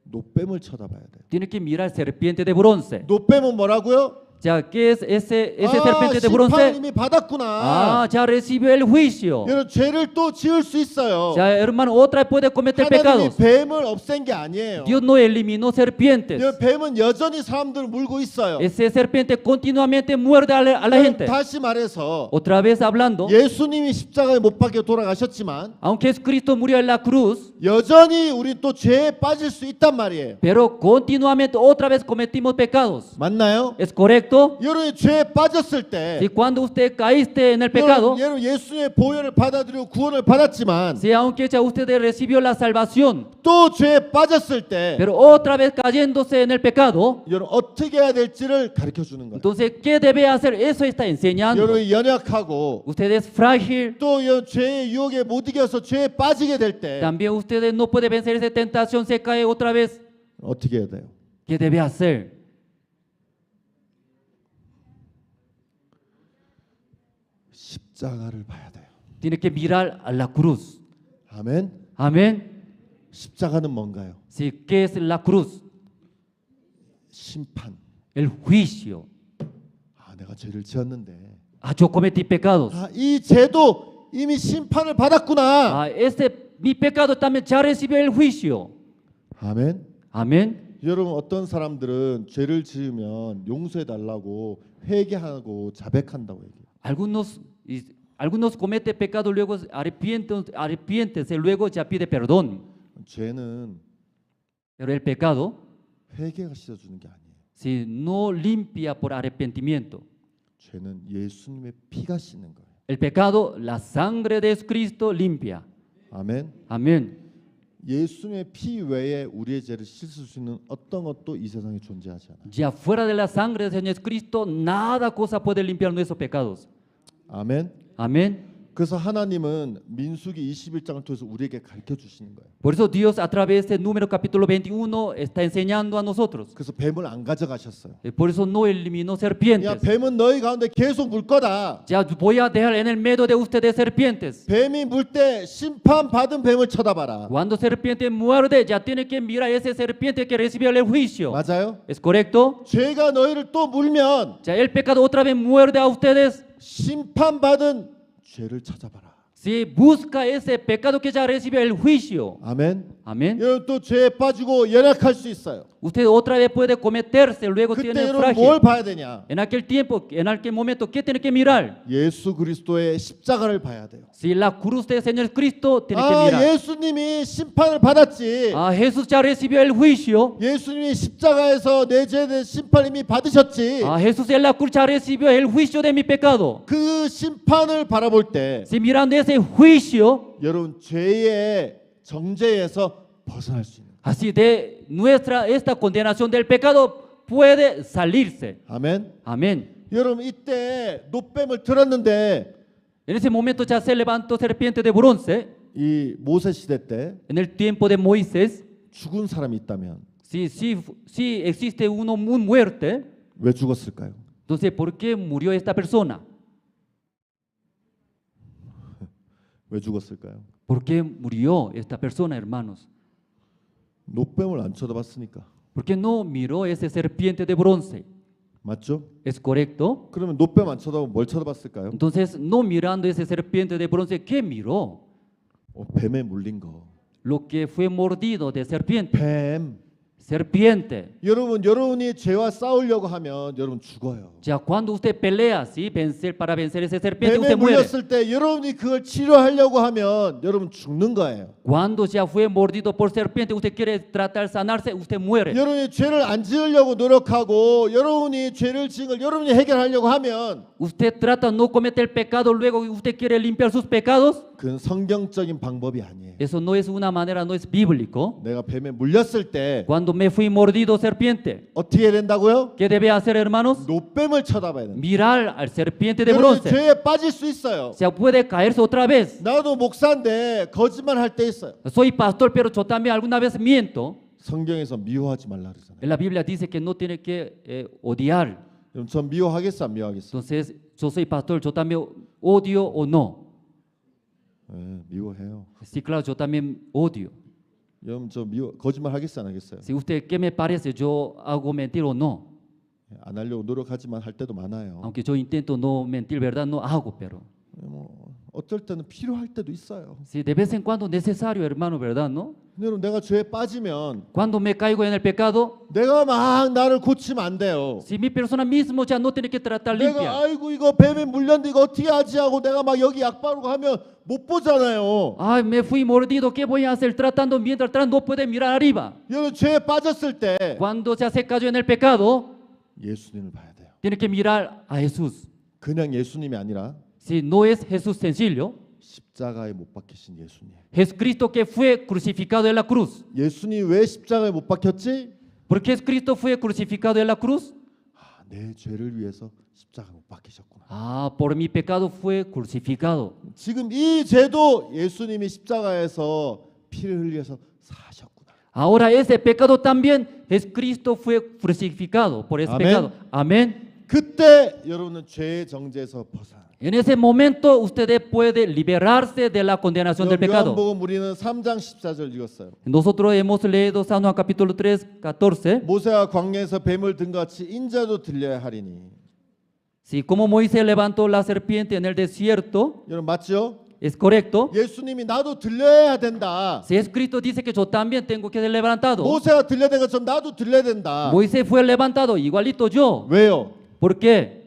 노뱀을 쳐다봐야 돼요. Tiene que mirar serpiente de bronce. 노뱀은 뭐라고요? Ya, ¿qué es ese serpiente de 심판 bronce? 이미 받았구나. Ah, ya recibió el juicio. 여러분 죄를 또 지을 수 있어요. Ya, hermano, otra vez puede cometer 하나님이 pecados. 뱀을 없앤 게 아니에요. Dios no eliminó serpientes. 여러분, 뱀은 여전히 사람들을 물고 있어요. Ese serpiente continuamente muerde a la 여러분, gente. 다시 말해서 Otra vez hablando, 예수님이 십자가에 못 박혀 돌아가셨지만 aunque Jesucristo murió en la cruz, 여전히 우리 또 죄에 빠질 수 있단 말이에요. pero continuamente otra vez cometimos pecados. 맞나요? ¿Es correcto? 여러분이 죄에 빠졌을 때 Si cuando usted caíste en el pecado, 여러분 예수님의 보혈을 받아들이고 구원을 받았지만 si aunque ya usted recibió la salvación, 또 죄에 빠졌을 때 pero otra vez cayéndose en el pecado, 여러분 어떻게 해야 될지를 가르쳐 주는 거예요. entonces, ¿qué debe hacer? Eso está enseñando. 여러분이 연약하고 Usted es frágil. 또 죄의 유혹에 못 이겨서 죄에 빠지게 될 때 También ustedes no pueden vencer esa tentación, se cae otra vez. 어떻게 해야 돼요? ¿Qué debe hacer? 십자가를 봐야 돼요. Tiene que mirar a la cruz. 아멘. Amén. 십자가는 뭔가요? Sí, ¿qué es la cruz? 심판. El juicio. 아, 내가 죄를 지었는데. Ah, yo cometí pecados. 아, 이 죄도 이미 심판을 받았구나. Ah, mi pecado también ya recibió el juicio. 아멘. Amén. 여러분 어떤 사람들은 죄를 지으면 용서해 달라고 회개하고 자백한다고 얘기해요. Algunos cometen pecado, luego arrepiéntese, luego ya pide perdón. 죄는 Pero el pecado 회개가 씻어주는 게 아니에요. Si no limpia por arrepentimiento. 죄는 예수님의 피가 씻는 거예요. El pecado, la sangre de Jesucristo limpia. 아멘. Amén. 예수님의 피 외에 우리의 죄를 씻을 수 있는 어떤 것도 이 세상에 존재하지 않아요. Ya fuera de la sangre del Señor Jesucristo, nada cosa puede limpiar nuestros pecados. 아멘. Amén. 그래서 하나님은 민수기 21장을 통해서 우리에게 가르쳐 주시는 거예요. Por eso Dios a través del número capítulo 21 está enseñando a nosotros. 그래서 뱀을 안 가져가셨어요. Por eso no eliminó 야, serpientes. 뱀은 너희 가운데 계속 물 거다. Ya voy a dejar en el medio de ustedes serpientes. 뱀이 물 때 심판 받은 뱀을 쳐다봐라. Cuando serpiente muerde, ya tiene que mirar a ese serpiente que recibió el juicio. 맞아요? ¿Es correcto? 죄가 너희를 또 물면 Ya el pecado otra vez muerde a ustedes. 심판 받은 죄를 찾아봐라. Si busca ese pecado que ya recibió el juicio. 아멘. Amén. 여러분 또 죄에 빠지고 연약할 수 있어요. Usted otra vez puede cometerse, luego 그때 tiene 여러분 뭘 frágil. 봐야 되냐? En aquel tiempo, en aquel momento, ¿qué tiene que mirar? 예수 그리스도의 십자가를 봐야 돼요. Si la cruz del Señor Cristo tiene que 아, mirar. 예수님이 심판을 받았지. Ah, Jesús ya recibió el juicio. 예수님이 십자가에서 내 죄에 대한 심판 이미 받으셨지. Ah, Jesús en la cruz ya recibió el juicio de mi pecado. 그 심판을 바라볼 때 Si mirando ese juicio, 여러분 죄의 정죄에서 벗어날 수 있는. así de esta condenación del pecado puede salirse. 아멘. Amén. 여러분 이때 노뱀을 들었는데 En ese momento ya se levantó serpiente de bronce. 이 모세 시대 때 En el tiempo de Moisés, 죽은 사람이 있다면 si existe uno muy muerte, 왜 죽었을까요? entonces ¿por qué murió esta persona? 왜 죽었을까요? ¿Por qué murió esta persona, hermanos? 노뱀을 안 쳐다봤으니까. ¿Por qué no miró ese serpiente de bronce? 맞죠? ¿Es correcto? 그러면 노뱀 안 쳐다보면 뭘 쳐다봤을까요? Entonces, no mirando ese serpiente de bronce, ¿qué miró? 뱀에 물린 거. Lo que fue mordido de serpiente. 뱀. Serpiente. 여러분이 죄와 싸우려고 하면 여러분 죽어요. Ya cuando usted pelea, ¿sí? para vencer ese serpiente, 뱀에 usted muere. 물렸을 때 여러분이 그걸 치료하려고 하면 여러분 죽는 거예요. Cuando ya fue mordido por serpiente, usted quiere tratar de sanarse, usted muere. 여러분이 죄를 안 지으려고 노력하고 여러분이 죄를 지은 걸 여러분이 해결하려고 하면 Usted trata de no cometer pecado, luego usted quiere limpiar sus pecados. 그건 성경적인 방법이 아니에요. Eso no es una manera, no es bíblico. 내가 뱀에 물렸을 때 Cuando me fui mordido serpiente, 어떻게 해야 된다고요? ¿qué debe hacer, hermanos? 노뱀을 쳐다봐야 된다. Mirar al serpiente de 여러분 bronce. 죄에 빠질 수 있어요. Se puede caerse otra vez. 나도 목사인데 거짓말 할 때 있어요. Soy pastor, pero yo también alguna vez miento. 성경에서 미워하지 말라 그러잖아요. En la Biblia dice que no tiene que odiar. 그럼 전 미워하겠어 안 미워하겠어? Entonces, yo soy pastor, yo también odio o no. 네, 미워해요. Sí, claro, yo también odio. 여러분 저 거짓말 하겠어 안 하겠어요? Si usted, ¿qué me parece? ¿Yo hago mentir o no? 안 하려고 노력하지만 할 때도 많아요. Aunque yo intento no mentir, ¿verdad? No hago, pero. 뭐 어떨 때는 필요할 때도 있어요. Sí, de vez en cuando necesario, hermano, ¿verdad? ¿No? 여러분 내가 죄에 빠지면 Cuando me caigo en el pecado, 내가 막 나를 고치면 안 돼요. si mi persona mismo ya no tiene que tratar 내가 limpia. 아이고 이거 뱀에 물렸는데 이거 어떻게 하지 하고 내가 막 여기 약 바르고 하면 못 보잖아요. Ay, me fui mordido, ¿qué voy a hacer? Tratando mientras atrás no puede mirar arriba. 여러분 죄에 빠졌을 때 Cuando ya se cayó en el pecado, 예수님을 봐야 돼요. tiene que mirar a Jesús. 그냥 예수님이 아니라 Si no es Jesús sencillo, 십자가에 못 박히신 예수님. Jesucristo que fue crucificado en la cruz. 예수님이 왜 십자가에 못 박혔지? ¿Por qué Cristo fue crucificado en la cruz? 내 죄를 위해서 십자가 못 박히셨구나. Ah, por mi pecado fue crucificado. 지금 이 죄도 예수님이 십자가에서 피를 흘려서 사셨구나. Ahora ese pecado también, Jesucristo fue crucificado por ese Amén. pecado. Amén. 그때 여러분은 죄의 정죄에서 벗어나. En ese momento ustedes pueden liberarse de la condenación del pecado. 요한복음 우리는 3장 14절 읽었어요. Nosotros hemos leído San Juan capítulo 3, 14. 모세가 광야에서 뱀을 든 같이 인자도 들려야 하리니. Sí, como Moisés levantó la serpiente en el desierto, 여러분 맞죠? ¿es correcto? 예수님이 나도 들려야 된다. Si Jesucristo dice que yo también tengo que ser levantado. 모세가 들려야 된 것처럼 나도 들려야 된다. Moisés fue levantado, igualito yo. 왜요? ¿Por qué?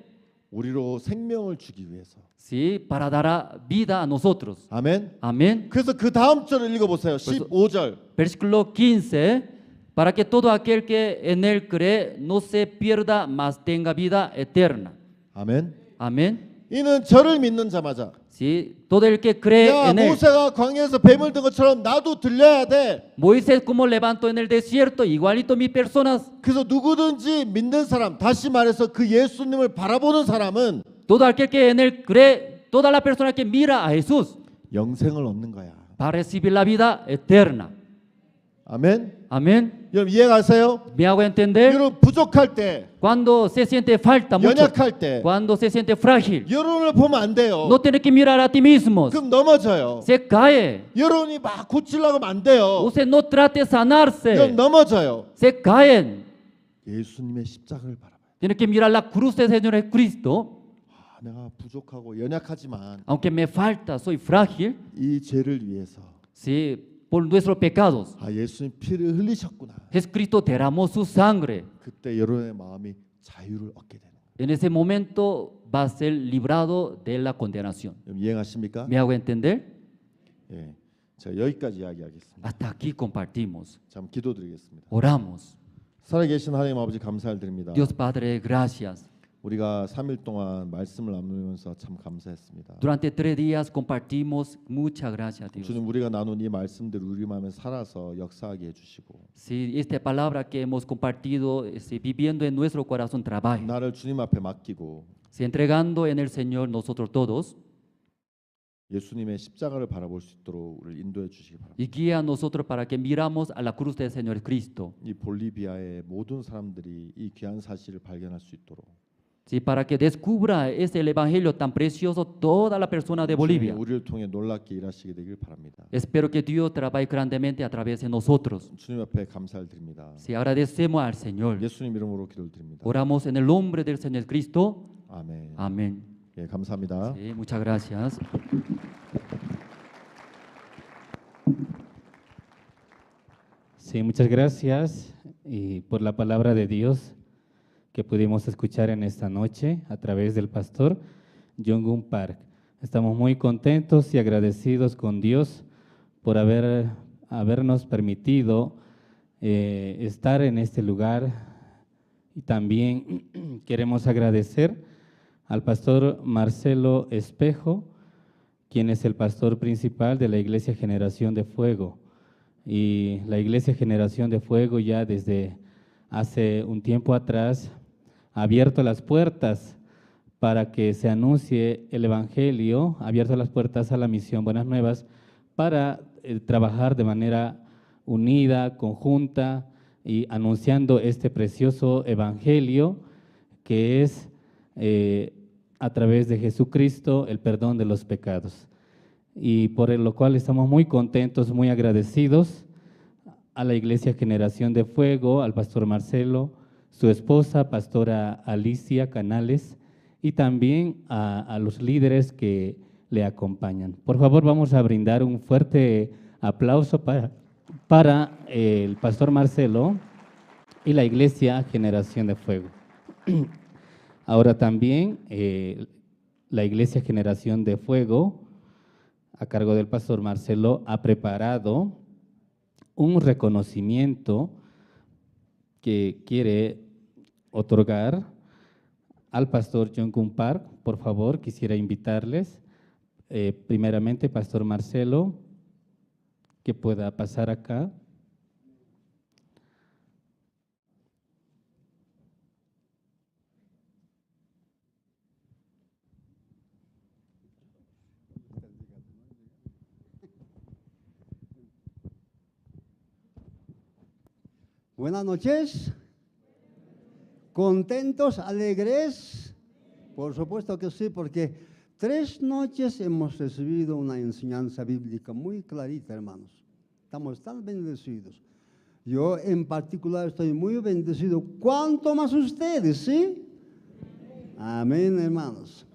우리로 생명을 주기 위해서. Sí, para dar vida a nosotros. 아멘. Amén. 그래서 그 다음 절을 읽어보세요. 15절. Versículo 15. para que todo aquel que en él cree no se pierda, mas tenga vida eterna. 아멘. Amén. 이는 저를 믿는자마자. Sí, todo el que cree 야, en él. 모세가 광야에서 뱀을 든 것처럼 나도 들려야 돼. Moisés como levantó en el desierto, igualito mis personas. 그래서 누구든지 믿는 사람, 다시 말해서 그 예수님을 바라보는 사람은 Todo aquel que en él cree, toda la persona que mira a Jesús 영생을 얻는 거야. va a recibir la vida eterna. 아멘. Amén. 여러분 이해가세요? ¿Me hago entender? 여러분 부족할 때, Cuando se siente falta mucho, 연약할 때, cuando se siente frágil, 여러분을 보면 안 돼요. no tiene que mirar a ti mismos. 그럼 넘어져요. Se cae. 여러분이 막 고치려고 하면 안 돼요. Usted no trate de sanarse. 그럼 넘어져요. Se caen. 예수님의 십자가를 바라봐요. Tiene que mirar la cruz del Señor Jesucristo. 아, 내가 부족하고 연약하지만 Aunque me falta, soy frágil. 이 죄를 위해서 Sí, por nuestros pecados. 아, 예수님 피를 흘리셨구나. Jesucristo derramó su sangre. 그때 여러분의 마음이 자유를 얻게 되는 거예요. En ese momento va a ser librado de la condenación. 여러분 이해하십니까? ¿Me hago entender? 예, 제가 여기까지 이야기하겠습니다. Hasta aquí compartimos. 잠 기도드리겠습니다. Oramos. 살아계신 하나님 아버지 감사를 드립니다. Dios Padre, gracias. 우리가 3일 동안 말씀을 나누면서 참 감사했습니다. Durante 3 días compartimos. Muchas gracias, Dios. 주님 우리가 나눈 이 말씀들 우리 마음에 살아서 역사하게 해주시고 Si esta palabra que hemos compartido, viviendo en nuestro corazón, trabaje. 나를 주님 앞에 맡기고 Si entregando en el Señor nosotros todos, 예수님의 십자가를 바라볼 수 있도록 우리를 인도해 주시기 바랍니다. y guía a nosotros para que miramos a la cruz del Señor Cristo. 이 볼리비아의 모든 사람들이 이 귀한 사실을 발견할 수 있도록 Sí, para que descubra ese el evangelio tan precioso toda la persona de Bolivia. 주님이 우리를 통해 놀랍게 일하시게 되길 바랍니다. Espero que Dios trabaje grandemente a través de nosotros. 주님 앞에 감사를 드립니다. Si agradecemos al Señor. 예수님 이름으로 기도를 드립니다. Oramos en el nombre del Señor Cristo. 아멘. Amén. 예, 감사합니다. Sí, muchas gracias. Sí, muchas gracias y por la palabra de Dios que pudimos escuchar en esta noche a través del pastor Jong-un Park. Estamos muy contentos y agradecidos con Dios por habernos permitido estar en este lugar, y también queremos agradecer al pastor Marcelo Espejo, quien es el pastor principal de la Iglesia Generación de Fuego. Y la Iglesia Generación de Fuego ya desde hace un tiempo atrás ha abierto las puertas para que se anuncie el Evangelio, ha abierto las puertas a la misión Buenas Nuevas para trabajar de manera unida, conjunta y anunciando este precioso Evangelio que es a través de Jesucristo el perdón de los pecados. Y por lo cual estamos muy contentos, muy agradecidos a la Iglesia Generación de Fuego, al pastor Marcelo, su esposa, pastora Alicia Canales, y también a los líderes que le acompañan. Por favor, vamos a brindar un fuerte aplauso para el pastor Marcelo y la Iglesia Generación de Fuego. Ahora también la Iglesia Generación de Fuego, a cargo del pastor Marcelo, ha preparado un reconocimiento que quiere otorgar al pastor Jong-un Park. Por favor, quisiera invitarles, primeramente, pastor Marcelo, que pueda pasar acá. Buenas noches. ¿Contentos, alegres? Por supuesto que sí, porque 3 noches hemos recibido una enseñanza bíblica muy clarita, hermanos. Estamos tan bendecidos. Yo en particular estoy muy bendecido. ¿Cuánto más ustedes, sí? Amén, hermanos.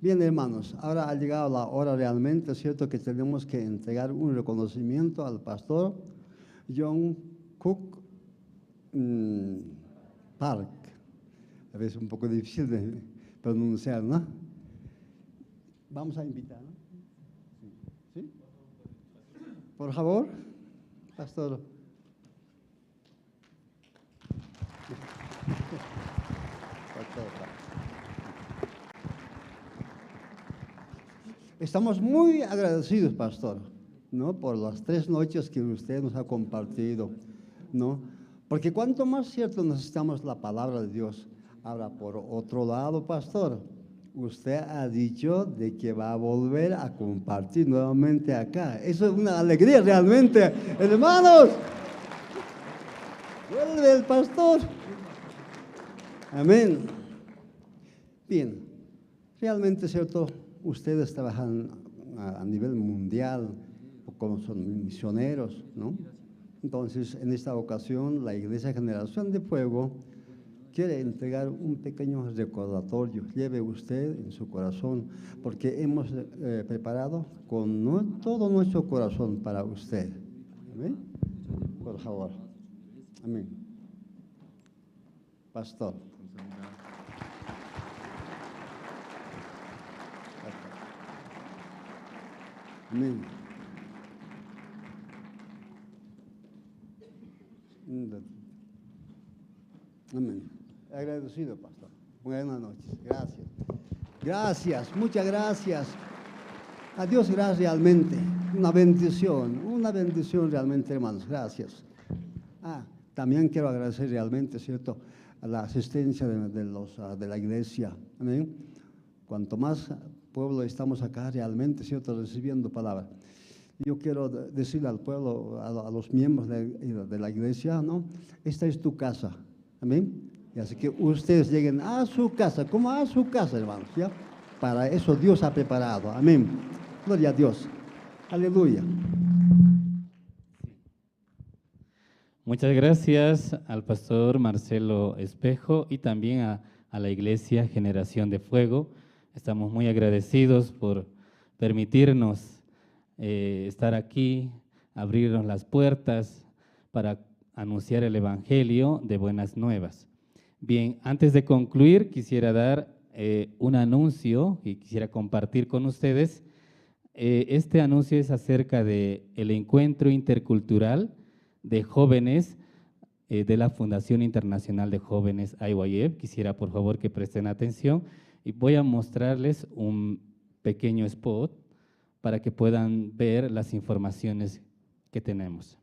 Bien, hermanos, ahora ha llegado la hora realmente, es cierto que tenemos que entregar un reconocimiento al pastor Jong-un Park. A veces es un poco difícil de pronunciar, ¿no? Vamos a invitar, ¿no? ¿Sí? Por favor, pastor. Estamos muy agradecidos, pastor, ¿no? Por las 3 noches que usted nos ha compartido, ¿no? Porque cuanto más cierto necesitamos la palabra de Dios. Ahora, por otro lado, pastor, usted ha dicho de que va a volver a compartir nuevamente acá. Eso es una alegría realmente, hermanos. Vuelve el pastor. Amén. Bien, realmente cierto, ustedes trabajan a nivel mundial, como son misioneros, ¿no? Entonces, en esta ocasión, la Iglesia Generación de Fuego quiere entregar un pequeño recordatorio. Lleve usted en su corazón, porque hemos preparado con todo nuestro corazón para usted. ¿Amén? Por favor. Amén. Pastor. Amén. Amén. Agradecido, pastor. Buenas noches. Gracias. Gracias, muchas gracias. A Dios gracias realmente. Una bendición realmente, hermanos. Gracias. También quiero agradecer realmente, ¿cierto?, a la asistencia de la iglesia. Amén. Cuanto más pueblo estamos acá realmente, ¿cierto?, recibiendo palabra. Yo quiero decirle al pueblo, a los miembros de la iglesia, ¿no? Esta es tu casa. Amén. Y así que ustedes lleguen a su casa, como a su casa, hermanos, ¿ya? Para eso Dios ha preparado. Amén. Gloria a Dios. Aleluya. Muchas gracias al pastor Marcelo Espejo y también a la Iglesia Generación de Fuego. Estamos muy agradecidos por permitirnos estar aquí, abrirnos las puertas para anunciar el Evangelio de Buenas Nuevas. Bien, antes de concluir, quisiera dar un anuncio y quisiera compartir con ustedes. Este anuncio es acerca del encuentro intercultural de jóvenes de la Fundación Internacional de Jóvenes IYF. Quisiera, por favor, que presten atención y voy a mostrarles un pequeño spot para que puedan ver las informaciones que tenemos.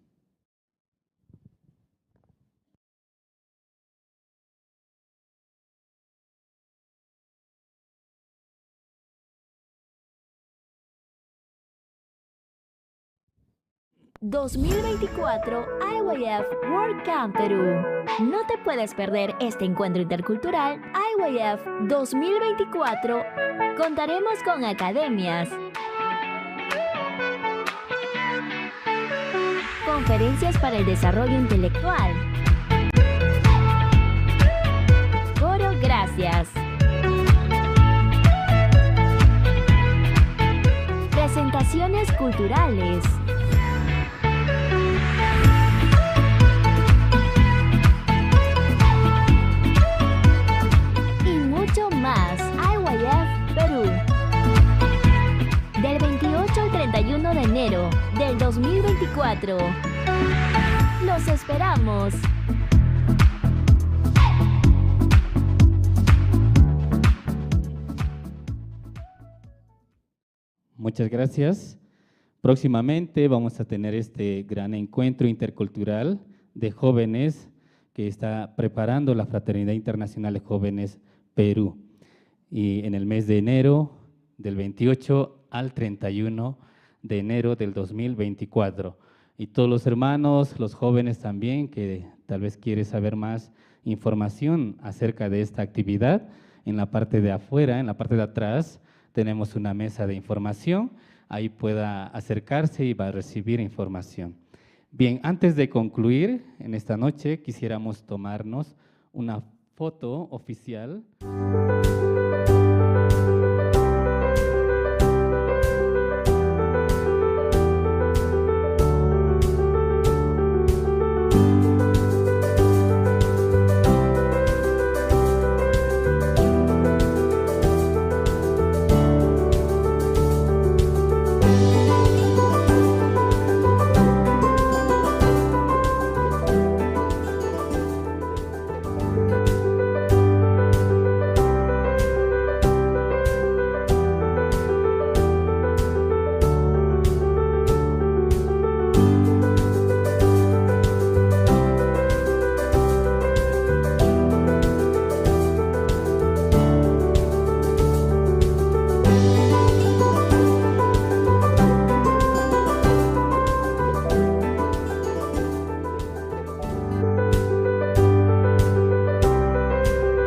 ...2024 IYF World Camp Perú. No te puedes perder este encuentro intercultural IYF 2024. Contaremos con academias, conferencias para el desarrollo intelectual, coro gracias, presentaciones culturales, más. IYF Perú. Del 28 al 31 de enero del 2024. ¡Los esperamos! Muchas gracias. Próximamente vamos a tener este gran encuentro intercultural de jóvenes que está preparando la Fraternidad Internacional de Jóvenes Perú. Y en el mes de enero, del 28 al 31 de enero del 2024. Y todos los hermanos, los jóvenes también, que tal vez quieren saber más información acerca de esta actividad, en la parte de afuera, en la parte de atrás, tenemos una mesa de información, ahí pueda acercarse y va a recibir información. Bien, antes de concluir en esta noche, quisiéramos tomarnos una foto oficial.